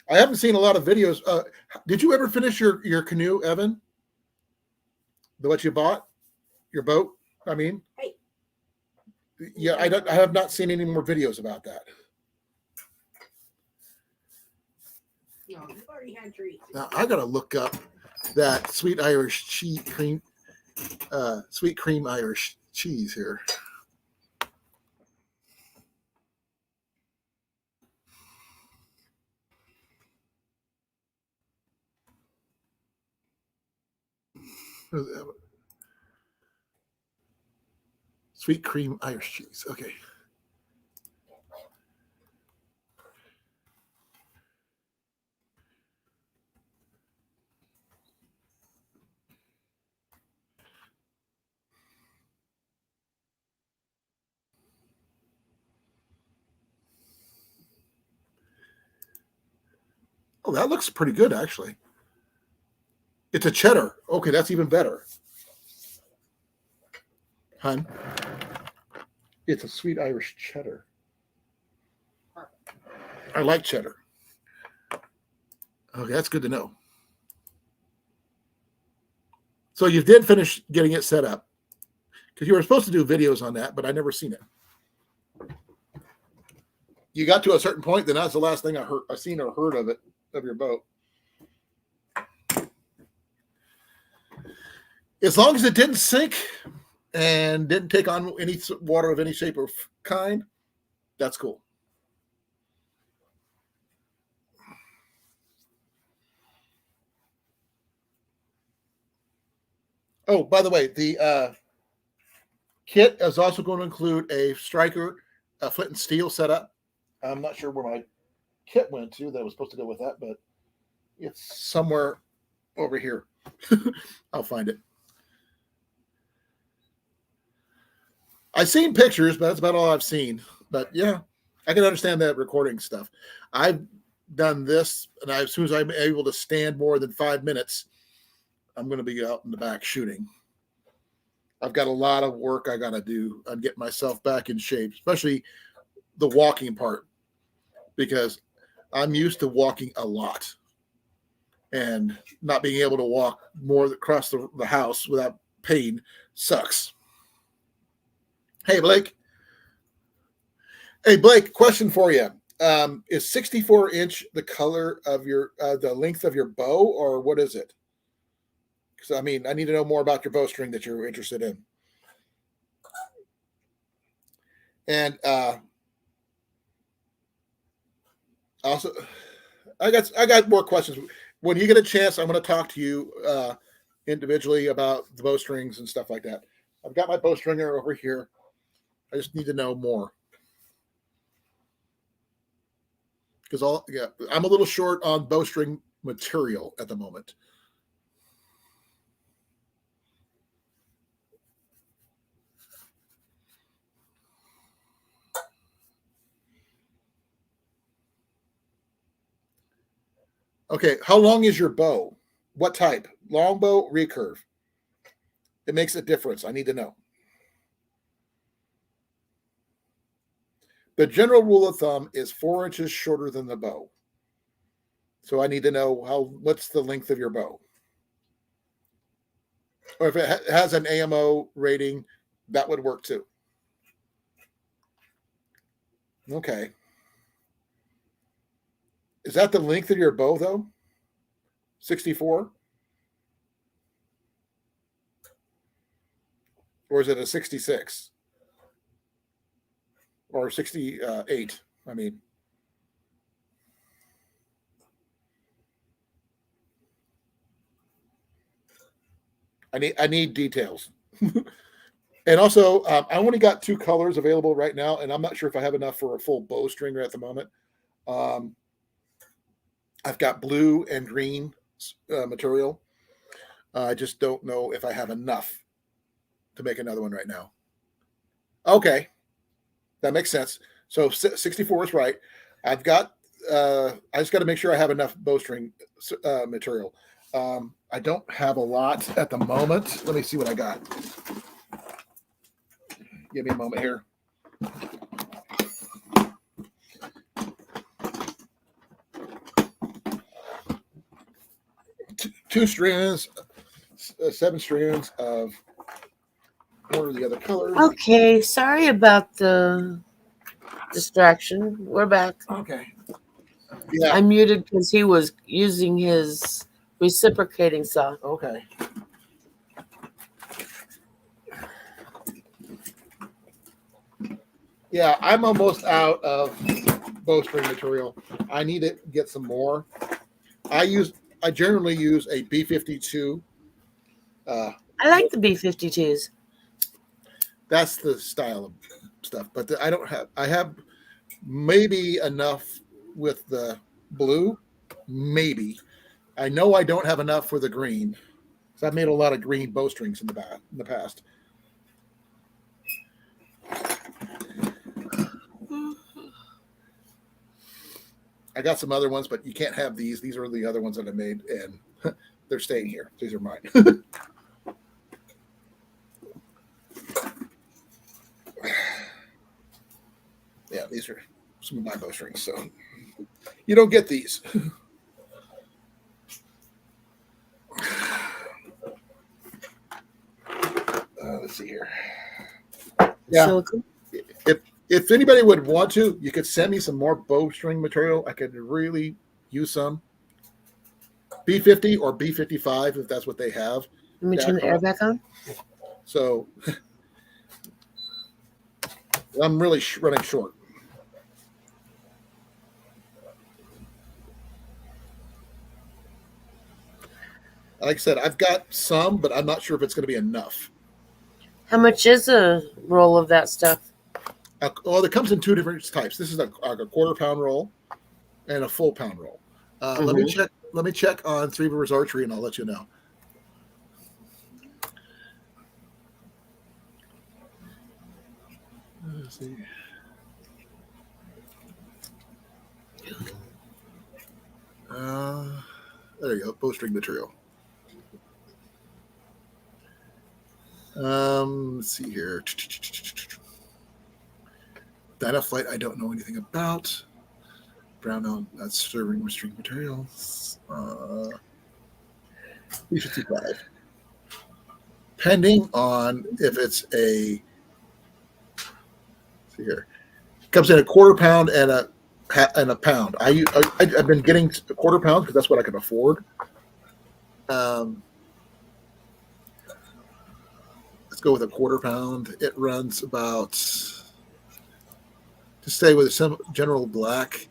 I haven't seen a lot of videos. Did you ever finish your canoe, Evan? What you bought? Your boat? I mean, Hey. Yeah, I have not seen any more videos about that. No, you've already had treats. Now I gotta look up that sweet cream Irish cheese here. Sweet cream Irish cheese. Okay. Oh, that looks pretty good, actually. It's a cheddar. Okay, that's even better. Hun, it's a sweet Irish cheddar. I like cheddar. Okay, that's good to know. So you did finish getting it set up because you were supposed to do videos on that, but I never seen it. You got to a certain point, then that's the last thing I seen or heard of it, of your boat. As long as it didn't sink and didn't take on any water of any shape or kind, that's cool. Oh, by the way, the kit is also going to include a striker, a flint and steel setup. I'm not sure where my kit went to that was supposed to go with that, but it's somewhere over here. I'll find it. I've seen pictures, but that's about all I've seen. But yeah, I can understand that recording stuff. I've done this, and as soon as I'm able to stand more than 5 minutes, I'm going to be out in the back shooting. I've got a lot of work I got to do on getting myself back in shape, especially the walking part, because I'm used to walking a lot and not being able to walk more across the house without pain sucks. Hey, Blake. Hey, Blake, question for you. Is 64-inch the color of your, the length of your bow, or what is it? Because, I mean, I need to know more about your bowstring that you're interested in. And also, I got more questions. When you get a chance, I'm going to talk to you individually about the bowstrings and stuff like that. I've got my bowstringer over here. I just need to know more. Because I'm a little short on bowstring material at the moment. Okay, how long is your bow? What type? Longbow, recurve? It makes a difference. I need to know. The general rule of thumb is 4 inches shorter than the bow. So I need to know what's the length of your bow. Or if it has an AMO rating, that would work too. Okay. Is that the length of your bow, though? 64? Or is it a 66? Or 68? I mean, I need details. And also, I only got 2 colors available right now, and I'm not sure if I have enough for a full bowstringer at the moment. I've got blue and green material. I just don't know if I have enough to make another one right now. Okay, that makes sense. So 64 is right. I've got. I just got to make sure I have enough bowstring material. I don't have a lot at the moment. Let me see what I got. Give me a moment here. 2 strands, 7 strands of what are the other colors? Okay, sorry about the distraction. We're back. Okay. Yeah. I muted because he was using his reciprocating saw. Okay. Yeah, I'm almost out of bowstring material. I need to get some more. I generally use a B52. I like the B52s. That's the style of stuff, but I have maybe enough with the blue, maybe. I know I don't have enough for the green. So I've made a lot of green bowstrings in the past. I got some other ones, but you can't have these. These are the other ones that I made, and they're staying here. These are mine. Yeah, these are some of my bowstrings. So you don't get these. Let's see here. Yeah. Silicone. If anybody would want to, you could send me some more bowstring material. I could really use some. B50 or B55 if that's what they have. Let me turn the air back on. So I'm really running short. Like I said, I've got some, but I'm not sure if it's going to be enough. How much is a roll of that stuff? Well, it comes in 2 different types. This is a quarter-pound roll and a full-pound roll. Let me check. Let me check on Three Rivers Archery, and I'll let you know. Let's see. There you go. Bowstring material. Let's see here. Dynaflight, I don't know anything about. Brown out, that's serving restraint materials. B55. Pending on if it's a. See here, comes in a quarter pound and a pound. I've been getting a quarter pound because that's what I can afford. Let's go with a quarter pound. It runs about, to stay with some general black,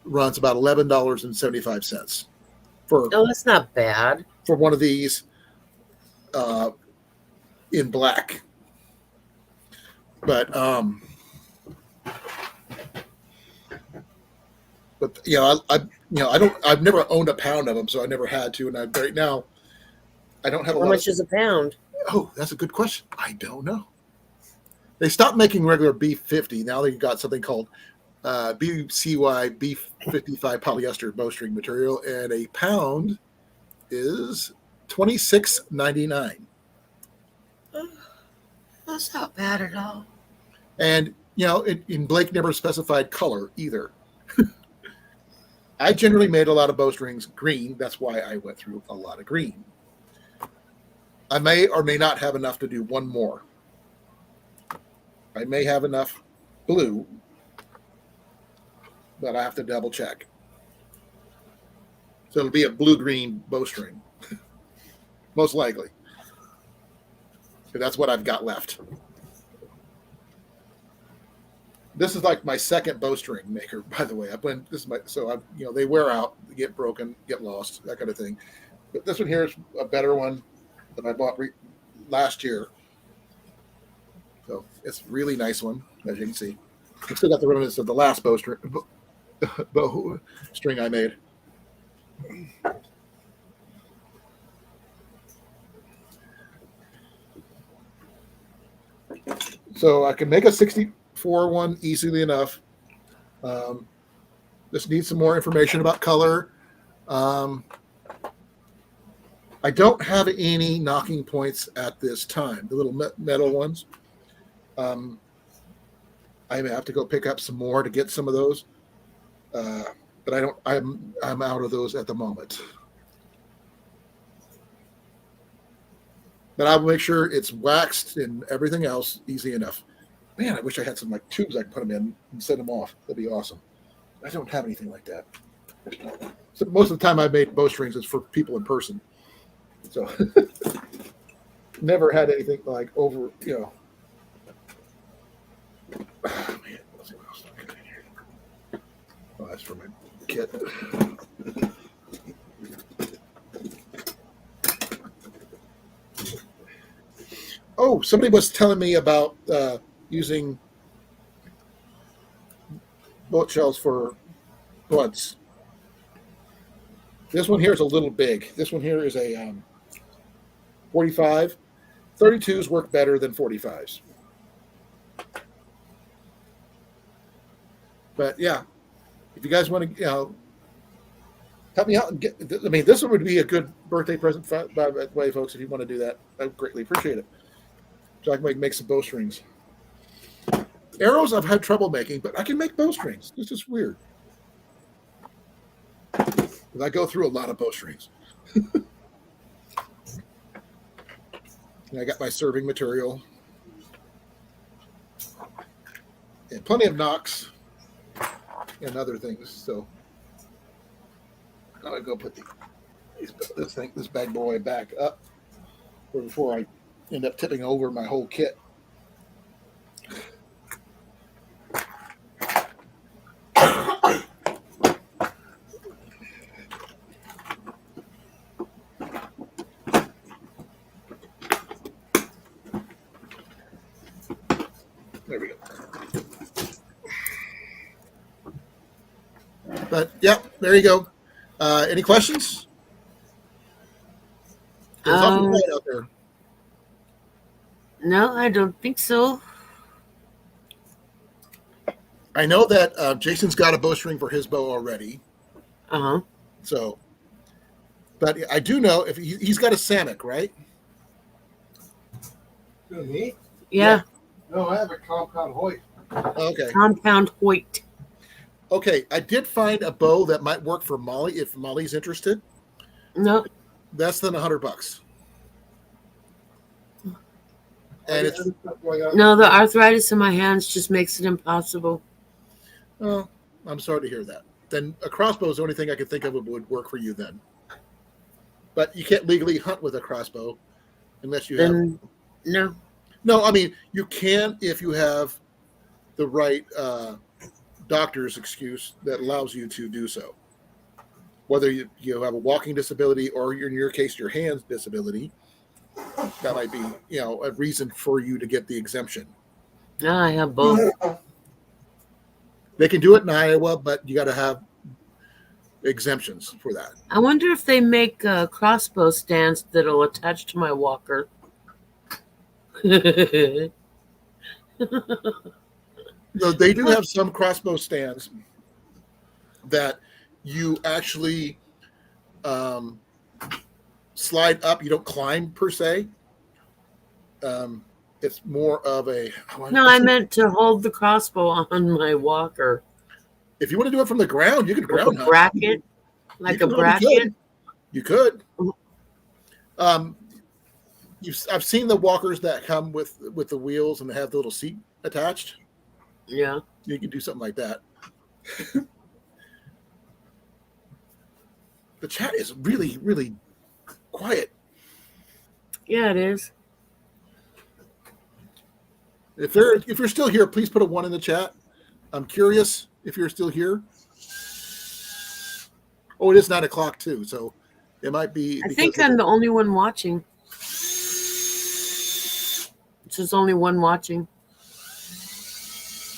runs about $11.75 for. Oh, that's not bad for one of these in black. But I've never owned a pound of them, so I never had to, and right now I don't have a lot. How much is a pound? Oh, that's a good question. I don't know. They stopped making regular B50. Now they've got something called BCY B55 polyester bowstring material, and a pound is $26.99. That's not bad at all. And Blake never specified color either. I generally made a lot of bowstrings green. That's why I went through a lot of green. I may or may not have enough to do one more. I may have enough blue, but I have to double check. So it'll be a blue-green bowstring, most likely. But that's what I've got left. This is like my second bowstring maker, by the way. They wear out, get broken, get lost, that kind of thing. But this one here is a better one that I bought last year. So it's a really nice one, as you can see. I still got the remnants of the last bowstring I made. So I can make a 64 one easily enough. Just need some more information about color. I don't have any knocking points at this time, the little metal ones. I may have to go pick up some more to get some of those. But I'm out of those at the moment. But I'll make sure it's waxed and everything else easy enough. Man, I wish I had some like tubes I could put them in and send them off. That'd be awesome. I don't have anything like that. So most of the time I made bowstrings is for people in person. So never had anything like over, Oh, man, let's see what else I got here. Oh, that's for my kit. Oh, somebody was telling me about using bullet shells for blunts. This one here is a little big. This one here is a 45. 32s work better than 45s. But yeah, if you guys want to, help me out and get. This one would be a good birthday present, by the way, folks. If you want to do that, I would greatly appreciate it. So I can make some bowstrings. Arrows I've had trouble making, but I can make bowstrings. It's just weird. I go through a lot of bowstrings. And I got my serving material. And plenty of knocks and other things. So I'm going to go put this bad boy back up before I end up tipping over my whole kit. There we go. But yeah, there you go. Any questions? It's awfully quiet out there. No, I don't think so. I know that Jason's got a bowstring for his bow already. Uh-huh. So, but I do know if he's got a Samick, right? Who, me? Yeah. No, I have a compound Hoyt. Okay. Compound Hoyt. Okay, I did find a bow that might work for Molly if Molly's interested. No. Less than $100. And it's No, the arthritis in my hands just makes it impossible. oh, I'm sorry to hear that. Then a crossbow is the only thing I could think of would work for you then. But you can't legally hunt with a crossbow unless you have. No. No, I mean you can if you have the right doctor's excuse that allows you to do so. Whether you have a walking disability or in your case your hands disability, that might be a reason for you to get the exemption. No, I have both. They can do it in Iowa, but you got to have exemptions for that. I wonder if they make crossbow stands that'll attach to my walker. No, they do have some crossbow stands that you actually slide up. You don't climb per se. It's more of a. No, I meant to hold the crossbow on my walker. If you want to do it from the ground, you can Like ground a hunt. bracket? Like a bracket? You could. I've seen the walkers that come with the wheels and they have the little seat attached. Yeah. You can do something like that. The chat is really, really quiet. Yeah, it is. If you're still here, please put a 1 in the chat. I'm curious if you're still here. Oh, it is 9 o'clock too, so it might be. I think I'm the only one watching. There's only one watching.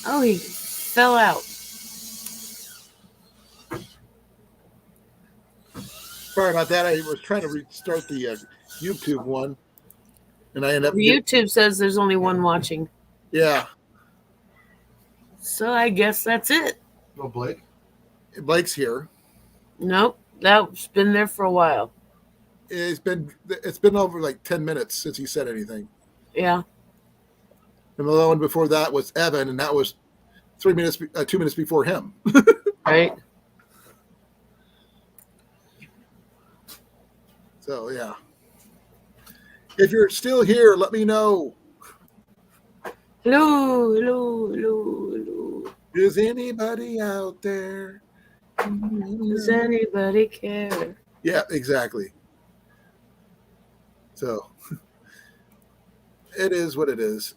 Oh, he fell out. Sorry about that. I was trying to restart the YouTube one, and I ended up. YouTube says there's only one watching. Yeah. So I guess that's it. No, Blake. Blake's here. Nope, that's been there for a while. It's been over like 10 minutes since he said anything. Yeah. And the one before that was Evan, and that was 2 minutes before him. Right. So yeah. If you're still here, let me know. Hello, hello, hello, hello. Is anybody out there? Does anybody care? Yeah, exactly. So it is what it is.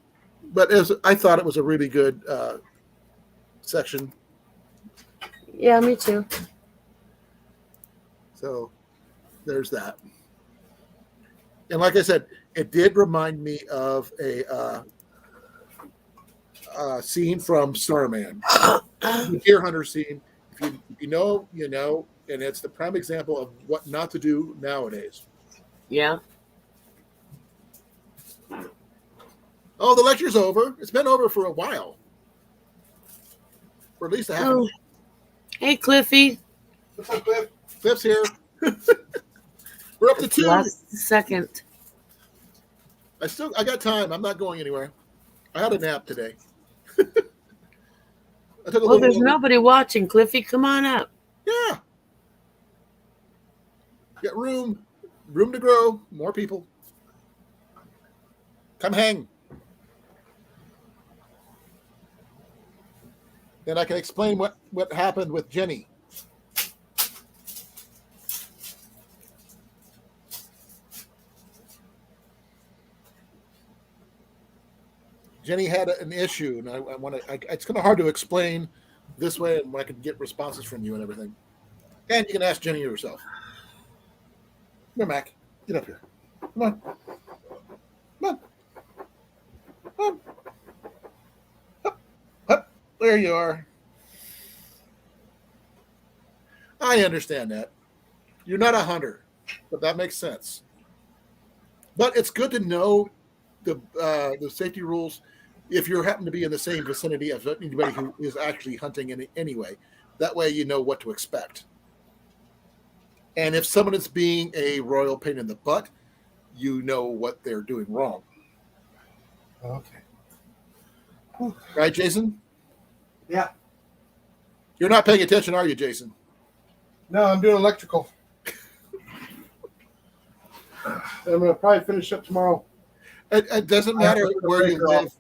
But I thought it was a really good section. Yeah, me too. So there's that. And like I said, it did remind me of a scene from Starman, the deer hunter scene. If you know, you know, and it's the prime example of what not to do nowadays. Yeah. Oh, the lecture's over. It's been over for a while. For at least a half an hour. Hey, Cliffy. What's up, Cliff? Cliff's here. We're up to 2. Last second. I got time. I'm not going anywhere. I had a nap today. I took a Well, little there's nobody watching, Cliffy. Come on up. Yeah. Got room to grow. More people. Come hang. And I can explain what happened with Jenny. Jenny had an issue, and I want to. It's kind of hard to explain this way, and I can get responses from you and everything. And you can ask Jenny yourself. Come here, Mac. Get up here. Come on. Come on. Come on. Up. Up. There you are. I understand that. You're not a hunter, but that makes sense. But it's good to know the safety rules if you happen to be in the same vicinity as anybody who is actually hunting in anyway. That way you know what to expect. And if someone is being a royal pain in the butt, you know what they're doing wrong. Okay. Right, Jason? Yeah. You're not paying attention, are you, Jason? No, I'm doing electrical. I'm going to probably finish up tomorrow. It doesn't matter where you live,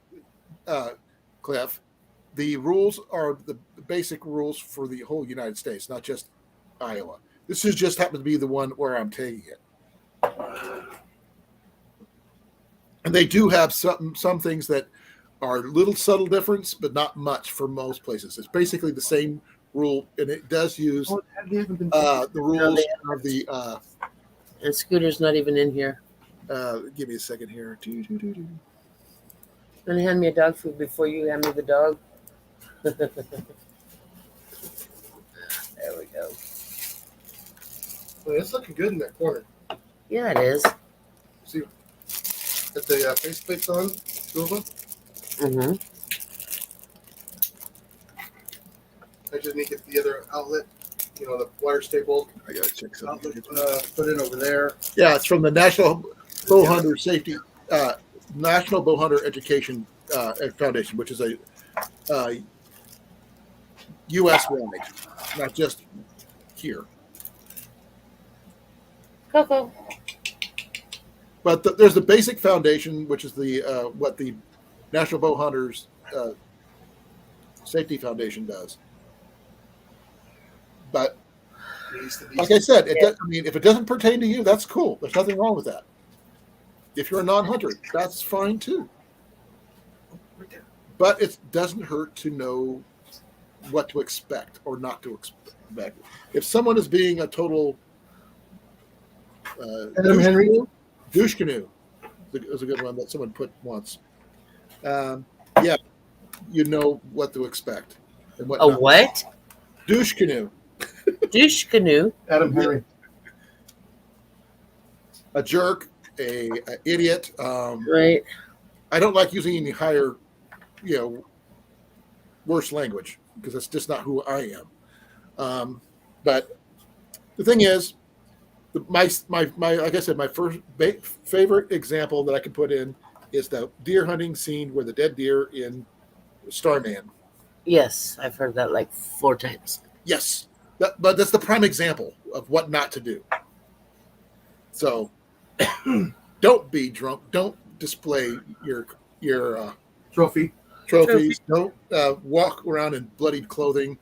Cliff. The rules are the basic rules for the whole United States, not just Iowa. This is just happens to be the one where I'm taking it. And they do have some things that are little subtle difference, but not much for most places. It's basically the same rule, and it does use the rules of the. And Scooter's not even in here. Give me a second here. Gonna hand me a dog food before you hand me the dog. There we go. Well, it's looking good in that corner. Yeah, it is. See, got the faceplates on, 2 of them. Mm-hmm. I just need to get the other outlet, the wire staple I gotta check something. outlet, put it over there. Yeah, it's from the National Bowhunter Safety National Bowhunter Education Foundation, which is a U.S. wide, not just here. Coco. But there's the basic foundation, which is the what the National Bowhunters Safety Foundation does. But like I said, I mean, if it doesn't pertain to you, that's cool. There's nothing wrong with that. If you're a non-hunter, that's fine too. But it doesn't hurt to know what to expect or not to expect. If someone is being a total Adam Henry. douche canoe is a good one that someone put once. Yeah, you know what to expect and what. A what? Douche canoe. Douche canoe. Adam Henry. A jerk, a idiot. Right. I don't like using any higher, worse language because that's just not who I am. But the thing is, my like I said, my first favorite example that I can put in is the deer hunting scene where the dead deer in Starman. Yes, I've heard that like 4 times. Yes, but that's the prime example of what not to do. So don't be drunk. Don't display your Trophy. trophies. Don't walk around in bloodied clothing.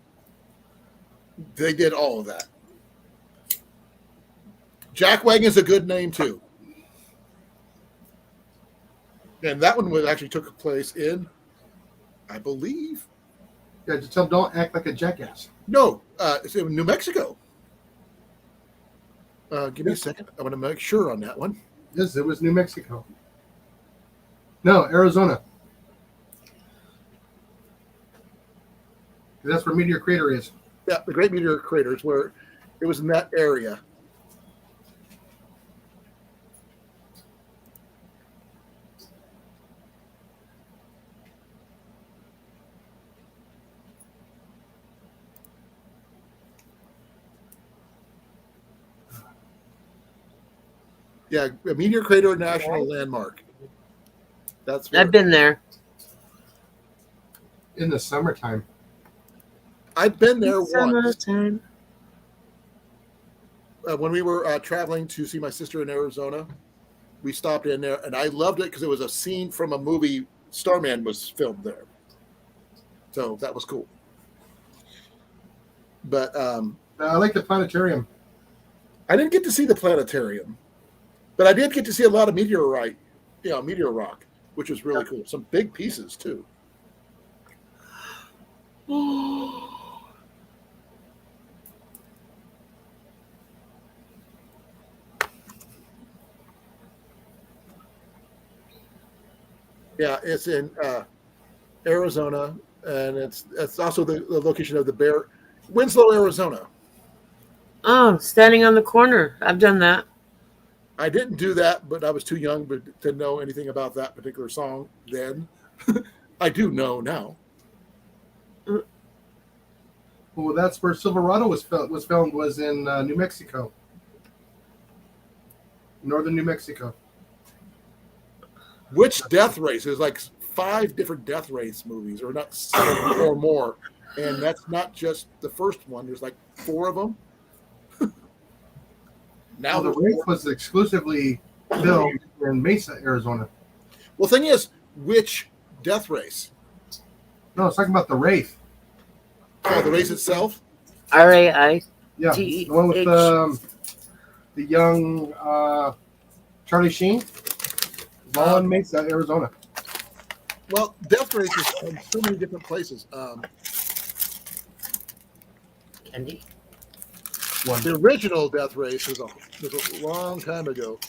They did all of that. Jackwagon is a good name too, and that one actually took place in, I believe. Yeah, just tell them don't act like a jackass. No, it's in New Mexico. Give me a second. I want to make sure on that one. Yes, it was New Mexico. No, Arizona. That's where Meteor Crater is. Yeah, the Great Meteor Crater is where it was in that area. Yeah, a Meteor Crater National Landmark. That's where I've been there. In the summertime. I've been there once. Summertime. When we were traveling to see my sister in Arizona, we stopped in there, and I loved it because it was a scene from a movie. Starman was filmed there, so that was cool. But I like the planetarium. I didn't get to see the planetarium, but I did get to see a lot of meteor rock, which was really cool. Some big pieces too. Yeah, it's in Arizona, and it's also the location of the Bear, Winslow, Arizona. Oh, standing on the corner. I've done that. I didn't do that, but I was too young to know anything about that particular song then. I do know now. Well, that's where Silverado was filmed. Was in New Mexico, northern New Mexico. Which death race? There's like 5 different death race movies, or not 7 or more, and that's not just the first one. There's like 4 of them. Now the race was exclusively filmed in Mesa, Arizona. Well, the thing is, which death race? No, it's talking about the Wraith. Oh, the race itself? RAI. Yeah, the one with the young Charlie Sheen. All in Mesa, Arizona. Well, death races in so many different places. Candy. The original death race was a long time ago.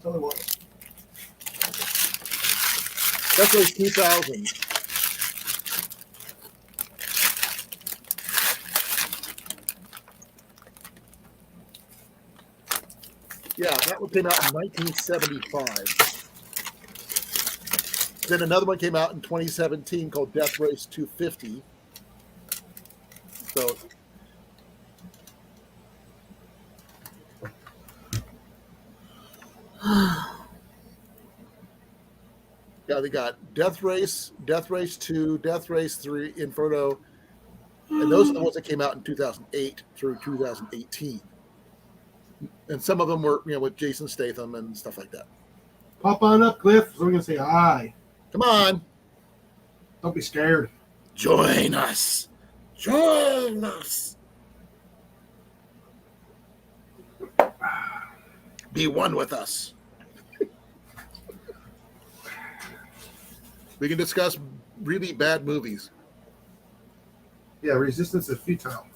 Tell me what. Death race 2000. Yeah, that one came out in 1975. Then another one came out in 2017 called Death Race 250. So They got Death Race 2, Death Race 3, Inferno, and those are the ones that came out in 2008 through 2018. And some of them were, with Jason Statham and stuff like that. Pop on up, Cliff. So we're gonna say hi. Come on, Don't be scared. join us. Join us. Be one with us. We can discuss really bad movies. Yeah, resistance is futile.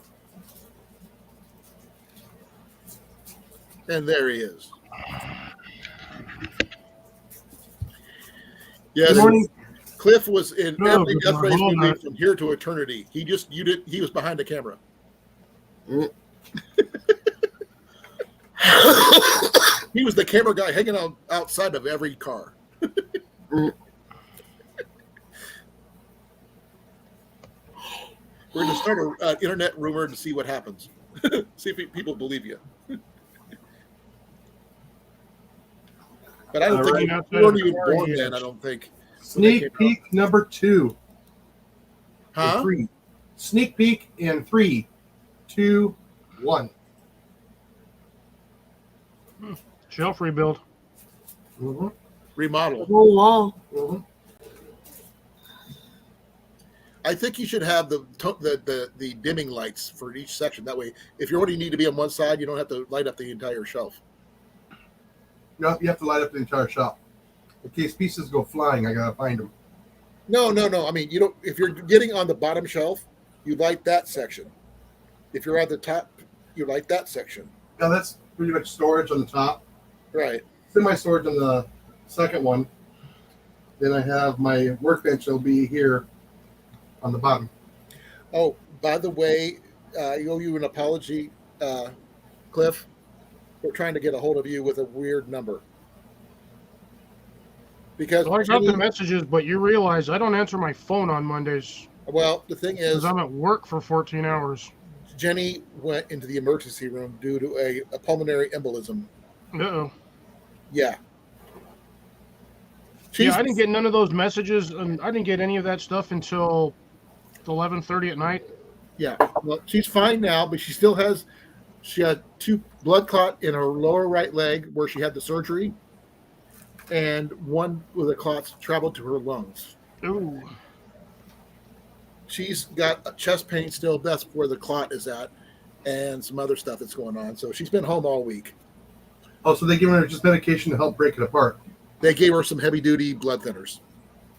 And there he is. Yes, Good morning. Cliff was in No, every good Death Race morning. movie from here to eternity. He was behind the camera. He was the camera guy hanging out outside of every car. We're going to start an internet rumor to see what happens. See if people believe you. But I don't think you weren't even born then, I don't think. Sneak peek number 2. Huh? 3. Sneak peek in 3, 2, 1. Shelf rebuild. Mm-hmm. Remodel. Whole wall. Mm-hmm. I think you should have the dimming lights for each section. That way, if you only need to be on one side, you don't have to light up the entire shelf. You have to light up the entire shop. In case pieces go flying, I gotta find them. No. I mean, you don't. If you're getting on the bottom shelf, you light that section. If you're at the top, you light that section. Now that's pretty much storage on the top. Right. Semi-storage on the second one. Then I have my workbench. Will be here on the bottom. Oh, by the way, I owe you an apology, Cliff. We're trying to get a hold of you with a weird number. Because Well, I got the messages, but you realize I don't answer my phone on Mondays well, the thing is, because I'm at work for 14 hours. Jenny went into the emergency room due to a pulmonary embolism. Uh-oh. Yeah. Yeah, I didn't get none of those messages, and I didn't get any of that stuff until 11:30 at night. Yeah. Well, she's fine now, but she had 2 blood clot in her lower right leg where she had the surgery, and one of the clots traveled to her lungs. Ooh. She's got a chest pain still. That's where the clot is at, and some other stuff that's going on. So she's been home all week. Oh, so they give her just medication to help break it apart. They gave her some heavy-duty blood thinners.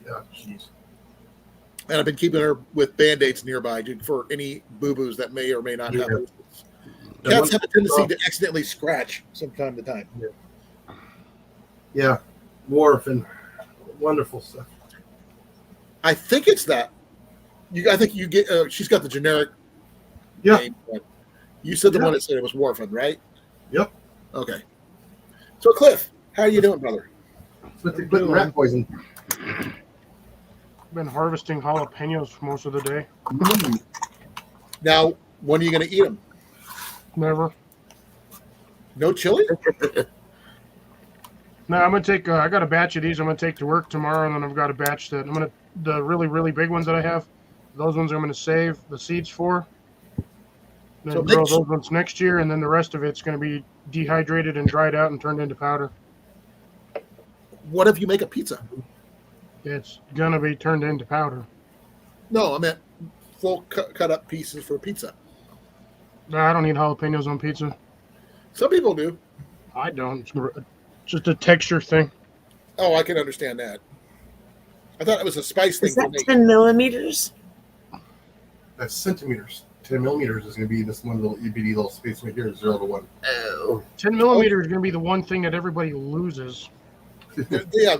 Yeah, jeez. And I've been keeping her with Band-Aids nearby for any boo-boos that may or may not have those. Cats have a tendency to accidentally scratch from time to time. Yeah, Wharf and wonderful stuff. I think it's that. I think you get. She's got the generic. Yeah. Name, but you said the one that said it was Warfarin, right? Yep. Okay. So Cliff, how are you doing, brother? With the quitting rat poison. Been harvesting jalapenos for most of the day. Now, when are you going to eat them? Never. No chili? No, I'm gonna take. I got a batch of these. I'm gonna take to work tomorrow, and then I've got a batch that the really really big ones that I have. Those ones I'm gonna save the seeds for. Then So grow those ones next year, and then the rest of it's gonna be dehydrated and dried out and turned into powder. What if you make a pizza? It's gonna be turned into powder. No, I meant full cut up pieces for pizza. No, I don't eat jalapenos on pizza. Some people do. I don't. It's just a texture thing. Oh, I can understand that. I thought it was a spice thing Is for that me. 10 millimeters? That's centimeters. 10 millimeters is going to be this one little bitty little space right here, 0 to 1. Oh. 10 millimeter is gonna be the one thing that everybody loses. Yeah.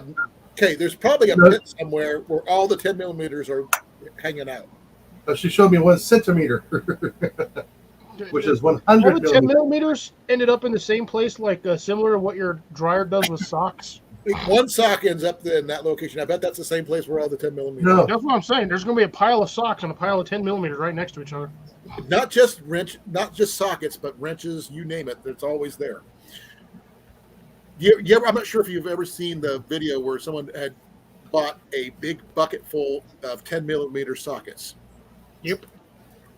Okay, there's probably a pit somewhere where all the 10 millimeters are hanging out. She showed me 1 centimeter, which is 100 All the 10 millimeters. millimeters ended up in the same place, like similar to what your dryer does with socks. One sock ends up in that location. I bet that's the same place where all the 10 millimeters. No. That's what I'm saying. There's going to be a pile of socks and a pile of 10 millimeters right next to each other. Not just not just sockets, but wrenches. You name it. It's always there. You ever, I'm not sure if you've ever seen the video where someone had bought a big bucket full of 10 millimeter sockets. Yep.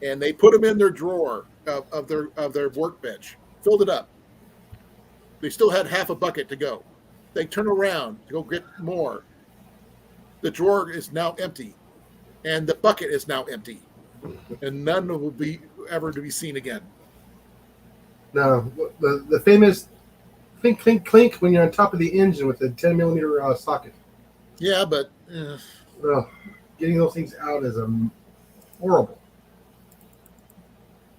And they put them in their drawer of their workbench, filled it up. They still had half a bucket to go. They turn around to go get more. The drawer is now empty, and the bucket is now empty, and none will be ever to be seen again. No, the famous clink, clink, clink when you're on top of the engine with the 10 millimeter socket. Yeah, but Ugh, getting those things out is horrible.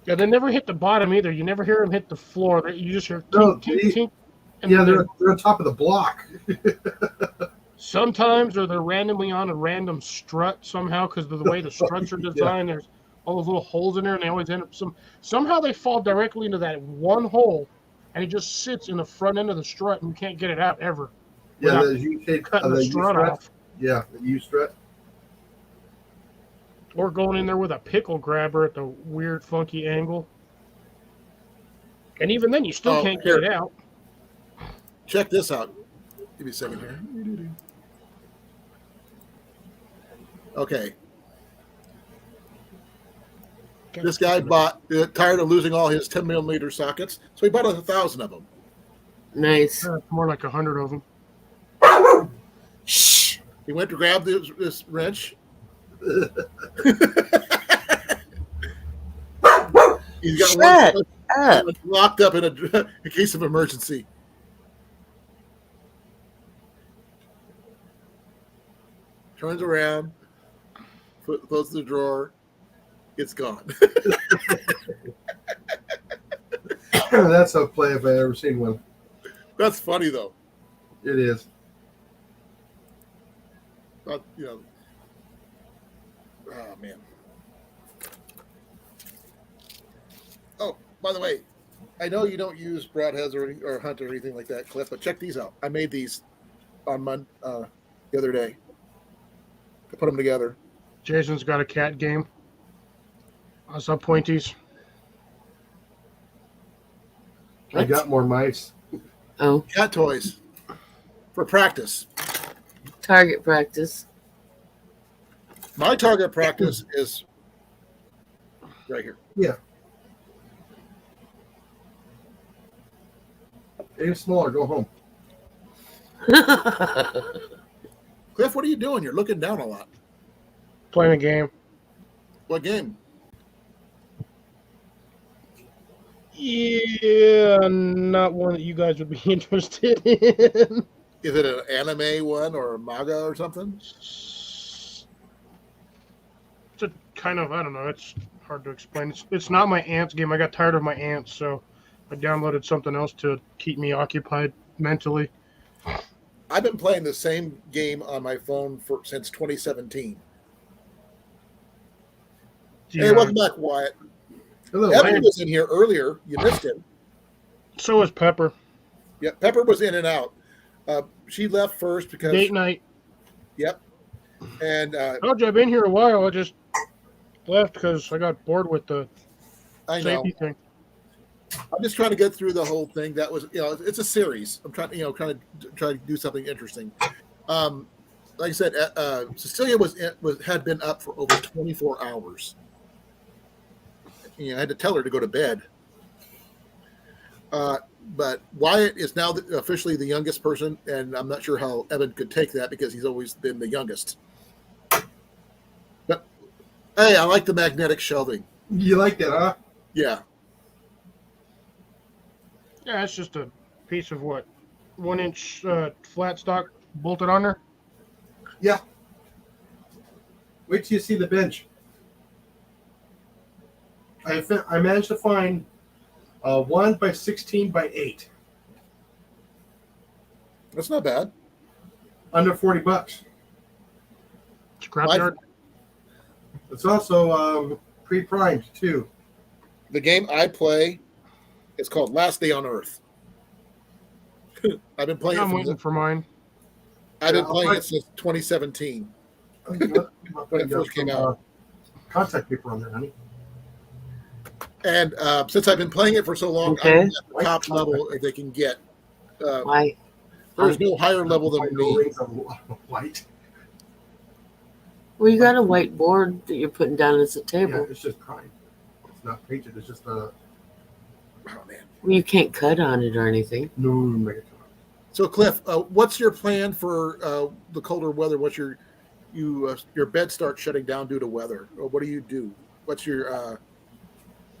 Yeah, they never hit the bottom either. You never hear them hit the floor. You just hear No, tink, tink, tink. And Yeah, then they're on top of the block. sometimes, or they're randomly on a random strut somehow because of the way the struts are designed. There's all those little holes in there, and they always end up somehow they fall directly into that one hole, and it just sits in the front end of the strut, and you can't get it out ever. Yeah, without the U-shape, cutting the the strut U-strut. off, Yeah, the U-strut. or going in there with a pickle grabber at the weird, funky angle. And even then, you still can't get it out. check this out. Give me a second here. Okay. This guy bought, tired of losing all his 10 millimeter sockets, so he bought 1,000 of them. Nice. More like 100 of them. Shh. He went to grab this wrench. He's got one locked up in a case of emergency. Turns around, closes the drawer. It's gone. That's a play if I ever seen one. That's funny though. It is. But, oh man. Oh, by the way, I know you don't use broadheads or hunt or anything like that, Cliff, but check these out. I made these on the other day. I put them together. Jason's got a cat game. I saw pointies. I got more mice. Oh, Cat toys for practice. target practice. My target practice is right here. Yeah. Aim smaller. Go home. Cliff, what are you doing? You're looking down a lot. Playing a game. What game? Yeah, not one that you guys would be interested in. Is it an anime one or a manga or something? It's a kind of, I don't know, it's hard to explain. It's not my aunt's game. I got tired of my aunt's, so I downloaded something else to keep me occupied mentally. I've been playing the same game on my phone since 2017. Hey, welcome back, Wyatt. Hello. Evan was in here earlier. You missed him. So is Pepper. Yeah, Pepper was in and out. She left first because. Date night. Yep. And Told you I've been here a while. I just left because I got bored with the I know. safety thing. I'm just trying to get through the whole thing. That was, it's a series. I'm trying to do something interesting. Like I said, Cecilia had been up for over 24 hours. I had to tell her to go to bed. But Wyatt is now officially the youngest person, and I'm not sure how Evan could take that because he's always been the youngest. But hey, I like the magnetic shelving. You like that, huh? Yeah. Yeah, it's just a piece of 1 inch flat stock bolted on there. Yeah. Wait till you see the bench. I managed to find 1 by 16 by 8. That's not bad. Under $40. Scrapyard. It's also pre-primed too. The game I play is called Last Day on Earth. I've been playing I'm waiting for mine. I've been playing it since 2017. When it first came out. Contact paper on there, honey. And since I've been playing it for so long, Okay. I'm at the top level that they can get. Why? There's no higher level than No me. rings of light. Well, you got a white board that you're putting down as a Yeah, table. it's just pine. It's not painted. It's just a Oh man. Well, you can't cut on it or anything. no. So Cliff, what's your plan for the colder weather? What's your bed starts shutting down due to weather? Or what do you do? What's your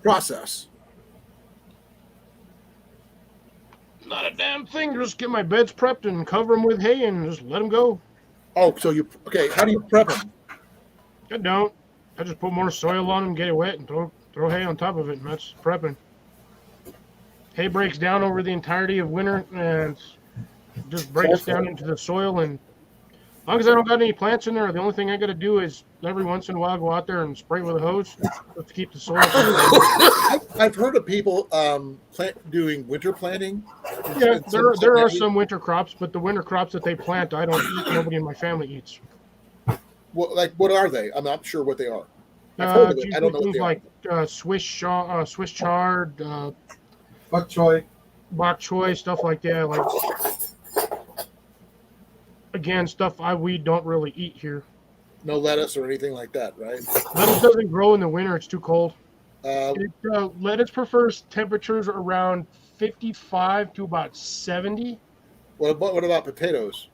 process? Not a damn thing. Just get my beds prepped and cover them with hay and just let them go. Oh, so how do you prep them? I don't. I just put more soil on them, get it wet, and throw hay on top of it, and that's prepping. Hay breaks down over the entirety of winter and just breaks down into the soil. And as long as I don't got any plants in there, the only thing I got to do is every once in a while go out there and spray with a hose just to keep the soil. I've heard of people doing winter planting. Yeah, there are some winter crops, but the winter crops that they plant, I don't eat. Nobody in my family eats. Well, like what are they? I'm not sure what they are. I've heard of it. I don't know what Things they like are. Swiss chard, Bok choy. bok choy, stuff like that. Like again, stuff we don't really eat here. No lettuce or anything like that, right? Lettuce doesn't grow in the winter; it's too cold. Uh, Lettuce prefers temperatures around 55 to about 70. what about potatoes?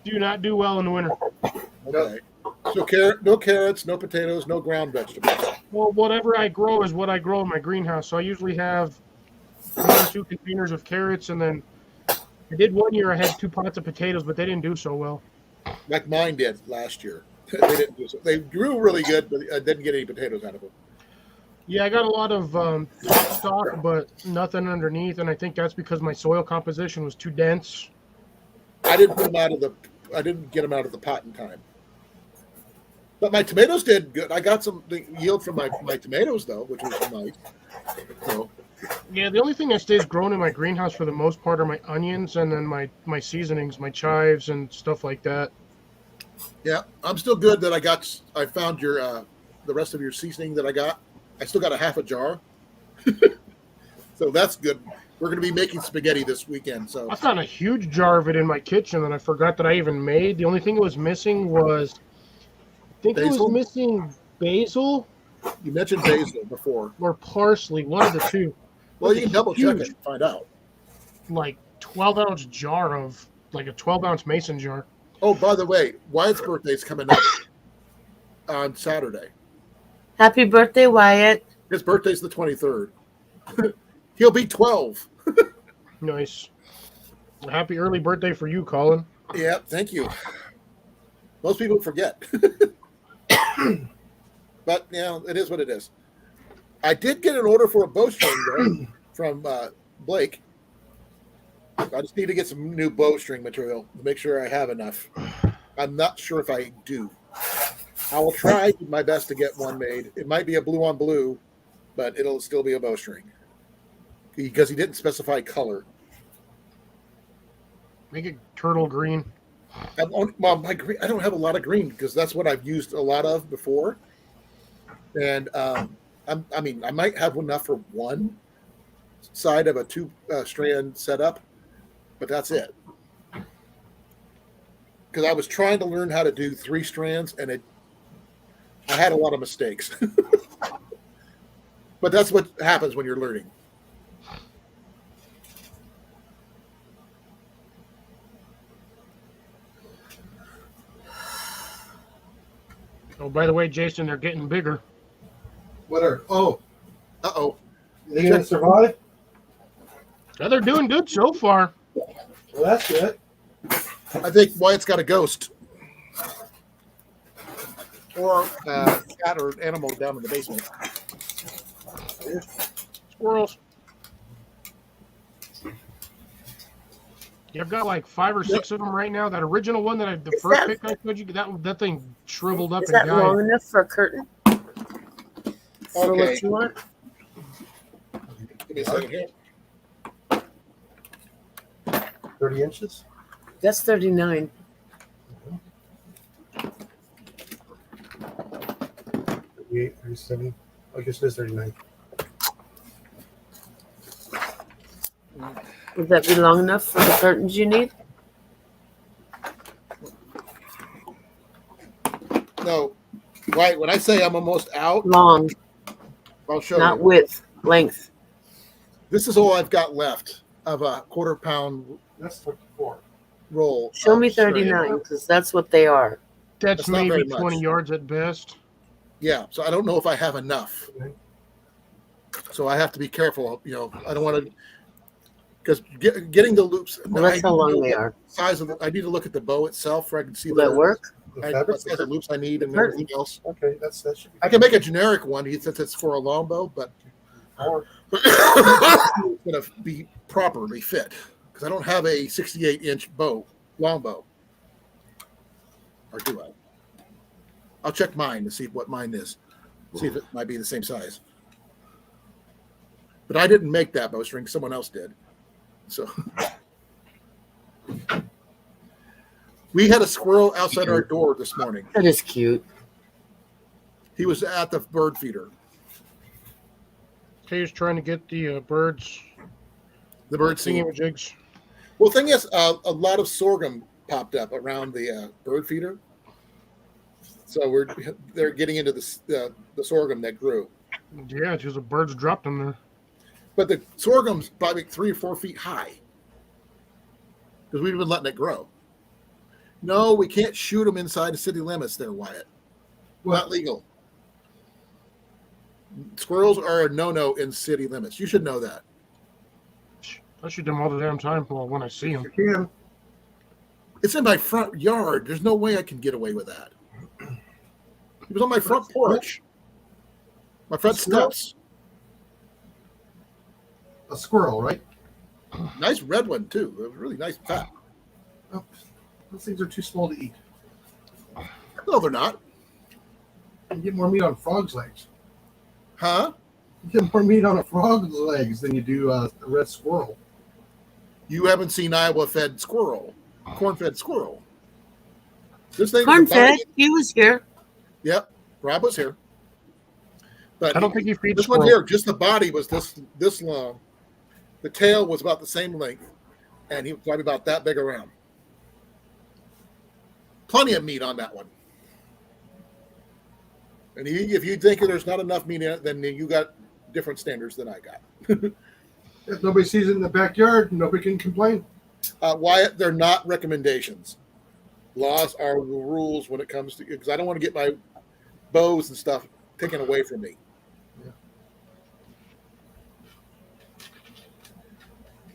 Do not do well in the winter. Okay. So no carrots, no potatoes, no ground vegetables. Well, whatever I grow is what I grow in my greenhouse. So I usually have 1 or 2 containers of carrots, and then I did one year. I had 2 pots of potatoes, but they didn't do so well. Like mine did last year. They didn't do so. They grew really good, but I didn't get any potatoes out of them. Yeah, I got a lot of top stock, but nothing underneath, and I think that's because my soil composition was too dense. I didn't get them out of the pot in time. But my tomatoes did good. I got some yield from my tomatoes though, which was nice. So, Yeah, the only thing that stays grown in my greenhouse for the most part are my onions and then my seasonings, my chives and stuff like that. yeah, I'm still good that I found your the rest of your seasoning that I got. I still got a half a jar. So that's good. We're going to be making spaghetti this weekend. So I found a huge jar of it in my kitchen that I forgot that I even made. The only thing it was missing was, I think it was Basil? missing basil you mentioned basil before. or parsley, one of the two. Well, you can double check it Huge. and find out. Like 12-ounce jar of, like a 12-ounce mason jar. Oh, by the way, Wyatt's birthday's coming up on Saturday. Happy birthday, Wyatt. His birthday's the 23rd. He'll be 12. Nice. Happy early birthday for you, Colin. Yeah, thank you. Most people forget. But, it is what it is. I did get an order for a bowstring, though, from Blake. I just need to get some new bowstring material to make sure I have enough. I'm not sure if I do. I will try my best to get one made. It might be a blue on blue, but it'll still be a bowstring. Because he didn't specify color. Make it turtle green. My green, I don't have a lot of green because that's what I've used a lot of before. And I might have enough for one side of a 2-strand setup, but that's it. Because I was trying to learn how to do 3 strands, and I had a lot of mistakes. But that's what happens when you're learning. Oh, by the way, Jason, they're getting bigger. What are? Oh, Uh-oh. they gonna survive? Yeah, they're doing good so far. Well, that's good. I think Wyatt's got a ghost. Or a cat or animal down in the basement. Squirrels. Yeah, I've got like 5 or 6 of them right now. That original one the Is first that- pick I showed you, that thing shriveled up Is and that long died. enough for a curtain? For Okay. what you want? Give me a second here. 30 inches. That's 39. 38, 37. I guess it is 39. Would that be long enough for the curtains you need? right. When I say I'm almost out, Long, I'll show not you. width, length. This is all I've got left of a quarter-pound That's 24. roll. Show of me string. 39 because that's what they are. That's That's not maybe very 20 much. yards at best. Yeah, so I don't know if I have enough. Okay. So I have to be careful. I don't want to, because getting the loops. Well, that's how long they are. Size of I need to look at the bow itself, where I can see Will that work? The what fabric. size of loops I need and Curtain. everything else. Okay, that should be. I can make a generic one since it's for a longbow, but Or it's going to be properly fit because I don't have a 68-inch longbow. Or do I? I'll check mine to see what mine is. See if it might be the same size. But I didn't make that bowstring; someone else did. So we had a squirrel outside our door this morning. That is cute. He was at the bird feeder. Kay's trying to get the birds The bird seed. jigs. Well, the thing is, a lot of sorghum popped up around the bird feeder. So they're getting into the sorghum that grew. Yeah, because the birds dropped them there. But the sorghum's probably 3 or 4 feet high because we've been letting it grow. No, we can't shoot them inside the city limits there, Wyatt. Not legal. Squirrels are a no-no in city limits. You should know that. I shoot them all the damn time when I see them. you can. It's in my front yard. There's no way I can get away with that. It was on my front porch. My front steps. A squirrel, right? Nice red one, too. It was really nice fat. Oh, those things are too small to eat. No, they're not. You get more meat on frog's legs. Huh? You get more meat on a frog's legs than you do a red squirrel. You haven't seen Iowa-fed squirrel. Corn-fed squirrel. This thing Corn was about- fed. He was here. Yep, Rob was here. But I don't think he feeds this one squirrel. here, just the body was this long. The tail was about the same length, and he was probably about that big around. Plenty of meat on that one. And if you think there's not enough meat in it, then you got different standards than I got. If nobody sees it in the backyard, nobody can complain. Wyatt, they're not recommendations. Laws are the rules when it comes to, because I don't want to get my bows and stuff taken away from me.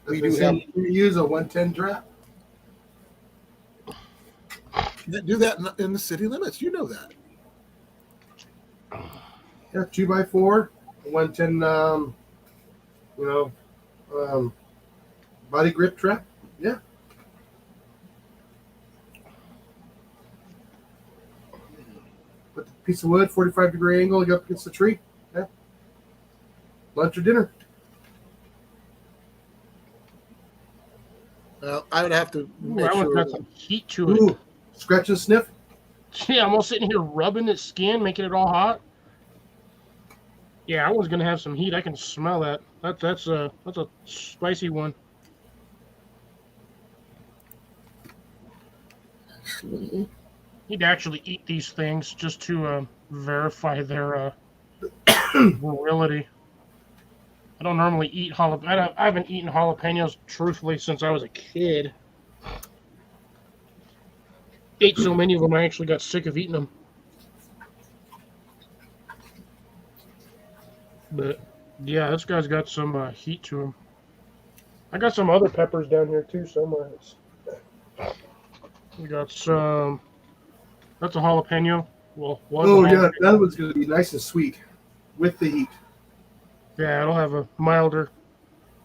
We do have You use a 110 trap. can't do that in the city limits. You know that. Yeah, 2x4, 110. Body grip trap. Yeah. Put the piece of wood, 45-degree angle, you up against the tree. Yeah. Lunch or dinner. Well, I would have to Ooh, make that one's sure. got some heat to it. Ooh, scratch and sniff. Yeah, I'm all sitting here rubbing its skin, making it all hot. Yeah, I was gonna have some heat. I can smell that. That's a spicy one. He'd actually eat these things just to verify their virility. I don't normally eat I haven't eaten jalapenos truthfully since I was a kid. Ate so many of them, I actually got sick of eating them. But yeah, this guy's got some heat to him. I got some other peppers down here too somewhere. We got some. That's a jalapeno. Well, was a Oh, yeah, jalapeno. that one's going to be nice and sweet with the heat. Yeah, it'll have a milder.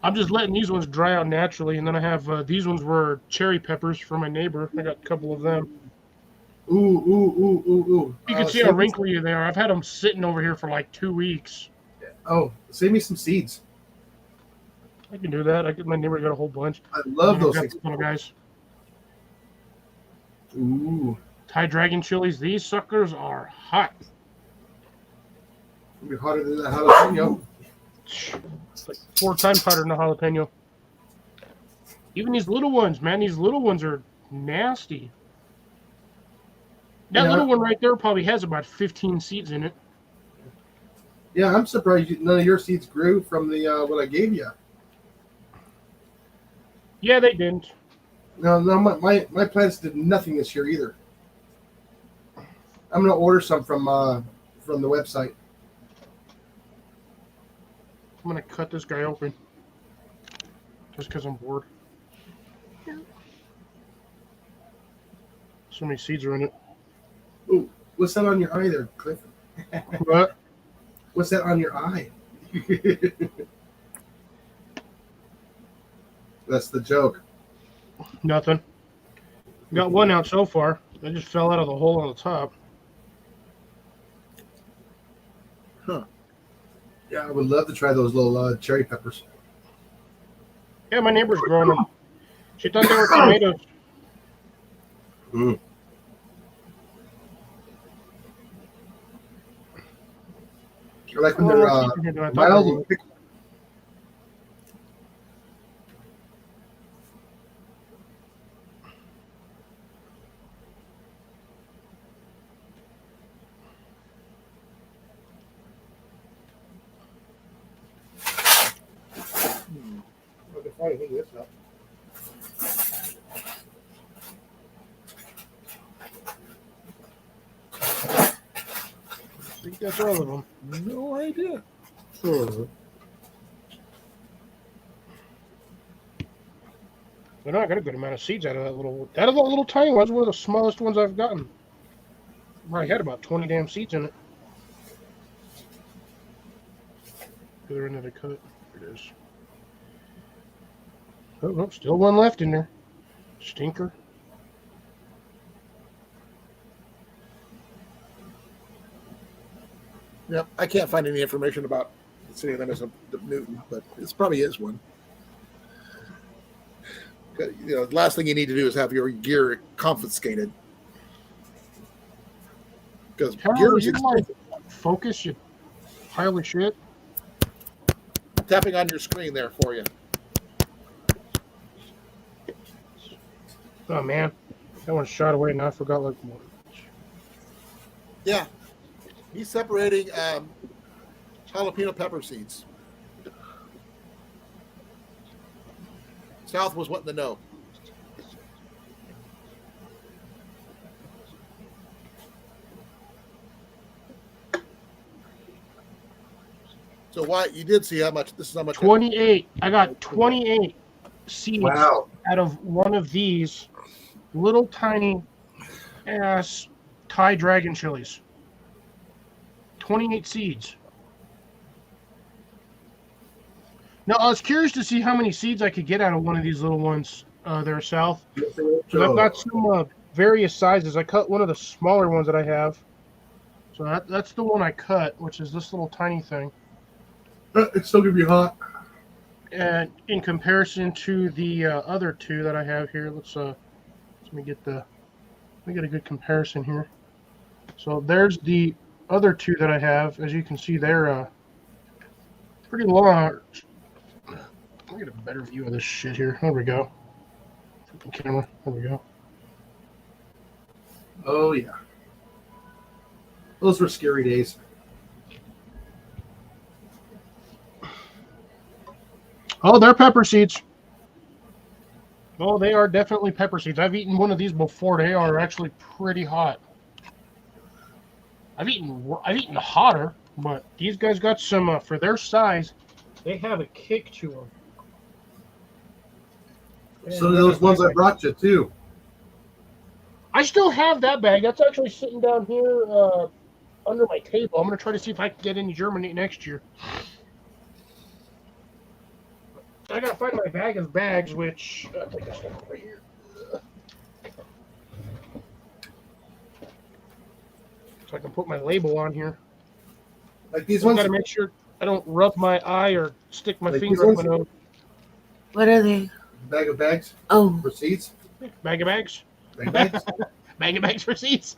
I'm just letting these ones dry out naturally, and then I have these ones were cherry peppers from my neighbor. I got a couple of them. Ooh, ooh, ooh, ooh, ooh. You can see how wrinkly they are. I've had them sitting over here for like 2 weeks. Oh, save me some seeds. I can do that. My neighbor got a whole bunch. I love I've those got things. these little guys. Ooh, Thai dragon chilies. These suckers are hot. it'll be hotter than that jalapeno. It's like 4 times hotter than a jalapeno. Even these little ones, man. These little ones are nasty. That Yeah. little one right there probably has about 15 seeds in it. Yeah, I'm surprised none of your seeds grew from the what I gave you. Yeah, they didn't. No, my plants did nothing this year either. I'm gonna order some from the website. I'm gonna cut this guy open just because I'm bored. So many seeds are in it. Ooh, what's that on your eye there, Cliff? What? What's that on your eye? That's the joke. Nothing. Got one out so far. I just fell out of the hole on the top. Yeah, I would love to try those little cherry peppers. Yeah, my neighbor's growing them. She thought they were tomatoes. Mm. I like when they're mild and pickle. I think that's all of them. No idea. But no, I got a good amount of seeds out of that little. Out of the little tiny ones, one of the smallest ones I've gotten. Probably had about 20 damn seeds in it. Other end of the cut. There it is. Oh, no, still one left in there. Stinker. Yep, I can't find any information about the city limits of Newton, but this probably is one. You know, the last thing you need to do is have your gear confiscated. Because gear is you like expensive. focus, you pile of shit. Tapping on your screen there for you. Oh man, that one shot away and I forgot like more. Yeah. He's separating jalapeno pepper seeds. South was wanting to know. So why you did see how much this is how much 28. I got 28 seeds Wow. out of one of these little tiny ass Thai dragon chilies. 28 seeds. Now, I was curious to see how many seeds I could get out of one of these little ones there south. So I've got some various sizes. I cut one of the smaller ones that I have. So that's the one I cut, which is this little tiny thing. It's still gonna be hot. And in comparison to the other two that I have here, let me get a good comparison here. So there's the other two that I have. As you can see, they're pretty large. Let me get a better view of this shit here. There we go. Flipping camera. There we go. Oh yeah. Those were scary days. Oh, they're pepper seeds. Oh, they are definitely pepper seeds. I've eaten one of these before. They are actually pretty hot. I've eaten hotter, but these guys got some for their size. They have a kick to them. So do those ones I brought you too. I still have that bag. That's actually sitting down here under my table. I'm gonna try to see if I can get any germinate next year. I gotta find my bag of bags, which I think it's over here. So I can put my label on here. Like these I ones. gotta make sure I don't rub my eye or stick my Like finger these up my ones? nose. What are they? Bag of bags Oh, for seeds. Bag of bags. Bag of bags. Bag of bags for seeds.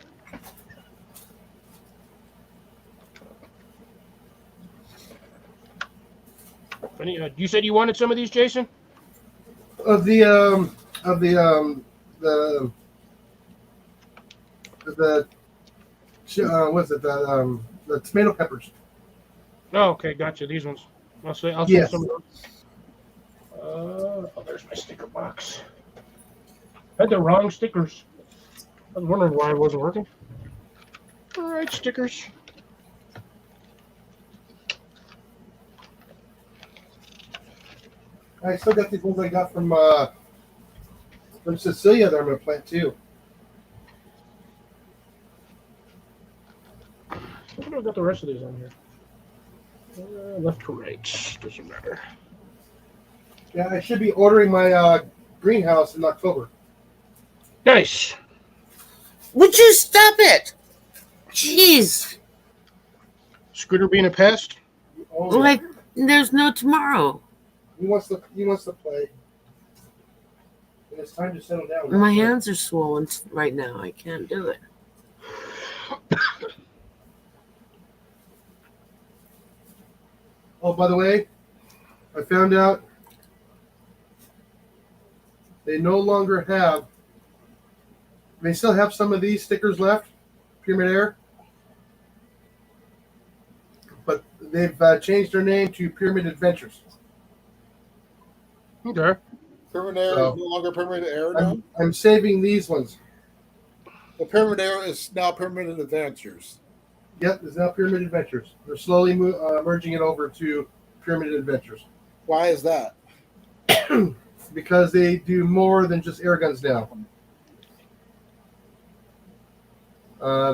You said you wanted some of these, Jason? of the What's it? The tomato peppers. Oh, okay, gotcha. These ones. I'll send Yes. some of those. There's my sticker box. I had the wrong stickers. I was wondering why it wasn't working. All right, stickers. I still got these ones I got from Cecilia that I'm gonna plant too. I wonder if I got the rest of these on here. Left to right. Doesn't matter. Yeah, I should be ordering my greenhouse in October. Nice. Would you stop it? Jeez. Scooter being a pest. Oh, yeah. Like, there's no tomorrow. He wants to play. And it's time to settle down. My hands are swollen right now. I can't do it. Oh, by the way, I found out they no longer have. They still have some of these stickers left, Pyramid Air, but they've changed their name to Pyramid Adventures. Okay. Pyramid Air So, is no longer Pyramid Air now. I'm saving these ones. The Pyramid Air is now Pyramid Adventures. Yep, it's now Pyramid Adventures. They're slowly merging it over to Pyramid Adventures Why is that? because they do more than just air guns now.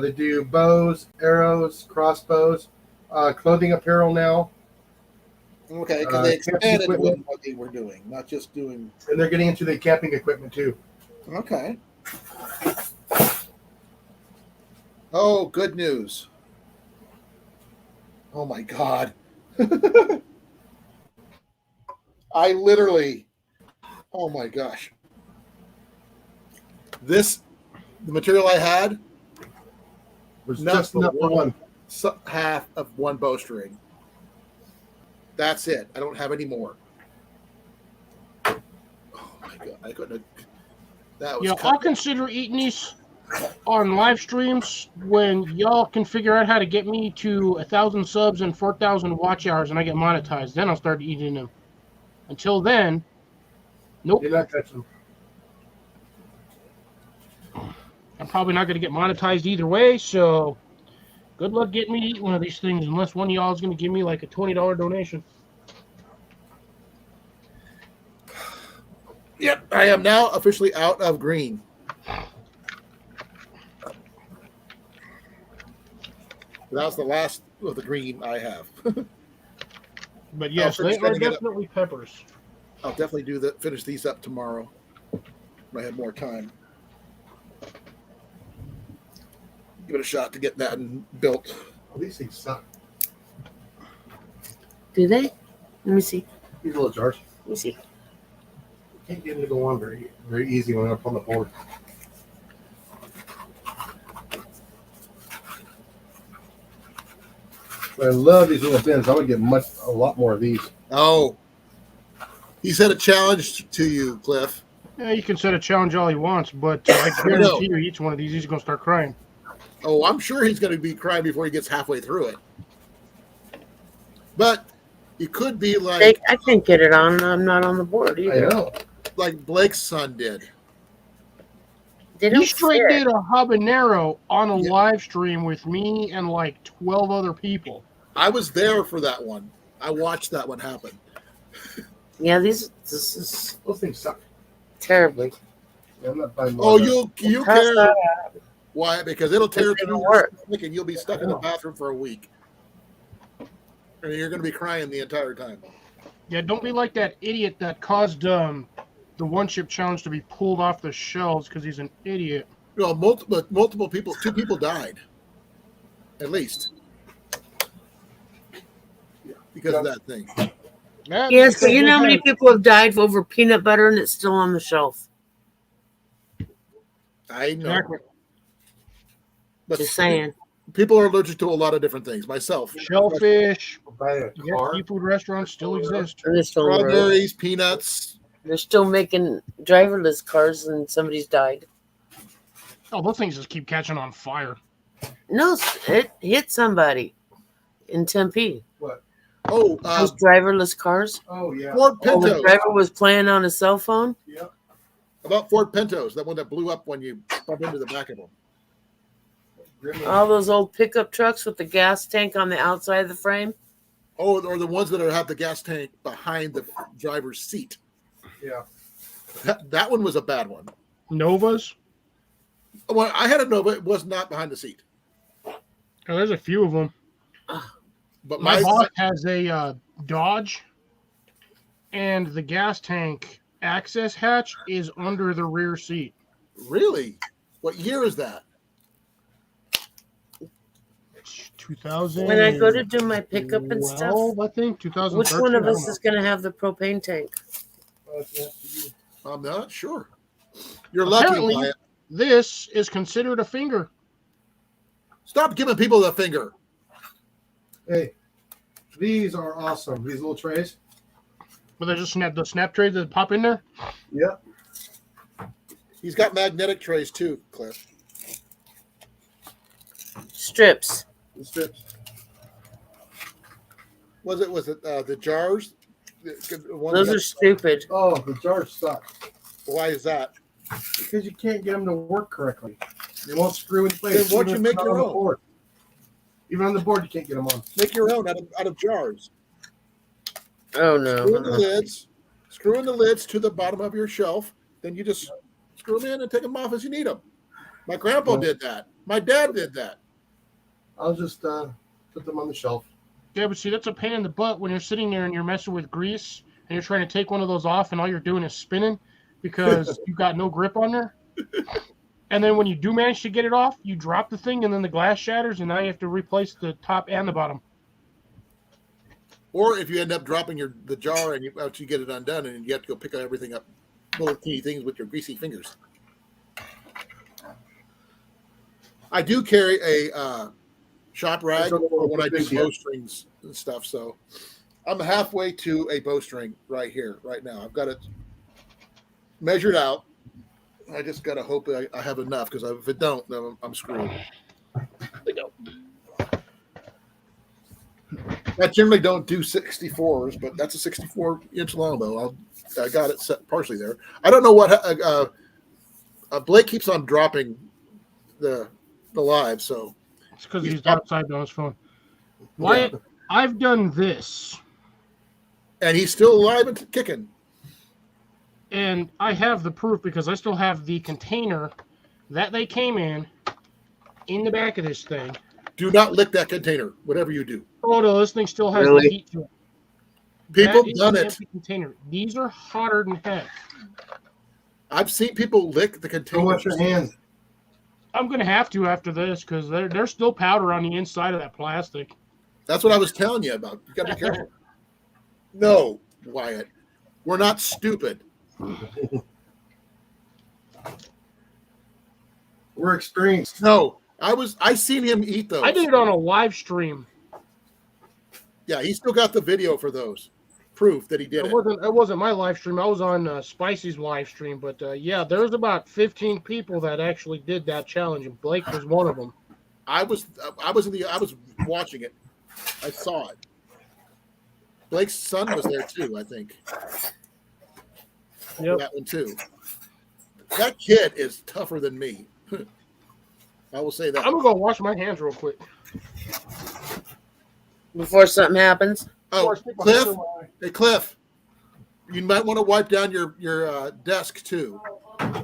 They do bows, arrows, crossbows, clothing apparel now, Okay, because they expanded equipment. what they were doing, not just doing. and they're getting into the camping equipment too. Okay. Oh, good news. Oh my God. I literally, oh my gosh. The material I had, Was Not just enough for one. half of one bowstring. That's it. I don't have any more. Oh my God. I couldn't have, that was Yeah, I'll consider eating these on live streams when y'all can figure out how to get me to 1,000 subs and 4,000 watch hours and I get monetized. Then I'll start eating them. Until then, nope. You're not touching them. I'm probably not going to get monetized either way, so good luck getting me to eat one of these things unless one of y'all is going to give me like a $20 donation. Yep, I am now officially out of green. That was the last of the green I have. But yes, finish they are setting it up. definitely peppers. I'll definitely do that. Finish these up tomorrow when I have more time. Give it a shot to get that built. Oh, these things suck. Do they? Let me see. These little jars. Let me see. Can't get them to go on very, very easy when I'm up on the board. But I love these little bins. I would get a lot more of these. Oh, he said a challenge to you, Cliff. Yeah, you can set a challenge all he wants, but I guarantee you each one of these he's going to start crying. Oh, I'm sure he's going to be crying before he gets halfway through it. But you could be like I can't get it on. I'm not on the board I either. know. like Blake's son did. They don't He straight fit. did a habanero on a Yeah. live stream with me and like 12 other people. I was there for that one. I watched that one happen. Yeah, this is Those things suck. terribly. Yeah, I'm not buying more Oh, of that. you How's care that? why? Because it'll tear Doesn't through even work. your stomach and you'll be stuck in the bathroom for a week. And you're going to be crying the entire time. Yeah, don't be like that idiot that caused the one chip challenge to be pulled off the shelves because he's an idiot. You know, multiple people, 2 people died, at least, because of that thing. That's Yes, but you know how many bad. people have died over peanut butter and it's still on the shelf? I know, Exactly. but Just saying. people are allergic to a lot of different things. Myself, Shellfish. Buy a Yeah, car. seafood restaurants still exist. And they're still on the road. strawberries, peanuts. They're still making driverless cars and somebody's died. Oh, those things just keep catching on fire. No, it hit somebody in Tempe. What? Oh, Those driverless cars. Oh yeah. Ford Oh, the Pintos. driver was playing on his cell phone. Yep. About Ford Pintos, that one that blew up when you bump into the back of them. All those old pickup trucks with the gas tank on the outside of the frame. Oh, or the ones that have the gas tank behind the driver's seat. Yeah. That one was a bad one. Novas. Well, I had a Nova. It was not behind the seat. Oh, there's a few of them. But My boss has a Dodge, and the gas tank access hatch is under the rear seat. Really? What year is that? 2000. When I go to do my pickup and stuff, I think 2013. which one of I don't us know. is going to have the propane tank? I'm not sure. You're lucky. Apparently- Wyatt. This is considered a finger. Stop giving people the finger. Hey, these are awesome. These little trays. But they're just the snap trays that pop in there. Yep. He's got magnetic trays too, Cliff. Strips. The strips. Was it the jars? The one Those that- are stupid. Oh, the jars suck Why is that? because you can't get them to work correctly. They won't screw in place. Then why don't even you if make they're your on the own? board. Even on the board, you can't get them on. Make your own out of jars. Oh no. Screw in the lids. Screw in the lids to the bottom of your shelf. Then you just screw them in and take them off as you need them. My grandpa Yeah. did that. My dad did that. I'll just put them on the shelf. Yeah, but see, that's a pain in the butt when you're sitting there and you're messing with grease and you're trying to take one of those off and all you're doing is spinning because you got no grip on there. And then when you do manage to get it off, you drop the thing and then the glass shatters and now you have to replace the top and the bottom. Or if you end up dropping the jar and after you get it undone and you have to go pick everything up, little teeny things with your greasy fingers. I do carry a shop rag for when I do bowstrings and stuff. So I'm halfway to a bowstring right here, right now. I've got it measured out. I just got to hope I have enough because if it don't, then I'm screwed. I generally don't do 64s, but that's a 64-inch longbow. I got it set partially there. I don't know what Blake keeps on dropping the live, so It's because he's outside on his phone. Wyatt, yeah. I've done this. And he's still alive and kicking. And I have the proof because I still have the container that they came in the back of this thing. Do not lick that container, whatever you do. Oh no, this thing still has Really? the heat to it. People That is done an it. empty container. These are hotter than heck. I've seen people lick the Go container. wash your hands. I'm gonna have to after this because there's still powder on the inside of that plastic. That's what I was telling you about. You got to be careful. No, Wyatt, we're not stupid. We're experienced. No, I seen him eat those. I did it on a live stream. Yeah, he still got the video for those. Proof that he did it. It wasn't my live stream. I was on Spicy's live stream, but yeah, there was about 15 people that actually did that challenge, and Blake was one of them. I was watching it. I saw it. Blake's son was there too, I think. Yep. That one too. That kid is tougher than me. I will say that. I'm gonna go wash my hands real quick. Before something happens. Oh, Cliff. Hey, Cliff. You might want to wipe down your desk too. I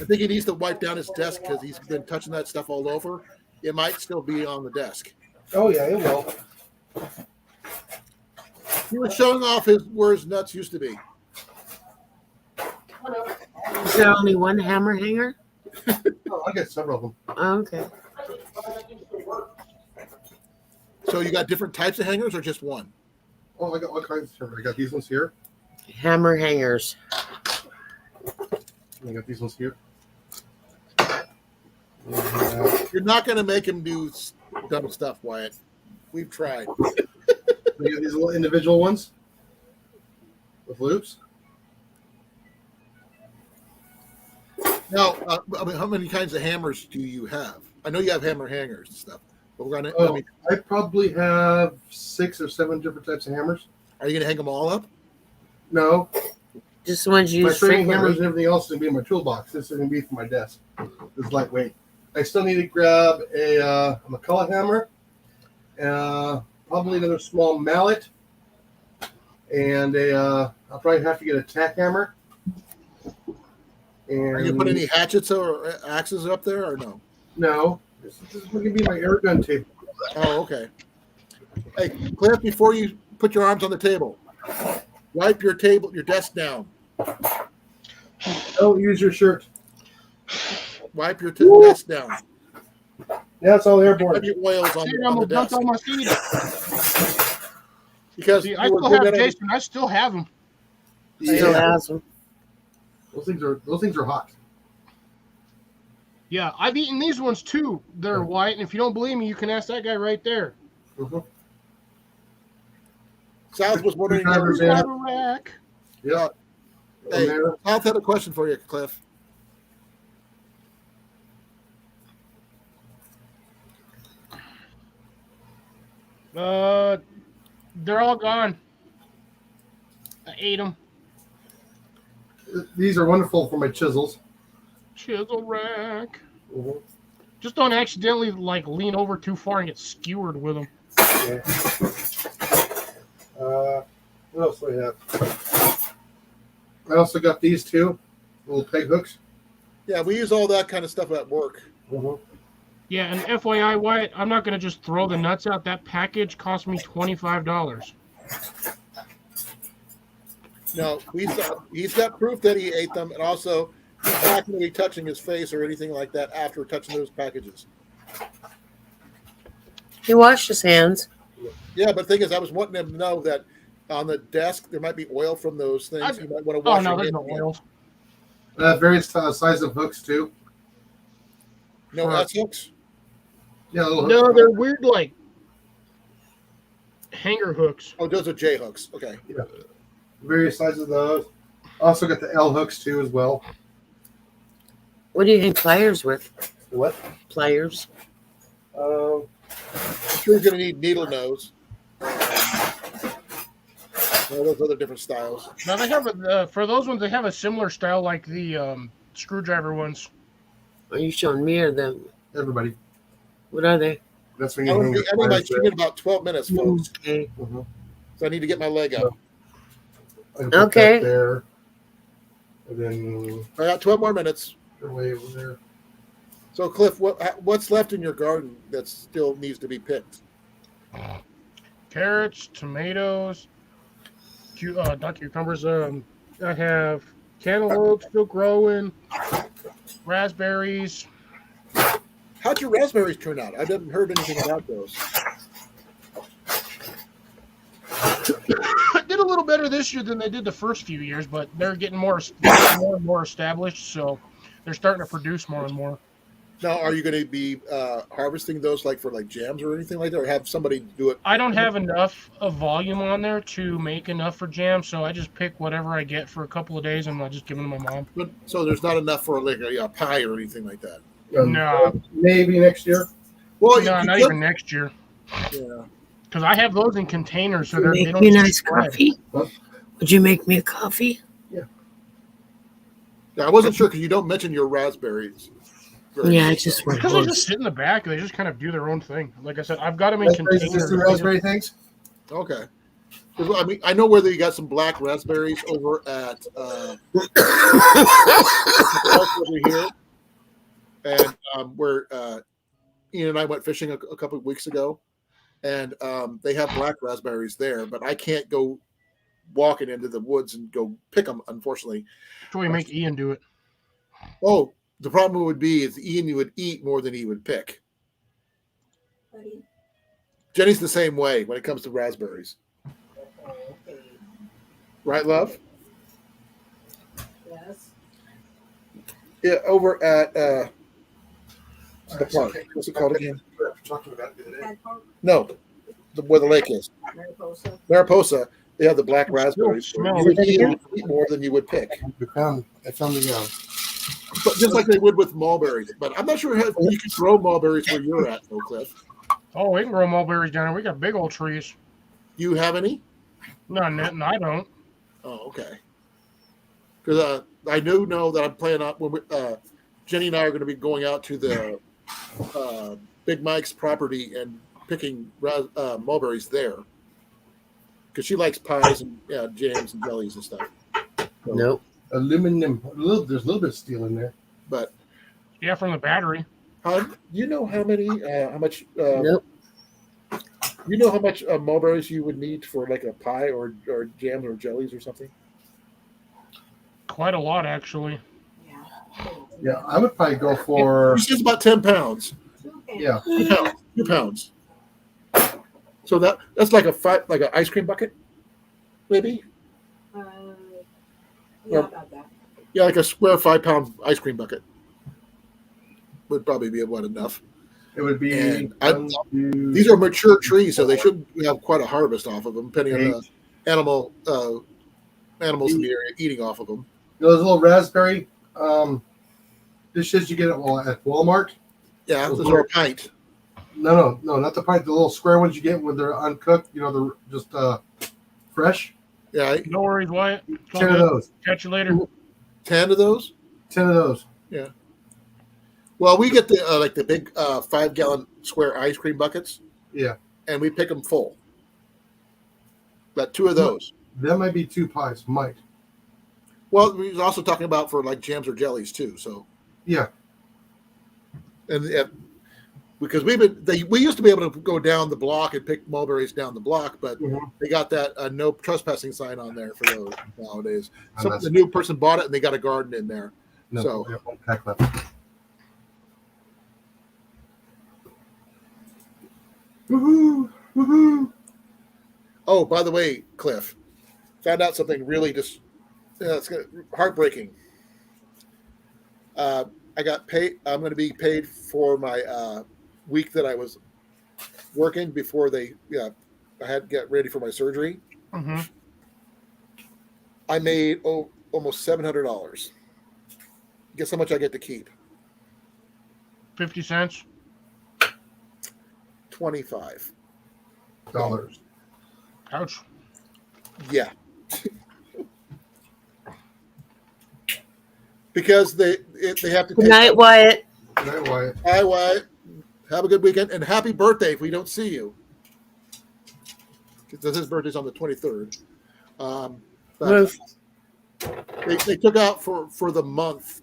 think he needs to wipe down his desk because he's been touching that stuff all over. It might still be on the desk. Oh yeah, it will. He was showing off where his nuts used to be. Is there only one hammer hanger? Oh, I got several of them. Okay. So you got different types of hangers or just one? Oh, I got all kinds of. I got these ones here. Hammer hangers. I got these ones here. You're not going to make him do dumb stuff, Wyatt. We've tried. We got these little individual ones with loops. Now, I mean, how many kinds of hammers do you have? I know you have hammer hangers and stuff, but we're gonna. Oh, I probably have 6 or 7 different types of hammers. Are you gonna hang them all up? No, Just the ones you my use training frequently. hammers and everything else is going to be in my toolbox. This is going to be for my desk. It's lightweight. I still need to grab a McCullough hammer, probably another small mallet, and I'll probably have to get a tack hammer. And Are you put any hatchets or axes up there, or no? no, this is going to be my air gun table. Oh, okay. Hey, Cliff, before you put your arms on the table, wipe your desk down. Don't use your shirt. Wipe your desk down. Yeah, it's all airborne. Wipe your oils on, See, the, I'm on the gonna dunk desk. on my feet. Because See, you I were still doing have that on- Jason. I still have him. Still has them. Those things are hot. Yeah, I've eaten these ones too. They're white, and if you don't believe me, you can ask that guy right there. Mhm. South was wondering. Screwdrivers, yeah. Rack. Yeah. Hey, There. South had a question for you, Cliff. They're all gone. I ate them. These are wonderful for my chisels. Chisel rack. Mhm. Just don't accidentally lean over too far and get skewered with them. Yeah. What else do I have? I also got these two little peg hooks. Yeah, we use all that kind of stuff at work. Yeah, and FYI, Wyatt, I'm not going to just throw the nuts out. That package cost me $25. No, he's got proof that he ate them, and also he's not going to be touching his face or anything like that after touching those packages. He washed his hands. Yeah, but the thing is, I was wanting him to know that on the desk there might be oil from those things. You might want to wash Oh, no, your there's hands no again. oil. I have various sizes of hooks too. No S hooks. Yeah, little No, hooks. they're weird, hanger hooks. Oh, those are J hooks. Okay. Various sizes of those. Also got the L hooks too as well. What do you hang pliers with? What? Pliers. I'm sure you're going to need needle nose. All those other different styles. Now they have for those ones, they have a similar style like the screwdriver ones. Are you showing me or them? Everybody. What are they? That's when I you will hang be your ending my pliers stream in about 12 minutes, folks. Okay. there. Mhm. So I need to get my leg up. I can put Okay. that there. And then I got 12 more minutes. they're way over there. So, Cliff, what's left in your garden that still needs to be picked? Carrots, tomatoes, not cucumbers. I have cantaloupe still growing, raspberries. How'd your raspberries turn out? I haven't heard anything about those. I did a little better this year than they did the first few years, but they're getting more and more established, so they're starting to produce more and more. Now, are you going to be harvesting those for jams or anything like that, or have somebody do it? I don't have enough of volume on there to make enough for jam, so I just pick whatever I get for a couple of days and I just give them to my mom. So there's not enough for a pie or anything like that. No. Maybe next year. Well, No, you not could- even next year. Yeah. Because I have those in containers, so they Make don't me a just nice spread. coffee. What? Would you make me a coffee? Yeah, I wasn't sure because you don't mention your raspberries. Yeah, I just went Because they horse. just sit in the back, they just kind of do their own thing. Like I said, I've got them in Raspberries, just containers. the raspberry things. Okay. 'Cause, I mean, I know whether you got some black raspberries over at the park over here, and where Ian and I went fishing a couple of weeks ago, and they have black raspberries there, but I can't go walking into the woods and go pick them, unfortunately. So we make Ian do it. Oh, the problem would be is Ian would eat more than he would pick. Buddy. Jenny's the same way when it comes to raspberries. Okay. Right, love? Yes. Yeah, over at the Alright, park. okay. What's it called again? We're talking about it the other day. Had pork, No, where the lake is. Mariposa. Mariposa, they have the black raspberries. Still You would smells- eat more than you would pick. I found the but just like they would with mulberries. But I'm not sure how you can grow mulberries where you're at, though, Cliff. Oh, we can grow mulberries down here. We got big old trees. Do you have any? No, I don't. Oh, okay. Because I do know that I'm planning on when Jenny and I are going to be going out to the Big Mike's property and picking mulberries there because she likes pies and jams and jellies and stuff. So, Nope. Aluminum. There's a little bit of steel in there. But Yeah, from the battery. do you know how much? Nope. You know how much mulberries you would need for like a pie or jam or jellies or something? Quite a lot, actually. Yeah, I would probably go for. It's just about 10 pounds. Yeah. 2 pounds. So that's like an ice cream bucket, maybe. Yeah, about that. Yeah, like a square 5-pound ice cream bucket would probably be about enough. It would be. And these are mature trees, so they should have quite a harvest off of them, depending on the animals in the area eating off of them. Those little raspberry dishes you get at Walmart. Yeah, those are a pint. No, not the pint. The little square ones you get when they're uncooked. You know, they're just fresh. Yeah, No worries, Wyatt. It's all 10 of good. those. Catch you later. 10 of those. 10 of those. Yeah. Well, we get the like the big 5-gallon square ice cream buckets. Yeah. And we pick them full. Got 2 of those. That might be 2 pies. Might. Well, we was also talking about for like jams or jellies too. So Yeah. and because we used to be able to go down the block and pick mulberries down the block, but they got that no trespassing sign on there for those nowadays. The new person bought it and they got a garden in there. No, So we have one pack left. Woohoo! Woohoo! oh, by the way, Cliff, found out something really just it's heartbreaking. I got paid. I'm going to be paid for my week that I was working before I had to get ready for my surgery. Mm-hmm. I made almost $700. Guess how much I get to keep? 50 cents. $25. Ouch. Yeah. Because they have to Good take. night, Wyatt. Good night, Wyatt. Hi, Wyatt. Have a good weekend and happy birthday if we don't see you. Because his birthday's on the 23rd. But they took out for the month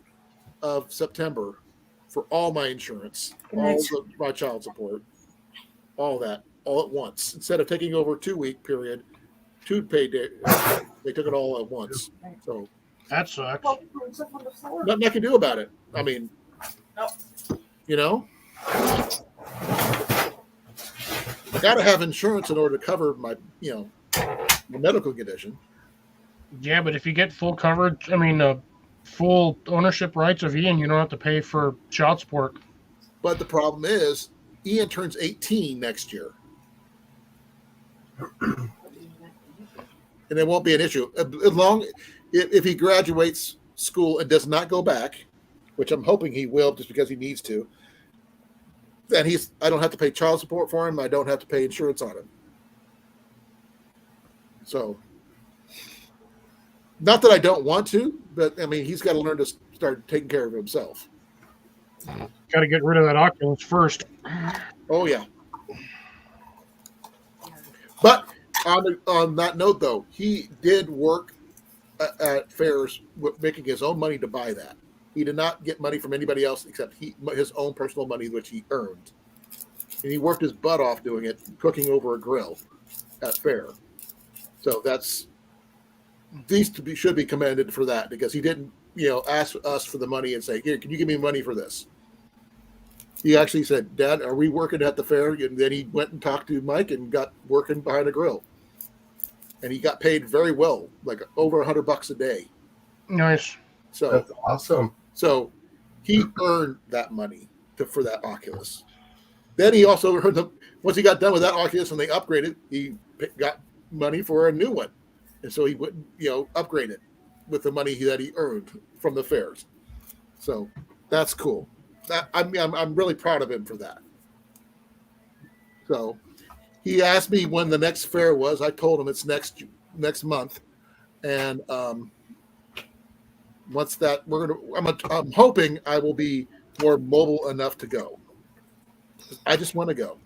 of September for all my insurance, my child support, all that, all at once. Instead of taking over a 2-week period, 2 paid days, they took it all at once. So That sucks. nothing I can do about it. I mean, you know, I got to have insurance in order to cover my medical condition. Yeah, but if you get full coverage, full ownership rights of Ian, you don't have to pay for child support. But the problem is, Ian turns 18 next year. And it won't be an issue. If he graduates school and does not go back, which I'm hoping he will just because he needs to, then I don't have to pay child support for him. I don't have to pay insurance on him. So, not that I don't want to, but he's got to learn to start taking care of himself. Got to get rid of that Oculus first. Oh yeah. But on that note, though, he did work at fairs making his own money to buy that. He did not get money from anybody else except his own personal money, which he earned. And he worked his butt off doing it, cooking over a grill at fair. So should be commended for that because he didn't, ask us for the money and say, "Here, can you give me money for this?" He actually said, "Dad, are we working at the fair?" And then he went and talked to Mike and got working behind a grill. And he got paid very well, like over $100 a day. Nice. So That's awesome. So he earned that money for that Oculus. Then he also earned once he got done with that Oculus and they upgraded, he got money for a new one. And so he would, upgrade it with the money that he earned from the fairs. So that's cool. I'm really proud of him for that. So he asked me when the next fair was. I told him it's next month, and once that I'm hoping I will be more mobile enough to go. I just want to go.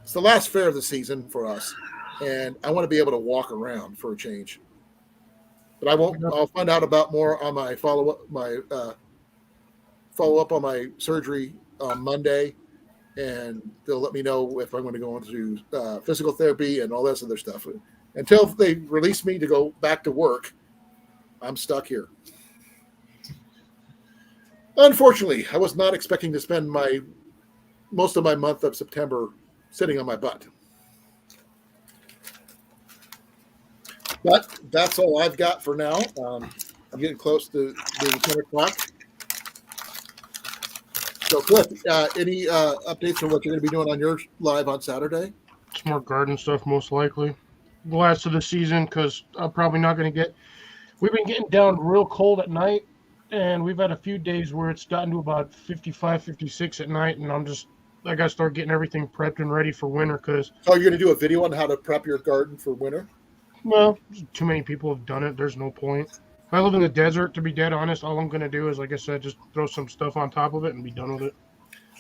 It's the last fair of the season for us, and I want to be able to walk around for a change. But I won't. I'll find out about more on my follow up on my surgery on Monday, and they'll let me know if I'm going to go into physical therapy and all this other stuff. Until they release me to go back to work, I'm stuck here. Unfortunately, I was not expecting to spend most of my month of September sitting on my butt. But that's all I've got for now. I'm getting close to being 10 o'clock. So, Cliff, any updates on what you're going to be doing on your live on Saturday? It's more garden stuff, most likely. The last of the season, because I'm probably not going to get. We've been getting down real cold at night, and we've had a few days where it's gotten to about 55, 56 at night, and I got to start getting everything prepped and ready for winter. Because so you're going to do a video on how to prep your garden for winter? Well, too many people have done it. There's no point. I live in the desert, to be dead honest. All I'm going to do is, like I said, just throw some stuff on top of it and be done with it.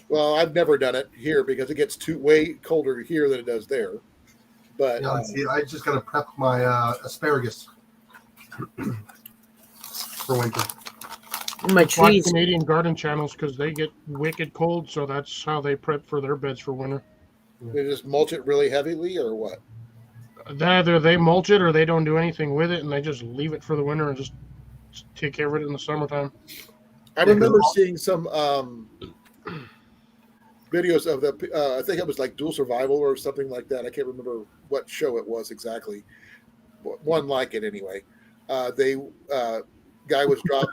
Well, I've never done it here because it gets way colder here than it does there. But see, I just got to prep my asparagus for winter. My Watch trees. Canadian garden channels because they get wicked cold, so that's how they prep for their beds for winter. They just mulch it really heavily, or what? Either they mulch it or they don't do anything with it, and they just leave it for the winter and just take care of it in the summertime. I remember seeing some videos of I think it was like Dual Survival or something like that. I can't remember what show it was exactly. One like it anyway. Guy was dropped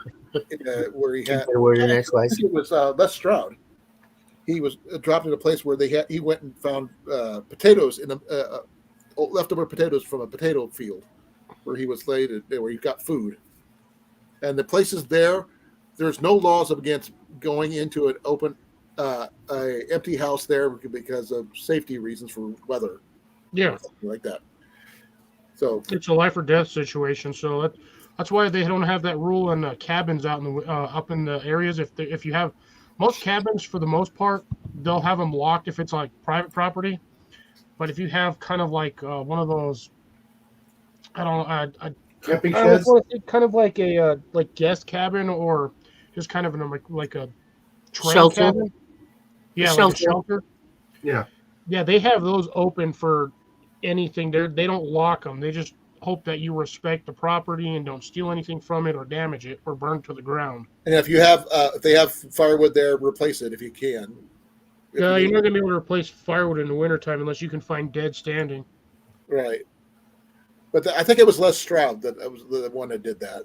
where he had. Where your next license? It was Les Stroud. He was dropped in a place where he went and found potatoes in leftover potatoes from a potato field where he was laid, where he got food. And the places there's no laws against going into an open, a empty house there because of safety reasons for weather. Yeah, like that. So it's a life or death situation. So that's why they don't have that rule in cabins out in the up in the areas. If you have most cabins, for the most part, they'll have them locked if it's like private property. But if you have kind of like one of those, I don't know, Camping sheds? kind of like a like guest cabin or just kind of like a trail Shelter? cabin. Yeah, like a shelter. Yeah. Yeah, they have those open for anything. They don't lock them. They just hope that you respect the property and don't steal anything from it or damage it or burn to the ground. And if they have firewood there, replace it if you can. Yeah, you're not going to be able to replace firewood in the wintertime unless you can find dead standing. Right. But I think it was Les Stroud that was the one that did that.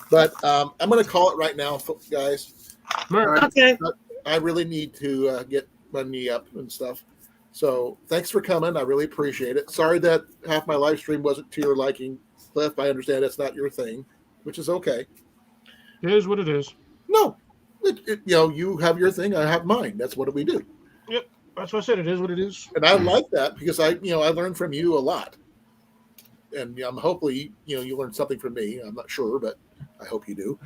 But I'm going to call it right now, guys. Okay. I really need to get my knee up and stuff. So thanks for coming. I really appreciate it. Sorry that half my live stream wasn't to your liking, Cliff. I understand that's not your thing, which is okay. It is what it is. No. You have your thing, I have mine. That's what we do. Yep, that's what I said. It is what it is. And I like that because I learned from you a lot. And hopefully, you learned something from me. I'm not sure, but I hope you do.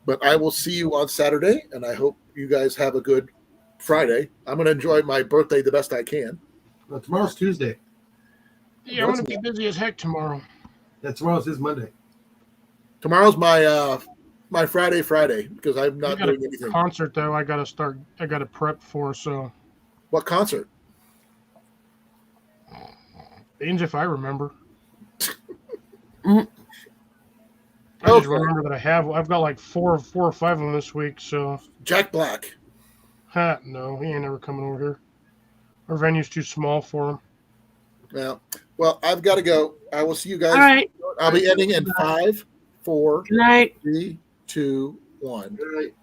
But I will see you on Saturday, and I hope you guys have a good Friday. I'm going to enjoy my birthday the best I can. Well, tomorrow's Tuesday. Yeah, I'm going to be busy as heck tomorrow. Yeah, tomorrow's his Monday. Tomorrow's my Friday because I'm not doing anything. Concert though, I got to prep for. So, what concert? Beans, if I remember. Mhm. I just remember that I've got like four or five of them this week. So Jack Black. No, he ain't ever coming over here. Our venue's too small for him. Yeah. Well, I've got to go. I will see you guys. All right. I'll be ending in 5, 4, Good night. 3, 2, 1. All right.